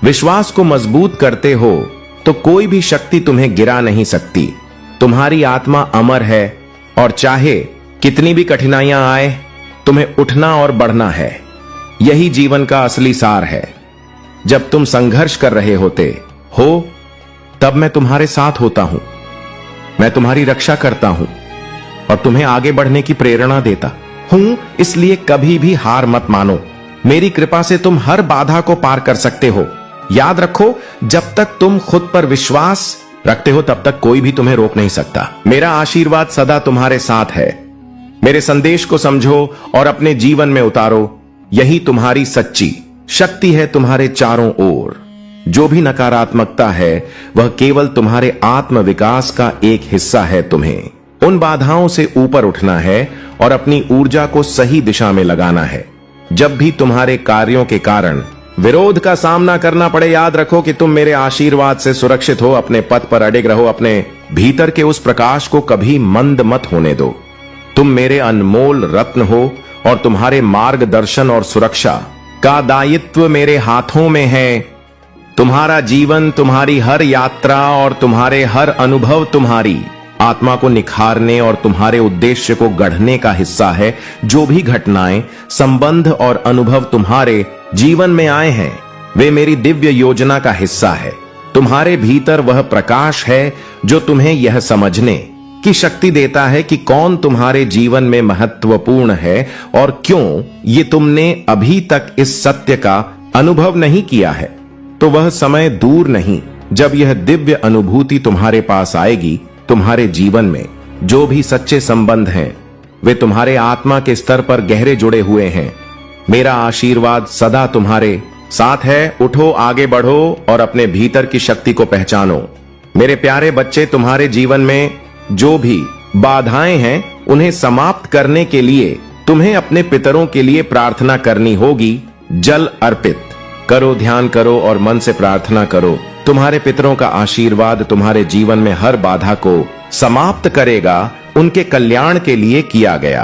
Speaker 1: विश्वास को मजबूत करते हो तो कोई भी शक्ति तुम्हें गिरा नहीं सकती। तुम्हारी आत्मा अमर है और चाहे कितनी भी कठिनाइयां आए तुम्हें उठना और बढ़ना है। यही जीवन का असली सार है। जब तुम संघर्ष कर रहे होते हो तब मैं तुम्हारे साथ होता हूं। मैं तुम्हारी रक्षा करता हूं और तुम्हें आगे बढ़ने की प्रेरणा देता हूं। इसलिए कभी भी हार मत मानो। मेरी कृपा से तुम हर बाधा को पार कर सकते हो। याद रखो, जब तक तुम खुद पर विश्वास रखते हो तब तक कोई भी तुम्हें रोक नहीं सकता। मेरा आशीर्वाद सदा तुम्हारे साथ है। मेरे संदेश को समझो और अपने जीवन में उतारो। यही तुम्हारी सच्ची शक्ति है। तुम्हारे चारों ओर जो भी नकारात्मकता है वह केवल तुम्हारे आत्म विकास का एक हिस्सा है। तुम्हें उन बाधाओं से ऊपर उठना है और अपनी ऊर्जा को सही दिशा में लगाना है। जब भी तुम्हारे कार्यों के कारण विरोध का सामना करना पड़े, याद रखो कि तुम मेरे आशीर्वाद से सुरक्षित हो। अपने पथ पर अडिग रहो। अपने भीतर के उस प्रकाश को कभी मंद मत होने दो। तुम मेरे अनमोल रत्न हो और तुम्हारे मार्गदर्शन और सुरक्षा का दायित्व मेरे हाथों में है। तुम्हारा जीवन, तुम्हारी हर यात्रा और तुम्हारे हर अनुभव तुम्हारी आत्मा को निखारने और तुम्हारे उद्देश्य को गढ़ने का हिस्सा है। जो भी घटनाएं, संबंध और अनुभव तुम्हारे जीवन में आए हैं वे मेरी दिव्य योजना का हिस्सा है। तुम्हारे भीतर वह प्रकाश है जो तुम्हें यह समझने की शक्ति देता है कि कौन तुम्हारे जीवन में महत्वपूर्ण है और क्यों। ये तुमने अभी तक इस सत्य का अनुभव नहीं किया है तो वह समय दूर नहीं जब यह दिव्य अनुभूति तुम्हारे पास आएगी। तुम्हारे जीवन में जो भी सच्चे संबंध हैं वे तुम्हारे आत्मा के स्तर पर गहरे जुड़े हुए हैं। मेरा आशीर्वाद सदा तुम्हारे साथ है। उठो, आगे बढ़ो और अपने भीतर की शक्ति को पहचानो। मेरे प्यारे बच्चे, तुम्हारे जीवन में जो भी बाधाएं हैं उन्हें समाप्त करने के लिए तुम्हें अपने पितरों के लिए प्रार्थना करनी होगी। जल अर्पित करो, ध्यान करो और मन से प्रार्थना करो। तुम्हारे पितरों का आशीर्वाद तुम्हारे जीवन में हर बाधा को समाप्त करेगा। उनके कल्याण के लिए किया गया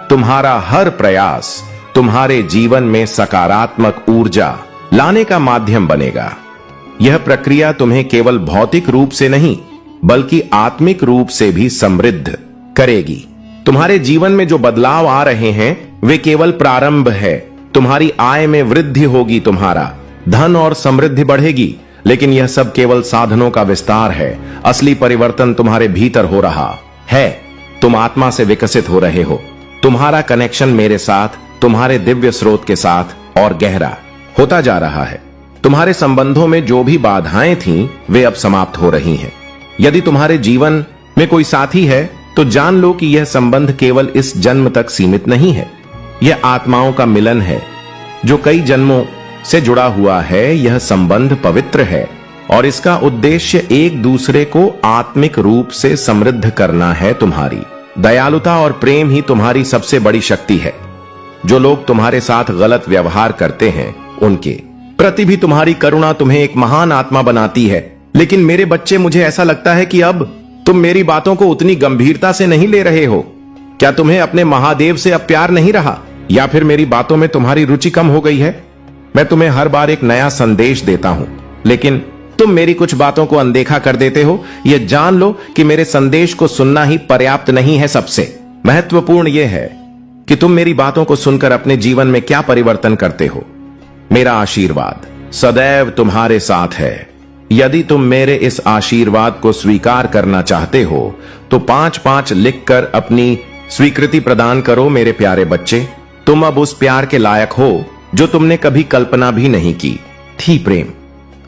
Speaker 1: तुम्हारा हर प्रयास तुम्हारे जीवन में सकारात्मक ऊर्जा लाने का माध्यम बनेगा। यह प्रक्रिया तुम्हें केवल भौतिक रूप से नहीं बल्कि आत्मिक रूप से भी समृद्ध करेगी। तुम्हारे जीवन में जो बदलाव आ रहे हैं वे केवल प्रारंभ है। तुम्हारी आय में वृद्धि होगी, तुम्हारा धन और समृद्धि बढ़ेगी, लेकिन यह सब केवल साधनों का विस्तार है। असली परिवर्तन तुम्हारे भीतर हो रहा है। तुम आत्मा से विकसित हो रहे हो। तुम्हारा कनेक्शन मेरे साथ, तुम्हारे दिव्य स्रोत के साथ और गहरा होता जा रहा है। तुम्हारे संबंधों में जो भी बाधाएं थीं, वे अब समाप्त हो रही हैं। यदि तुम्हारे जीवन में कोई साथी है तो जान लो कि यह संबंध केवल इस जन्म तक सीमित नहीं है। यह आत्माओं का मिलन है जो कई जन्मों से जुड़ा हुआ है। यह संबंध पवित्र है और इसका उद्देश्य एक दूसरे को आत्मिक रूप से समृद्ध करना है। तुम्हारी दयालुता और प्रेम ही तुम्हारी सबसे बड़ी शक्ति है। जो लोग तुम्हारे साथ गलत व्यवहार करते हैं उनके प्रति भी तुम्हारी करुणा तुम्हें एक महान आत्मा बनाती है। लेकिन मेरे बच्चे, मुझे ऐसा लगता है कि अब तुम मेरी बातों को उतनी गंभीरता से नहीं ले रहे हो। क्या तुम्हें अपने महादेव से अब प्यार नहीं रहा, या फिर मेरी बातों में तुम्हारी रुचि कम हो गई है? मैं तुम्हें हर बार एक नया संदेश देता हूं, लेकिन तुम मेरी कुछ बातों को अनदेखा कर देते हो। यह जान लो कि मेरे संदेश को सुनना ही पर्याप्त नहीं है। सबसे महत्वपूर्ण यह है कि तुम मेरी बातों को सुनकर अपने जीवन में क्या परिवर्तन करते हो। मेरा आशीर्वाद सदैव तुम्हारे साथ है। यदि तुम मेरे इस आशीर्वाद को स्वीकार करना चाहते हो तो 5-5 लिखकर अपनी स्वीकृति प्रदान करो। मेरे प्यारे बच्चे, तुम अब उस प्यार के लायक हो जो तुमने कभी कल्पना भी नहीं की थी। प्रेम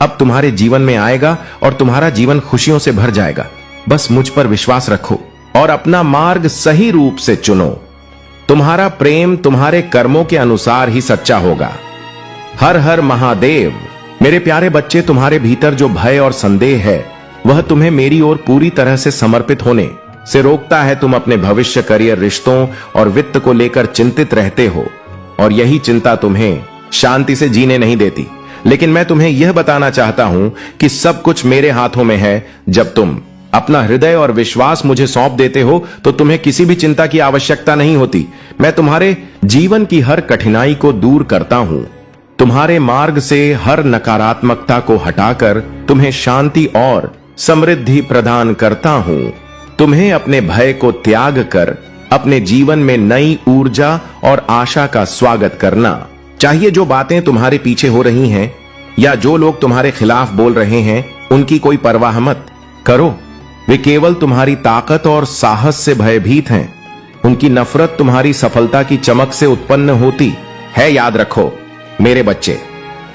Speaker 1: अब तुम्हारे जीवन में आएगा और तुम्हारा जीवन खुशियों से भर जाएगा। बस मुझ पर विश्वास रखो और अपना मार्ग सही रूप से चुनो। तुम्हारा प्रेम तुम्हारे कर्मों के अनुसार ही सच्चा होगा। हर हर महादेव। मेरे प्यारे बच्चे, तुम्हारे भीतर जो भय और संदेह है वह तुम्हें मेरी ओर पूरी तरह से समर्पित होने से रोकता है। तुम अपने भविष्य, करियर, रिश्तों और वित्त को लेकर चिंतित रहते हो और यही चिंता तुम्हें शांति से जीने नहीं देती। लेकिन मैं तुम्हें यह बताना चाहता हूं कि सब कुछ मेरे हाथों में है। जब तुम अपना हृदय और विश्वास मुझे सौंप देते हो तो तुम्हें किसी भी चिंता की आवश्यकता नहीं होती। मैं तुम्हारे जीवन की हर कठिनाई को दूर करता हूं। तुम्हारे मार्ग से हर नकारात्मकता को हटाकर तुम्हें शांति और समृद्धि प्रदान करता हूं। तुम्हें अपने भय को त्याग कर अपने जीवन में नई ऊर्जा और आशा का स्वागत करना चाहिए। जो बातें तुम्हारे पीछे हो रही हैं या जो लोग तुम्हारे खिलाफ बोल रहे हैं, उनकी कोई परवाह मत करो। वे केवल तुम्हारी ताकत और साहस से भयभीत हैं। उनकी नफरत तुम्हारी सफलता की चमक से उत्पन्न होती है। याद रखो मेरे बच्चे,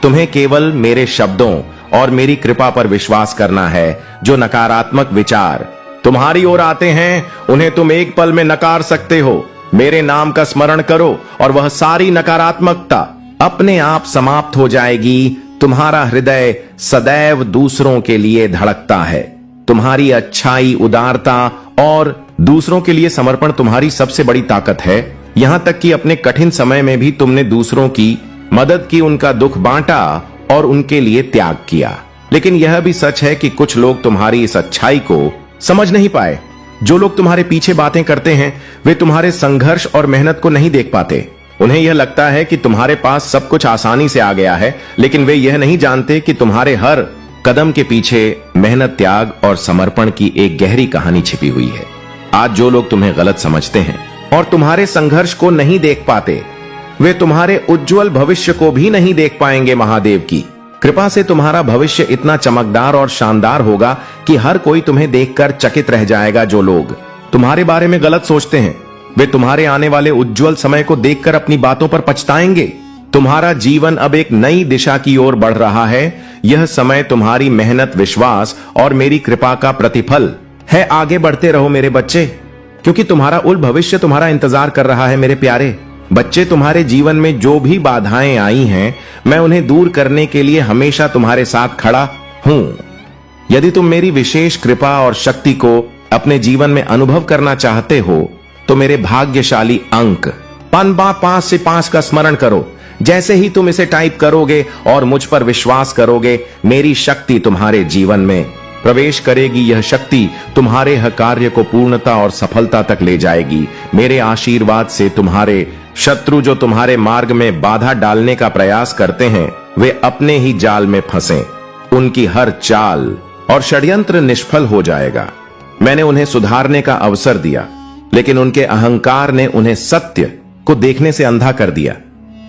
Speaker 1: तुम्हें केवल मेरे शब्दों और मेरी कृपा पर विश्वास करना है। जो नकारात्मक विचार तुम्हारी ओर आते हैं उन्हें तुम एक पल में नकार सकते हो। मेरे नाम का स्मरण करो और वह सारी नकारात्मकता अपने आप समाप्त हो जाएगी। तुम्हारा हृदय सदैव दूसरों के लिए धड़कता है। तुम्हारी अच्छाई, उदारता और दूसरों के लिए समर्पण तुम्हारी सबसे बड़ी ताकत है। यहां तक कि अपने कठिन समय में भी तुमने दूसरों की मदद की, उनका दुख बांटा और उनके लिए त्याग किया। लेकिन यह भी सच है कि कुछ लोग तुम्हारी इस अच्छाई को समझ नहीं पाए। जो लोग तुम्हारे पीछे बातें करते हैं वे तुम्हारे संघर्ष और मेहनत को नहीं देख पाते। उन्हें यह लगता है कि तुम्हारे पास सब कुछ आसानी से आ गया है, लेकिन वे यह नहीं जानते कि तुम्हारे हर कदम के पीछे मेहनत, त्याग और समर्पण की एक गहरी कहानी छिपी हुई है। आज जो लोग तुम्हें गलत समझते हैं और तुम्हारे संघर्ष को नहीं देख पाते, वे तुम्हारे उज्जवल भविष्य को भी नहीं देख पाएंगे। महादेव की कृपा से तुम्हारा भविष्य इतना चमकदार और शानदार होगा कि हर कोई तुम्हें देखकर चकित रह जाएगा। जो लोग तुम्हारे बारे में गलत सोचते हैं वे तुम्हारे आने वाले उज्जवल समय को देखकर अपनी बातों पर पछताएंगे। तुम्हारा जीवन अब एक नई दिशा की ओर बढ़ रहा है। यह समय तुम्हारी मेहनत, विश्वास और मेरी कृपा का प्रतिफल है। आगे बढ़ते रहो मेरे बच्चे, क्योंकि तुम्हारा उल भविष्य तुम्हारा इंतजार कर रहा है। मेरे प्यारे बच्चे, तुम्हारे जीवन में जो भी बाधाएं आई हैं, मैं उन्हें दूर करने के लिए हमेशा तुम्हारे साथ खड़ा हूं। यदि तुम मेरी विशेष कृपा और शक्ति को अपने जीवन में अनुभव करना चाहते हो तो मेरे भाग्यशाली अंक 5 से 5 का स्मरण करो। जैसे ही तुम इसे टाइप करोगे और मुझ पर विश्वास करोगे, मेरी शक्ति तुम्हारे जीवन में प्रवेश करेगी। यह शक्ति तुम्हारे हर कार्य को पूर्णता और सफलता तक ले जाएगी। मेरे आशीर्वाद से तुम्हारे शत्रु जो तुम्हारे मार्ग में बाधा डालने का प्रयास करते हैं वे अपने ही जाल में फंसे। उनकी हर चाल और षड्यंत्र निष्फल हो जाएगा। मैंने उन्हें सुधारने का अवसर दिया, लेकिन उनके अहंकार ने उन्हें सत्य को देखने से अंधा कर दिया।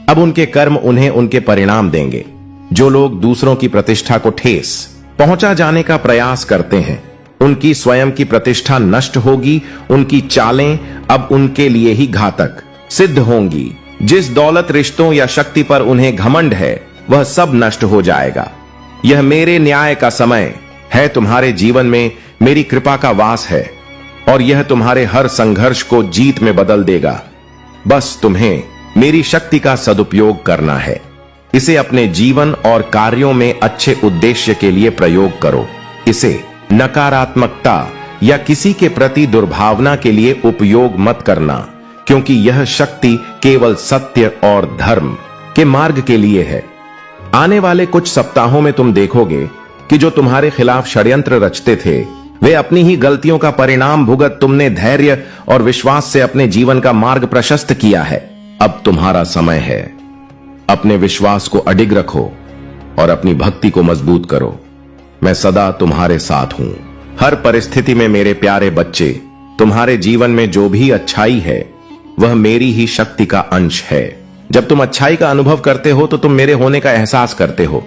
Speaker 1: अब उनके कर्म उन्हें उनके परिणाम देंगे। जो लोग दूसरों की प्रतिष्ठा को ठेस पहुंचा जाने का प्रयास करते हैं, उनकी स्वयं की प्रतिष्ठा नष्ट होगी। उनकी चालें अब उनके लिए ही घातक सिद्ध होंगी। जिस दौलत, रिश्तों या शक्ति पर उन्हें घमंड है वह सब नष्ट हो जाएगा। यह मेरे न्याय का समय है। तुम्हारे जीवन में मेरी कृपा का वास है और यह तुम्हारे हर संघर्ष को जीत में बदल देगा। बस तुम्हें मेरी शक्ति का सदुपयोग करना है। इसे अपने जीवन और कार्यों में अच्छे उद्देश्य के लिए प्रयोग करो। इसे नकारात्मकता या किसी के प्रति दुर्भावना के लिए उपयोग मत करना, क्योंकि यह शक्ति केवल सत्य और धर्म के मार्ग के लिए है। आने वाले कुछ सप्ताहों में तुम देखोगे कि जो तुम्हारे खिलाफ षड्यंत्र रचते थे वे अपनी ही गलतियों का परिणाम भुगत तुमने धैर्य और विश्वास से अपने जीवन का मार्ग प्रशस्त किया है। अब तुम्हारा समय है। अपने विश्वास को अडिग रखो और अपनी भक्ति को मजबूत करो। मैं सदा तुम्हारे साथ हूं। हर परिस्थिति में मेरे प्यारे बच्चे, तुम्हारे जीवन में जो भी अच्छाई है वह मेरी ही शक्ति का अंश है। जब तुम अच्छाई का अनुभव करते हो तो तुम मेरे होने का एहसास करते हो।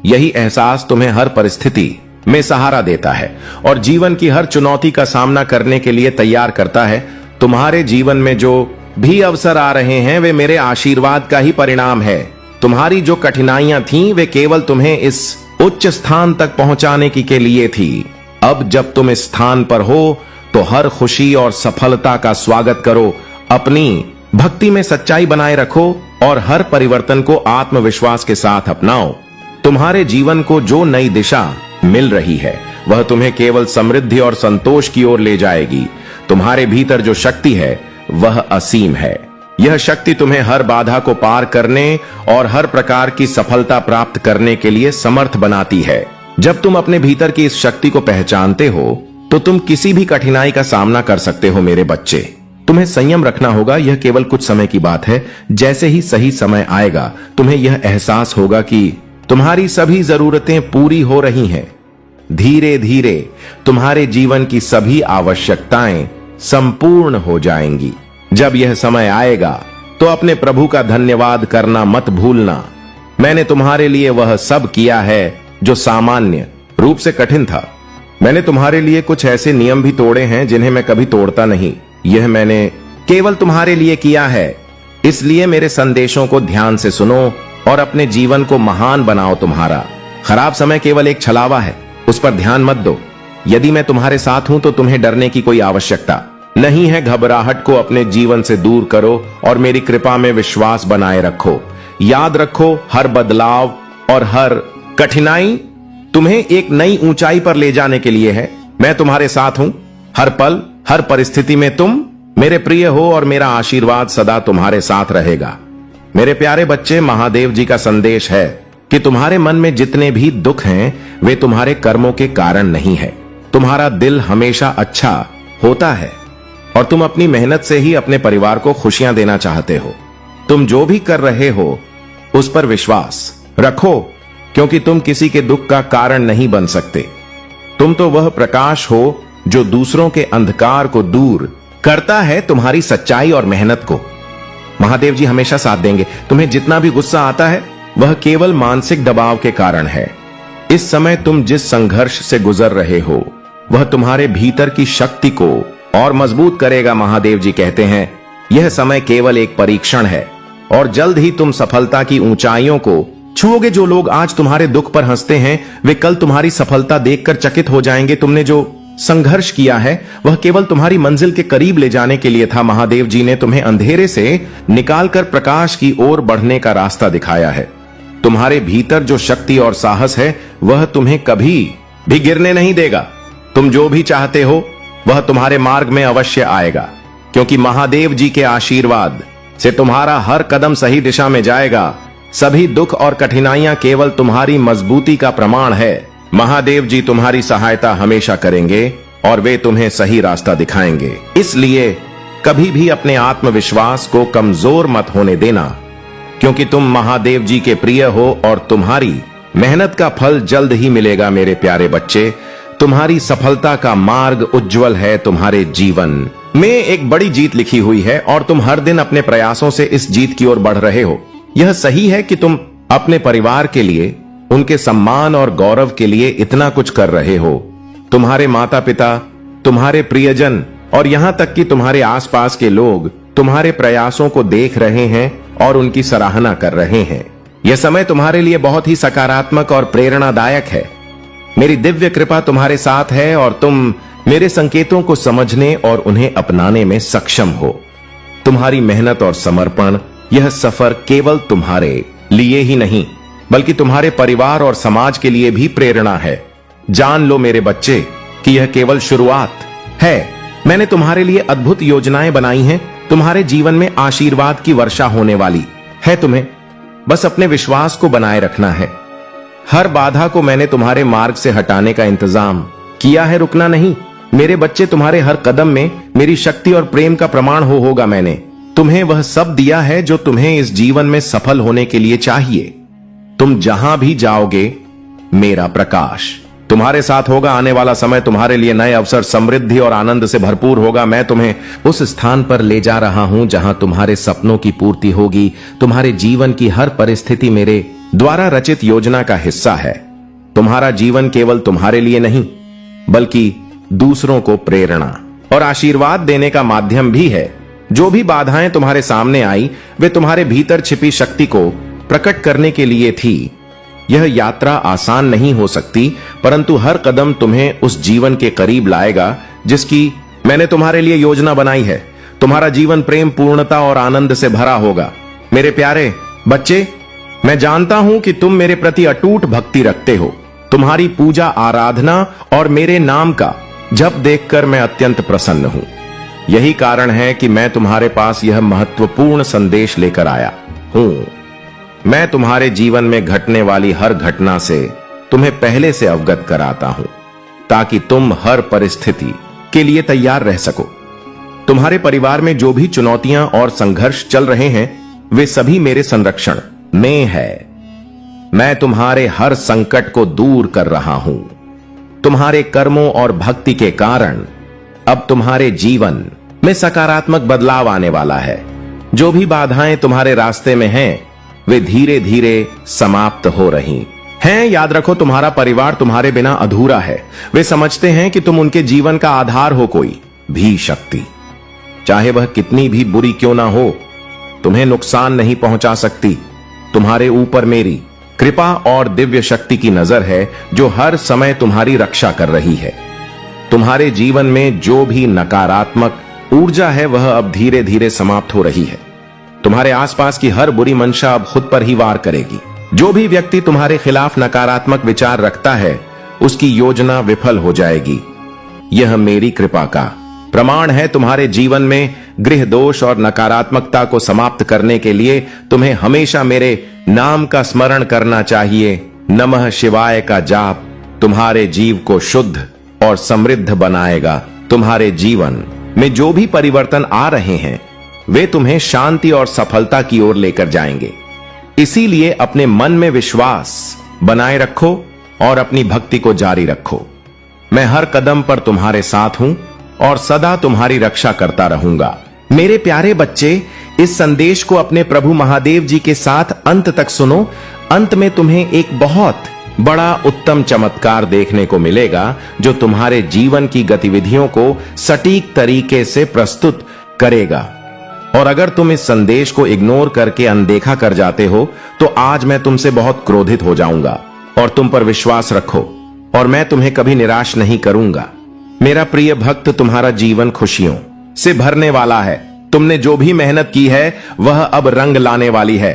Speaker 1: यही एहसास तुम्हें हर परिस्थिति में सहारा देता है और जीवन की हर चुनौती का सामना करने के लिए तैयार करता है। तुम्हारे जीवन में जो भी अवसर आ रहे हैं वे मेरे आशीर्वाद का ही परिणाम है। तुम्हारी जो कठिनाइयां थीं वे केवल तुम्हें इस उच्च स्थान तक पहुंचाने के लिए थी। अब जब तुम इस स्थान पर हो तो हर खुशी और सफलता का स्वागत करो। अपनी भक्ति में सच्चाई बनाए रखो और हर परिवर्तन को आत्मविश्वास के साथ अपनाओ। तुम्हारे जीवन को जो नई दिशा मिल रही है वह तुम्हें केवल समृद्धि और संतोष की ओर ले जाएगी। तुम्हारे भीतर जो शक्ति है वह असीम है। यह शक्ति तुम्हें हर बाधा को पार करने और हर प्रकार की सफलता प्राप्त करने के लिए समर्थ बनाती है। जब तुम अपने भीतर की इस शक्ति को पहचानते हो तो तुम किसी भी कठिनाई का सामना कर सकते हो। मेरे बच्चे, तुम्हें संयम रखना होगा। यह केवल कुछ समय की बात है। जैसे ही सही समय आएगा तुम्हें यह एहसास होगा कि तुम्हारी सभी जरूरतें पूरी हो रही हैं। धीरे धीरे तुम्हारे जीवन की सभी आवश्यकताएं संपूर्ण हो जाएंगी। जब यह समय आएगा तो अपने प्रभु का धन्यवाद करना मत भूलना। मैंने तुम्हारे लिए वह सब किया है जो सामान्य रूप से कठिन था। मैंने तुम्हारे लिए कुछ ऐसे नियम भी तोड़े हैं जिन्हें मैं कभी तोड़ता नहीं। यह मैंने केवल तुम्हारे लिए किया है। इसलिए मेरे संदेशों को ध्यान से सुनो और अपने जीवन को महान बनाओ। तुम्हारा खराब समय केवल एक छलावा है, उस पर ध्यान मत दो। यदि मैं तुम्हारे साथ हूं तो तुम्हें डरने की कोई आवश्यकता नहीं है। घबराहट को अपने जीवन से दूर करो और मेरी कृपा में विश्वास बनाए रखो। याद रखो, हर बदलाव और हर कठिनाई तुम्हें एक नई ऊंचाई पर ले जाने के लिए है। मैं तुम्हारे साथ हूं। हर पल, हर परिस्थिति में तुम मेरे प्रिय हो और मेरा आशीर्वाद सदा तुम्हारे साथ रहेगा। मेरे प्यारे बच्चे, महादेव जी का संदेश है कि तुम्हारे मन में जितने भी दुख हैं वे तुम्हारे कर्मों के कारण नहीं है। तुम्हारा दिल हमेशा अच्छा होता है और तुम अपनी मेहनत से ही अपने परिवार को खुशियां देना चाहते हो। तुम जो भी कर रहे हो उस पर विश्वास रखो, क्योंकि तुम किसी के दुख का कारण नहीं बन सकते। तुम तो वह प्रकाश हो जो दूसरों के अंधकार को दूर करता है। तुम्हारी सच्चाई और मेहनत को महादेव जी हमेशा साथ देंगे। तुम्हें जितना भी गुस्सा आता है वह केवल मानसिक दबाव के कारण है। इस समय तुम जिस संघर्ष से गुजर रहे हो वह तुम्हारे भीतर की शक्ति को और मजबूत करेगा। महादेव जी कहते हैं यह समय केवल एक परीक्षण है और जल्द ही तुम सफलता की ऊंचाइयों को छुओगे। जो लोग आज तुम्हारे दुख पर हंसते हैं वे कल तुम्हारी सफलता देखकर चकित हो जाएंगे। तुमने जो संघर्ष किया है वह केवल तुम्हारी मंजिल के करीब ले जाने के लिए था। महादेव जी ने तुम्हें अंधेरे से निकालकर प्रकाश की ओर बढ़ने का रास्ता दिखाया है। तुम्हारे भीतर जो शक्ति और साहस है वह तुम्हें कभी भी गिरने नहीं देगा। तुम जो भी चाहते हो वह तुम्हारे मार्ग में अवश्य आएगा, क्योंकि महादेव जी के आशीर्वाद से तुम्हारा हर कदम सही दिशा में जाएगा। सभी दुख और कठिनाइयां केवल तुम्हारी मजबूती का प्रमाण है। महादेव जी तुम्हारी सहायता हमेशा करेंगे और वे तुम्हें सही रास्ता दिखाएंगे। इसलिए कभी भी अपने आत्मविश्वास को कमजोर मत होने देना, क्योंकि तुम महादेव जी के प्रिय हो और तुम्हारी मेहनत का फल जल्द ही मिलेगा। मेरे प्यारे बच्चे, तुम्हारी सफलता का मार्ग उज्जवल है। तुम्हारे जीवन में एक बड़ी जीत लिखी हुई है और तुम हर दिन अपने प्रयासों से इस जीत की ओर बढ़ रहे हो। यह सही है कि तुम अपने परिवार के लिए, उनके सम्मान और गौरव के लिए इतना कुछ कर रहे हो। तुम्हारे माता पिता, तुम्हारे प्रियजन और यहां तक कि तुम्हारे आसपास के लोग तुम्हारे प्रयासों को देख रहे हैं और उनकी सराहना कर रहे हैं। यह समय तुम्हारे लिए बहुत ही सकारात्मक और प्रेरणादायक है। मेरी दिव्य कृपा तुम्हारे साथ है और तुम मेरे संकेतों को समझने और उन्हें अपनाने में सक्षम हो। तुम्हारी मेहनत और समर्पण, यह सफर केवल तुम्हारे लिए ही नहीं बल्कि तुम्हारे परिवार और समाज के लिए भी प्रेरणा है। जान लो मेरे बच्चे कि यह केवल शुरुआत है। मैंने तुम्हारे लिए अद्भुत योजनाएं बनाई हैं। तुम्हारे जीवन में आशीर्वाद की वर्षा होने वाली है। तुम्हें बस अपने विश्वास को बनाए रखना है। हर बाधा को मैंने तुम्हारे मार्ग से हटाने का इंतजाम किया है, रुकना नहीं। मेरे बच्चे, तुम्हारे हर कदम में मेरी शक्ति और प्रेम का प्रमाण होगा। मैंने तुम्हें वह सब दिया है जो तुम्हें इस जीवन में सफल होने के लिए चाहिए। तुम जहां भी जाओगे, मेरा प्रकाश तुम्हारे साथ होगा। आने वाला समय तुम्हारे लिए नए अवसर, समृद्धि और आनंद से भरपूर होगा। मैं तुम्हें उस स्थान पर ले जा रहा हूं जहां तुम्हारे सपनों की पूर्ति होगी। तुम्हारे जीवन की हर परिस्थिति मेरे द्वारा रचित योजना का हिस्सा है। तुम्हारा जीवन केवल तुम्हारे लिए नहीं बल्कि दूसरों को प्रेरणा और आशीर्वाद देने का माध्यम भी है। जो भी बाधाएं तुम्हारे सामने आई, वे तुम्हारे भीतर छिपी शक्ति को प्रकट करने के लिए थी। यह यात्रा आसान नहीं हो सकती, परंतु हर कदम तुम्हें उस जीवन के करीब लाएगा जिसकी मैंने तुम्हारे लिए योजना बनाई है। तुम्हारा जीवन प्रेम, पूर्णता और आनंद से भरा होगा। मेरे प्यारे बच्चे, मैं जानता हूं कि तुम मेरे प्रति अटूट भक्ति रखते हो। तुम्हारी पूजा, आराधना और मेरे नाम का जप देखकर मैं अत्यंत प्रसन्न हूं। यही कारण है कि मैं तुम्हारे पास यह महत्वपूर्ण संदेश लेकर आया हूं। मैं तुम्हारे जीवन में घटने वाली हर घटना से तुम्हें पहले से अवगत कराता हूं, ताकि तुम हर परिस्थिति के लिए तैयार रह सको। तुम्हारे परिवार में जो भी चुनौतियां और संघर्ष चल रहे हैं, वे सभी मेरे संरक्षण में है। मैं तुम्हारे हर संकट को दूर कर रहा हूं। तुम्हारे कर्मों और भक्ति के कारण अब तुम्हारे जीवन में सकारात्मक बदलाव आने वाला है। जो भी बाधाएं तुम्हारे रास्ते में हैं, वे धीरे धीरे समाप्त हो रही हैं। याद रखो, तुम्हारा परिवार तुम्हारे बिना अधूरा है। वे समझते हैं कि तुम उनके जीवन का आधार हो। कोई भी शक्ति, चाहे वह कितनी भी बुरी क्यों ना हो, तुम्हें नुकसान नहीं पहुंचा सकती। तुम्हारे ऊपर मेरी कृपा और दिव्य शक्ति की नजर है, जो हर समय तुम्हारी रक्षा कर रही है। तुम्हारे जीवन में जो भी नकारात्मक ऊर्जा है, वह अब धीरे धीरे समाप्त हो रही है। तुम्हारे आसपास की हर बुरी मंशा अब खुद पर ही वार करेगी। जो भी व्यक्ति तुम्हारे खिलाफ नकारात्मक विचार रखता है, उसकी योजना विफल हो जाएगी। यह मेरी कृपा का प्रमाण है। तुम्हारे जीवन में गृह दोष और नकारात्मकता को समाप्त करने के लिए तुम्हें हमेशा मेरे नाम का स्मरण करना चाहिए। नमः शिवाय का जाप तुम्हारे जीव को शुद्ध और समृद्ध बनाएगा। तुम्हारे जीवन में जो भी परिवर्तन आ रहे हैं, वे तुम्हें शांति और सफलता की ओर लेकर जाएंगे। इसीलिए अपने मन में विश्वास बनाए रखो और अपनी भक्ति को जारी रखो। मैं हर कदम पर तुम्हारे साथ हूं और सदा तुम्हारी रक्षा करता रहूंगा। मेरे प्यारे बच्चे, इस संदेश को अपने प्रभु महादेव जी के साथ अंत तक सुनो। अंत में तुम्हें एक बहुत बड़ा उत्तम चमत्कार देखने को मिलेगा, जो तुम्हारे जीवन की गतिविधियों को सटीक तरीके से प्रस्तुत करेगा। और अगर तुम इस संदेश को इग्नोर करके अनदेखा कर जाते हो, तो आज मैं तुमसे बहुत क्रोधित हो जाऊंगा। और तुम पर विश्वास रखो और मैं तुम्हें कभी निराश नहीं करूंगा। मेरा प्रिय भक्त, तुम्हारा जीवन खुशियों से भरने वाला है। तुमने जो भी मेहनत की है, वह अब रंग लाने वाली है।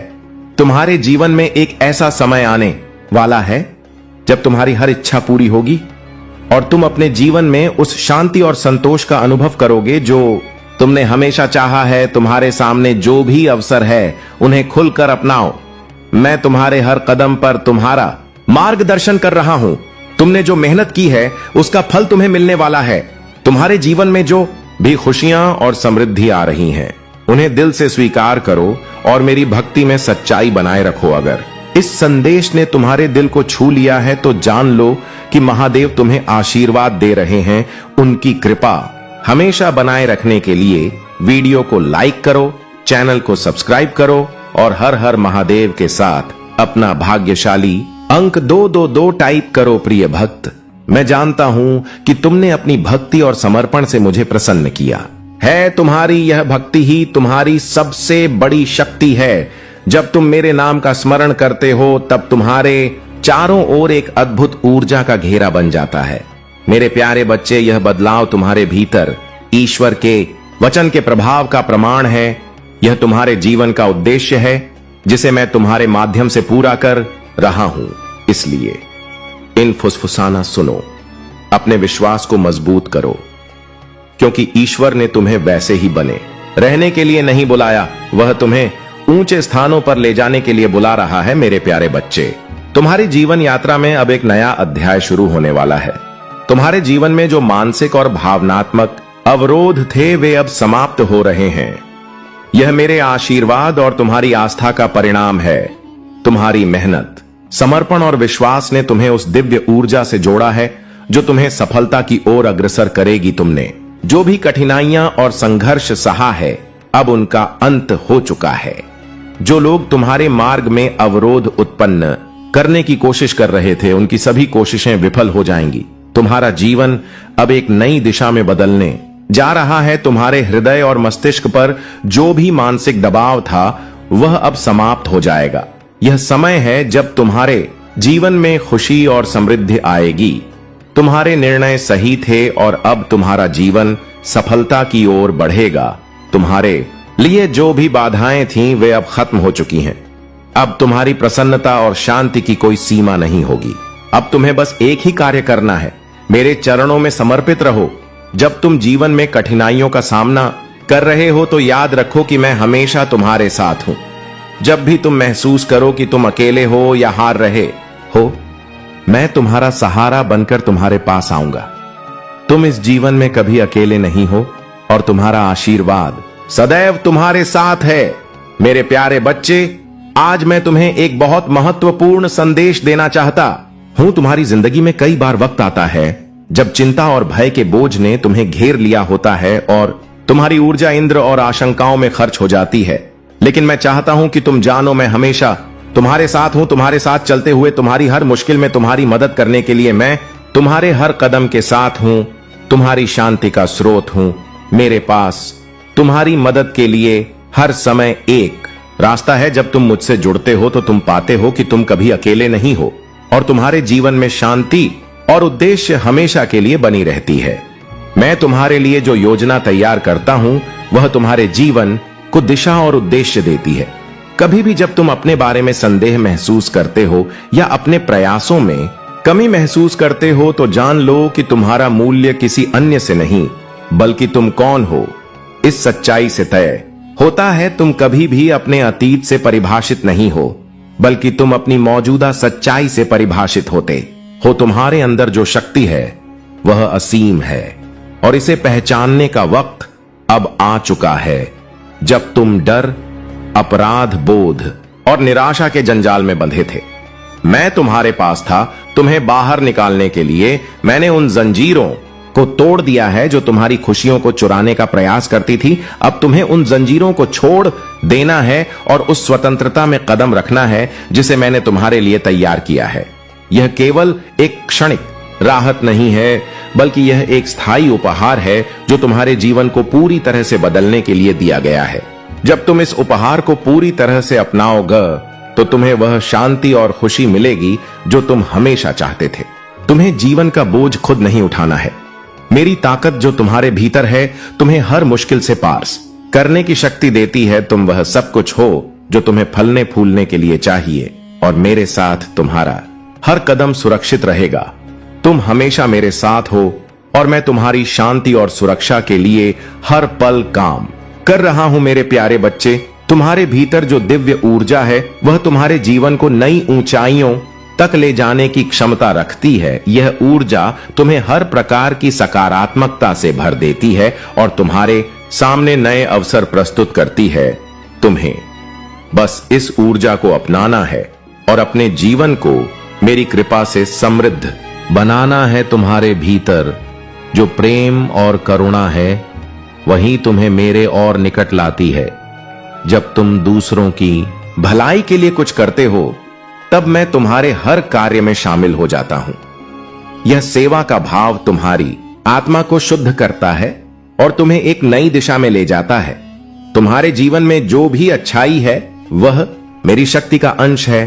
Speaker 1: तुम्हारे जीवन में एक ऐसा समय आने वाला है जब तुम्हारी हर इच्छा पूरी होगी और तुम अपने जीवन में उस शांति और संतोष का अनुभव करोगे जो तुमने हमेशा चाहा है। तुम्हारे सामने जो भी अवसर है, उन्हें खुलकर अपनाओ। मैं तुम्हारे हर कदम पर तुम्हारा मार्गदर्शन कर रहा हूं। तुमने जो मेहनत की है, उसका फल तुम्हें मिलने वाला है। तुम्हारे जीवन में जो भी खुशियां और समृद्धि आ रही हैं। उन्हें दिल से स्वीकार करो और मेरी भक्ति में सच्चाई बनाए रखो। अगर इस संदेश ने तुम्हारे दिल को छू लिया है तो जान लो कि महादेव तुम्हें आशीर्वाद दे रहे हैं। उनकी कृपा हमेशा बनाए रखने के लिए वीडियो को लाइक करो, चैनल को सब्सक्राइब करो और हर हर महादेव के साथ अपना भाग्यशाली अंक 222 टाइप करो। प्रिय भक्त, मैं जानता हूं कि तुमने अपनी भक्ति और समर्पण से मुझे प्रसन्न किया है। तुम्हारी यह भक्ति ही तुम्हारी सबसे बड़ी शक्ति है। जब तुम मेरे नाम का स्मरण करते हो तब तुम्हारे चारों ओर एक अद्भुत ऊर्जा का घेरा बन जाता है। मेरे प्यारे बच्चे, यह बदलाव तुम्हारे भीतर ईश्वर के वचन के प्रभाव का प्रमाण है। यह तुम्हारे जीवन का उद्देश्य है जिसे मैं तुम्हारे माध्यम से पूरा कर रहा हूं। इसलिए इन फुसफुसाना सुनो, अपने विश्वास को मजबूत करो, क्योंकि ईश्वर ने तुम्हें वैसे ही बने रहने के लिए नहीं बुलाया, वह तुम्हें ऊंचे स्थानों पर ले जाने के लिए बुला रहा है। मेरे प्यारे बच्चे, तुम्हारी जीवन यात्रा में अब एक नया अध्याय शुरू होने वाला है। तुम्हारे जीवन में जो मानसिक और भावनात्मक अवरोध थे वे अब समाप्त हो रहे हैं। यह मेरे आशीर्वाद और तुम्हारी आस्था का परिणाम है। तुम्हारी मेहनत, समर्पण और विश्वास ने तुम्हें उस दिव्य ऊर्जा से जोड़ा है जो तुम्हें सफलता की ओर अग्रसर करेगी। तुमने जो भी कठिनाइयां और संघर्ष सहा है अब उनका अंत हो चुका है। जो लोग तुम्हारे मार्ग में अवरोध उत्पन्न करने की कोशिश कर रहे थे उनकी सभी कोशिशें विफल हो जाएंगी। तुम्हारा जीवन अब एक नई दिशा में बदलने जा रहा है। तुम्हारे हृदय और मस्तिष्क पर जो भी मानसिक दबाव था वह अब समाप्त हो जाएगा। यह समय है जब तुम्हारे जीवन में खुशी और समृद्धि आएगी। तुम्हारे निर्णय सही थे और अब तुम्हारा जीवन सफलता की ओर बढ़ेगा। तुम्हारे लिए जो भी बाधाएं थीं वे अब खत्म हो चुकी हैं। अब तुम्हारी प्रसन्नता और शांति की कोई सीमा नहीं होगी। अब तुम्हें बस एक ही कार्य करना है, मेरे चरणों में समर्पित रहो। जब तुम जीवन में कठिनाइयों का सामना कर रहे हो तो याद रखो कि मैं हमेशा तुम्हारे साथ हूं। जब भी तुम महसूस करो कि तुम अकेले हो या हार रहे हो, मैं तुम्हारा सहारा बनकर तुम्हारे पास आऊंगा। तुम इस जीवन में कभी अकेले नहीं हो और तुम्हारा आशीर्वाद सदैव तुम्हारे साथ है। मेरे प्यारे बच्चे, आज मैं तुम्हें एक बहुत महत्वपूर्ण संदेश देना चाहता हूं। तुम्हारी जिंदगी में कई बार वक्त आता है जब चिंता और भय के बोझ ने तुम्हें घेर लिया होता है और तुम्हारी ऊर्जा इंद्र और आशंकाओं में खर्च हो जाती है। लेकिन मैं चाहता हूं कि तुम जानो, मैं हमेशा तुम्हारे साथ हूं। तुम्हारे साथ चलते हुए तुम्हारी हर मुश्किल में तुम्हारी मदद करने के लिए मैं तुम्हारे हर कदम के साथ हूं। तुम्हारी शांति का स्रोत हूं। मेरे पास तुम्हारी मदद के लिए हर समय एक रास्ता है। जब तुम मुझसे जुड़ते हो तो तुम पाते हो कि तुम कभी अकेले नहीं हो और तुम्हारे जीवन में शांति और उद्देश्य हमेशा के लिए बनी रहती है। मैं तुम्हारे लिए जो योजना तैयार करता हूं वह तुम्हारे जीवन को दिशा और उद्देश्य देती है। कभी भी जब तुम अपने बारे में संदेह महसूस करते हो या अपने प्रयासों में कमी महसूस करते हो तो जान लो कि तुम्हारा मूल्य किसी अन्य से नहीं बल्कि तुम कौन हो इस सच्चाई से तय होता है। तुम कभी भी अपने अतीत से परिभाषित नहीं हो बल्कि तुम अपनी मौजूदा सच्चाई से परिभाषित होते हो। तुम्हारे अंदर जो शक्ति है वह असीम है और इसे पहचानने का वक्त अब आ चुका है। जब तुम डर, अपराध बोध और निराशा के जंजाल में बंधे थे, मैं तुम्हारे पास था। तुम्हें बाहर निकालने के लिए मैंने उन जंजीरों को तोड़ दिया है जो तुम्हारी खुशियों को चुराने का प्रयास करती थी। अब तुम्हें उन जंजीरों को छोड़ देना है और उस स्वतंत्रता में कदम रखना है जिसे मैंने तुम्हारे लिए तैयार किया है। यह केवल एक क्षणिक राहत नहीं है बल्कि यह एक स्थायी उपहार है जो तुम्हारे जीवन को पूरी तरह से बदलने के लिए दिया गया है। जब तुम इस उपहार को पूरी तरह से अपनाओगे तो तुम्हें वह शांति और खुशी मिलेगी जो तुम हमेशा चाहते थे। तुम्हें जीवन का बोझ खुद नहीं उठाना है। मेरी ताकत जो तुम्हारे भीतर है तुम्हें हर मुश्किल से पार करने की शक्ति देती है। तुम वह सब कुछ हो जो तुम्हें फलने फूलने के लिए चाहिए और मेरे साथ तुम्हारा हर कदम सुरक्षित रहेगा। तुम हमेशा मेरे साथ हो और मैं तुम्हारी शांति और सुरक्षा के लिए हर पल काम कर रहा हूं। मेरे प्यारे बच्चे, तुम्हारे भीतर जो दिव्य ऊर्जा है वह तुम्हारे जीवन को नई ऊंचाइयों तक ले जाने की क्षमता रखती है। यह ऊर्जा तुम्हें हर प्रकार की सकारात्मकता से भर देती है और तुम्हारे सामने नए अवसर प्रस्तुत करती है। तुम्हें बस इस ऊर्जा को अपनाना है और अपने जीवन को मेरी कृपा से समृद्ध बनाना है। तुम्हारे भीतर जो प्रेम और करुणा है वही तुम्हें मेरे और निकट लाती है। जब तुम दूसरों की भलाई के लिए कुछ करते हो तब मैं तुम्हारे हर कार्य में शामिल हो जाता हूं। यह सेवा का भाव तुम्हारी आत्मा को शुद्ध करता है और तुम्हें एक नई दिशा में ले जाता है। तुम्हारे जीवन में जो भी अच्छाई है वह मेरी शक्ति का अंश है।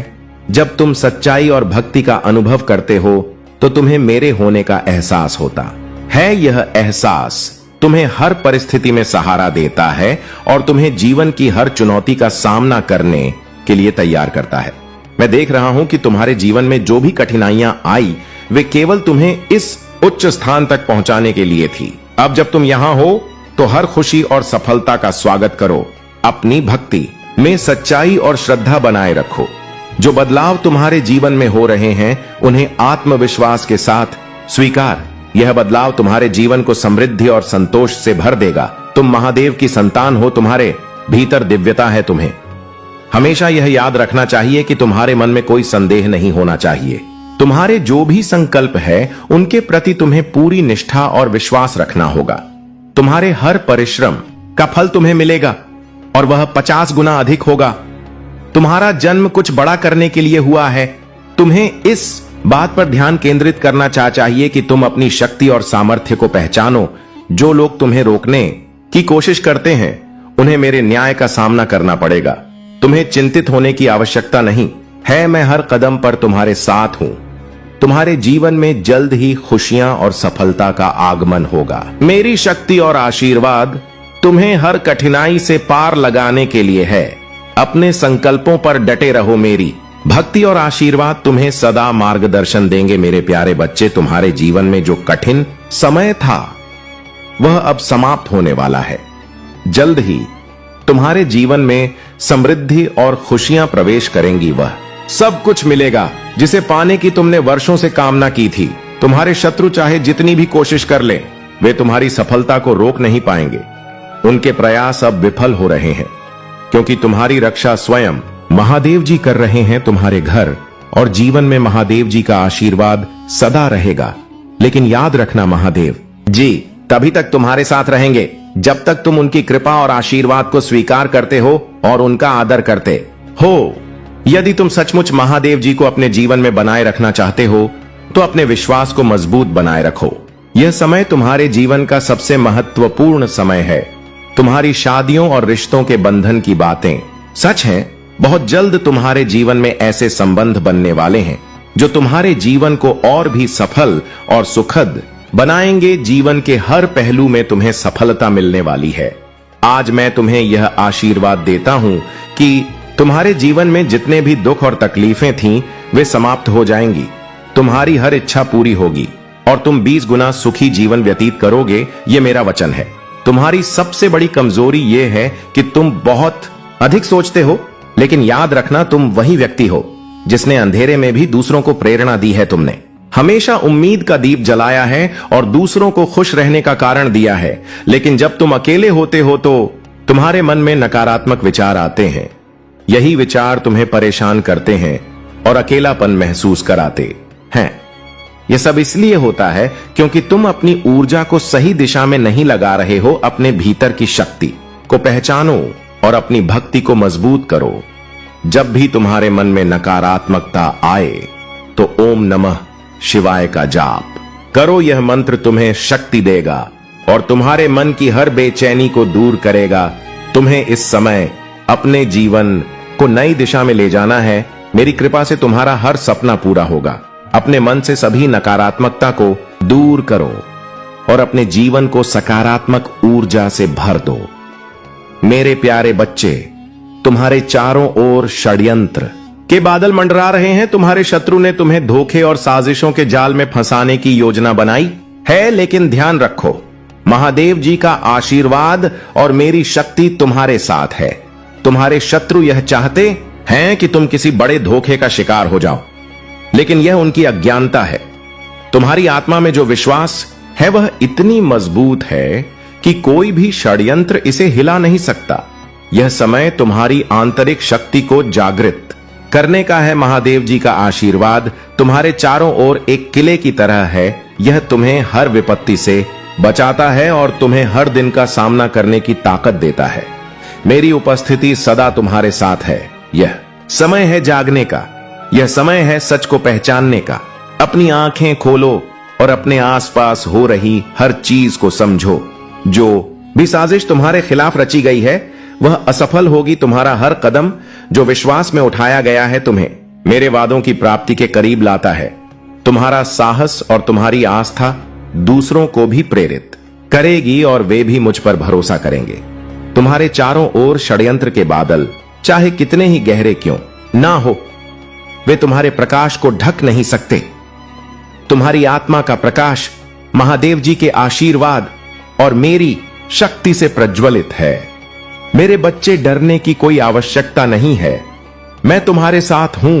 Speaker 1: जब तुम सच्चाई और भक्ति का अनुभव करते हो तो तुम्हें मेरे होने का एहसास होता है। यह एहसास तुम्हें हर परिस्थिति में सहारा देता है और तुम्हें जीवन की हर चुनौती का सामना करने के लिए तैयार करता है। मैं देख रहा हूं कि तुम्हारे जीवन में जो भी कठिनाइयां आई वे केवल तुम्हें इस उच्च स्थान तक पहुंचाने के लिए थी। अब जब तुम यहां हो तो हर खुशी और सफलता का स्वागत करो। अपनी भक्ति में सच्चाई और श्रद्धा बनाए रखो। जो बदलाव तुम्हारे जीवन में हो रहे हैं उन्हें आत्मविश्वास के साथ स्वीकार। यह बदलाव तुम्हारे जीवन को समृद्धि और संतोष से भर देगा। तुम महादेव की संतान हो, तुम्हारे भीतर दिव्यता है। तुम्हें हमेशा यह याद रखना चाहिए कि तुम्हारे मन में कोई संदेह नहीं होना चाहिए। तुम्हारे जो भी संकल्प है उनके प्रति तुम्हें पूरी निष्ठा और विश्वास रखना होगा। तुम्हारे हर परिश्रम का फल तुम्हें मिलेगा और वह 50 गुना अधिक होगा। तुम्हारा जन्म कुछ बड़ा करने के लिए हुआ है। तुम्हें इस बात पर ध्यान केंद्रित करना चाहिए कि तुम अपनी शक्ति और सामर्थ्य को पहचानो। जो लोग तुम्हें रोकने की कोशिश करते हैं उन्हें मेरे न्याय का सामना करना पड़ेगा। तुम्हें चिंतित होने की आवश्यकता नहीं है। मैं हर कदम पर तुम्हारे साथ हूं। तुम्हारे जीवन में जल्द ही खुशियां और सफलता का आगमन होगा। मेरी शक्ति और आशीर्वाद तुम्हें हर कठिनाई से पार लगाने के लिए है। अपने संकल्पों पर डटे रहो। मेरी भक्ति और आशीर्वाद तुम्हें सदा मार्गदर्शन देंगे। मेरे प्यारे बच्चे, तुम्हारे जीवन में जो कठिन समय था वह अब समाप्त होने वाला है। जल्द ही तुम्हारे जीवन में समृद्धि और खुशियां प्रवेश करेंगी। वह सब कुछ मिलेगा जिसे पाने की तुमने वर्षों से कामना की थी। तुम्हारे शत्रु चाहे जितनी भी कोशिश कर ले वे तुम्हारी सफलता को रोक नहीं पाएंगे। उनके प्रयास अब विफल हो रहे हैं क्योंकि तुम्हारी रक्षा स्वयं महादेव जी कर रहे हैं। तुम्हारे घर और जीवन में महादेव जी का आशीर्वाद सदा रहेगा। लेकिन याद रखना, महादेव जी तभी तक तुम्हारे साथ रहेंगे जब तक तुम उनकी कृपा और आशीर्वाद को स्वीकार करते हो और उनका आदर करते हो। यदि तुम सचमुच महादेव जी को अपने जीवन में बनाए रखना चाहते हो तो अपने विश्वास को मजबूत बनाए रखो। यह समय तुम्हारे जीवन का सबसे महत्वपूर्ण समय है। तुम्हारी शादियों और रिश्तों के बंधन की बातें सच हैं। बहुत जल्द तुम्हारे जीवन में ऐसे संबंध बनने वाले हैं जो तुम्हारे जीवन को और भी सफल और सुखद बनाएंगे। जीवन के हर पहलू में तुम्हें सफलता मिलने वाली है। आज मैं तुम्हें यह आशीर्वाद देता हूं कि तुम्हारे जीवन में जितने भी दुख और तकलीफें थीं वे समाप्त हो जाएंगी। तुम्हारी हर इच्छा पूरी होगी और तुम 20 गुना सुखी जीवन व्यतीत करोगे। ये मेरा वचन है। तुम्हारी सबसे बड़ी कमजोरी यह है कि तुम बहुत अधिक सोचते हो, लेकिन याद रखना तुम वही व्यक्ति हो जिसने अंधेरे में भी दूसरों को प्रेरणा दी है। तुमने हमेशा उम्मीद का दीप जलाया है और दूसरों को खुश रहने का कारण दिया है। लेकिन जब तुम अकेले होते हो तो तुम्हारे मन में नकारात्मक विचार आते हैं। यही विचार तुम्हें परेशान करते हैं और अकेलापन महसूस कराते हैं। यह सब इसलिए होता है क्योंकि तुम अपनी ऊर्जा को सही दिशा में नहीं लगा रहे हो। अपने भीतर की शक्ति को पहचानो और अपनी भक्ति को मजबूत करो। जब भी तुम्हारे मन में नकारात्मकता आए तो ओम नमः शिवाय का जाप करो। यह मंत्र तुम्हें शक्ति देगा और तुम्हारे मन की हर बेचैनी को दूर करेगा। तुम्हें इस समय अपने जीवन को नई दिशा में ले जाना है। मेरी कृपा से तुम्हारा हर सपना पूरा होगा। अपने मन से सभी नकारात्मकता को दूर करो और अपने जीवन को सकारात्मक ऊर्जा से भर दो। मेरे प्यारे बच्चे, तुम्हारे चारों ओर षड्यंत्र के बादल मंडरा रहे हैं। तुम्हारे शत्रु ने तुम्हें धोखे और साजिशों के जाल में फंसाने की योजना बनाई है। लेकिन ध्यान रखो, महादेव जी का आशीर्वाद और मेरी शक्ति तुम्हारे साथ है। तुम्हारे शत्रु यह चाहते हैं कि तुम किसी बड़े धोखे का शिकार हो जाओ, लेकिन यह उनकी अज्ञानता है। तुम्हारी आत्मा में जो विश्वास है वह इतनी मजबूत है कि कोई भी षड्यंत्र इसे हिला नहीं सकता। यह समय तुम्हारी आंतरिक शक्ति को जागृत करने का है। महादेव जी का आशीर्वाद तुम्हारे चारों ओर एक किले की तरह है। यह तुम्हें हर विपत्ति से बचाता है और तुम्हें हर दिन का सामना करने की ताकत देता है। मेरी उपस्थिति सदा तुम्हारे साथ है। यह समय है जागने का, यह समय है सच को पहचानने का। अपनी आंखें खोलो और अपने आसपास हो रही हर चीज को समझो। जो भी साजिश तुम्हारे खिलाफ रची गई है वह असफल होगी। तुम्हारा हर कदम जो विश्वास में उठाया गया है तुम्हें मेरे वादों की प्राप्ति के करीब लाता है। तुम्हारा साहस और तुम्हारी आस्था दूसरों को भी प्रेरित करेगी और वे भी मुझ पर भरोसा करेंगे। तुम्हारे चारों ओर षड्यंत्र के बादल चाहे कितने ही गहरे क्यों ना हो, वे तुम्हारे प्रकाश को ढक नहीं सकते। तुम्हारी आत्मा का प्रकाश महादेव जी के आशीर्वाद और मेरी शक्ति से प्रज्वलित है। मेरे बच्चे, डरने की कोई आवश्यकता नहीं है। मैं तुम्हारे साथ हूं।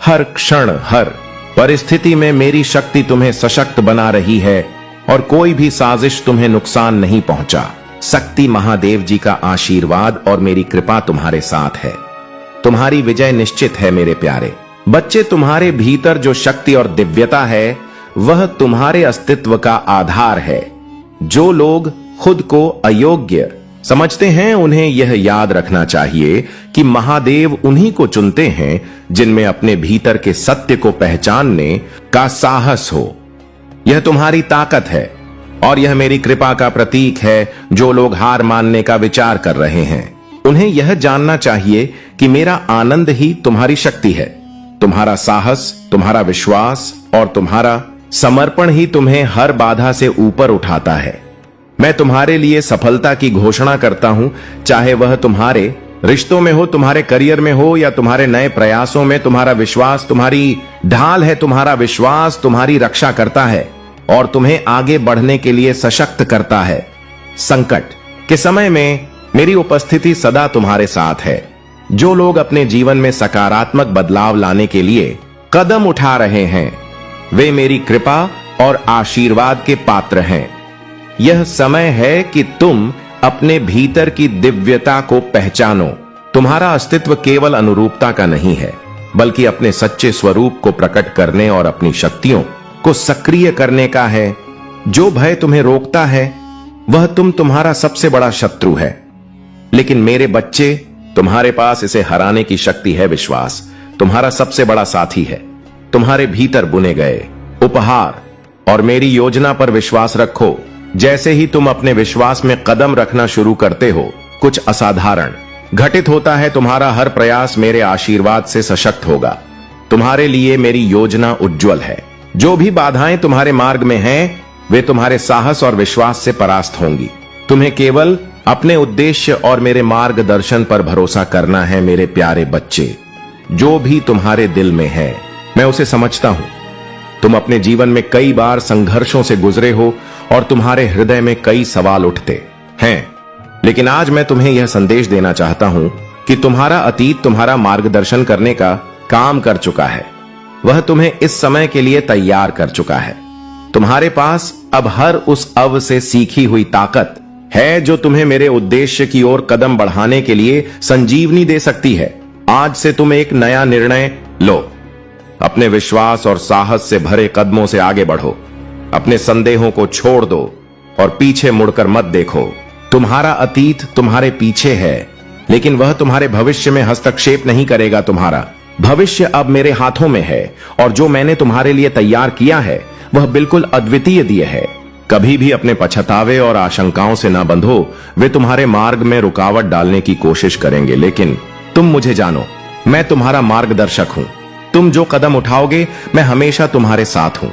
Speaker 1: हर क्षण हर परिस्थिति में मेरी शक्ति तुम्हें सशक्त बना रही है और कोई भी साजिश तुम्हें नुकसान नहीं पहुंचा। शक्ति महादेव जी का आशीर्वाद और मेरी कृपा तुम्हारे साथ है। तुम्हारी विजय निश्चित है मेरे प्यारे बच्चे। तुम्हारे भीतर जो शक्ति और दिव्यता है वह तुम्हारे अस्तित्व का आधार है। जो लोग खुद को अयोग्य समझते हैं उन्हें यह याद रखना चाहिए कि महादेव उन्हीं को चुनते हैं जिनमें अपने भीतर के सत्य को पहचानने का साहस हो। यह तुम्हारी ताकत है और यह मेरी कृपा का प्रतीक है। जो लोग हार मानने का विचार कर रहे हैं उन्हें यह जानना चाहिए कि मेरा आनंद ही तुम्हारी शक्ति है। तुम्हारा साहस, तुम्हारा विश्वास और तुम्हारा समर्पण ही तुम्हें हर बाधा से ऊपर उठाता है। मैं तुम्हारे लिए सफलता की घोषणा करता हूं, चाहे वह तुम्हारे रिश्तों में हो, तुम्हारे करियर में हो या तुम्हारे नए प्रयासों में। तुम्हारा विश्वास तुम्हारी ढाल है। तुम्हारा विश्वास तुम्हारी रक्षा करता है और तुम्हें आगे बढ़ने के लिए सशक्त करता है। संकट के समय में मेरी उपस्थिति सदा तुम्हारे साथ है। जो लोग अपने जीवन में सकारात्मक बदलाव लाने के लिए कदम उठा रहे हैं वे मेरी कृपा और आशीर्वाद के पात्र हैं। यह समय है कि तुम अपने भीतर की दिव्यता को पहचानो। तुम्हारा अस्तित्व केवल अनुरूपता का नहीं है बल्कि अपने सच्चे स्वरूप को प्रकट करने और अपनी शक्तियों को सक्रिय करने का है। जो भय तुम्हें रोकता है वह तुम्हारा सबसे बड़ा शत्रु है। लेकिन मेरे बच्चे, तुम्हारे पास इसे हराने की शक्ति है। विश्वास तुम्हारा सबसे बड़ा साथी है। तुम्हारे भीतर बुने गए उपहार और मेरी योजना पर विश्वास रखो। जैसे ही तुम अपने विश्वास में कदम रखना शुरू करते हो कुछ असाधारण घटित होता है। तुम्हारा हर प्रयास मेरे आशीर्वाद से सशक्त होगा। तुम्हारे लिए मेरी योजना उज्जवल है। जो भी बाधाएं तुम्हारे मार्ग में हैं वे तुम्हारे साहस और विश्वास से परास्त होंगी। तुम्हें केवल अपने उद्देश्य और मेरे मार्गदर्शन पर भरोसा करना है। मेरे प्यारे बच्चे, जो भी तुम्हारे दिल में है मैं उसे समझता हूं। तुम अपने जीवन में कई बार संघर्षों से गुजरे हो और तुम्हारे हृदय में कई सवाल उठते हैं, लेकिन आज मैं तुम्हें यह संदेश देना चाहता हूं कि तुम्हारा अतीत तुम्हारा मार्गदर्शन करने का काम कर चुका है। वह तुम्हें इस समय के लिए तैयार कर चुका है। तुम्हारे पास अब हर उस अव से सीखी हुई ताकत है जो तुम्हें मेरे उद्देश्य की ओर कदम बढ़ाने के लिए संजीवनी दे सकती है। आज से तुम एक नया निर्णय लो। अपने विश्वास और साहस से भरे कदमों से आगे बढ़ो। अपने संदेहों को छोड़ दो और पीछे मुड़कर मत देखो। तुम्हारा अतीत तुम्हारे पीछे है लेकिन वह तुम्हारे भविष्य में हस्तक्षेप नहीं करेगा। तुम्हारा भविष्य अब मेरे हाथों में है और जो मैंने तुम्हारे लिए तैयार किया है वह बिल्कुल अद्वितीय दिए है। कभी भी अपने पछतावे और आशंकाओं से ना बंधो। वे तुम्हारे मार्ग में रुकावट डालने की कोशिश करेंगे, लेकिन तुम मुझे जानो, मैं तुम्हारा मार्गदर्शक हूं। तुम जो कदम उठाओगे मैं हमेशा तुम्हारे साथ हूं।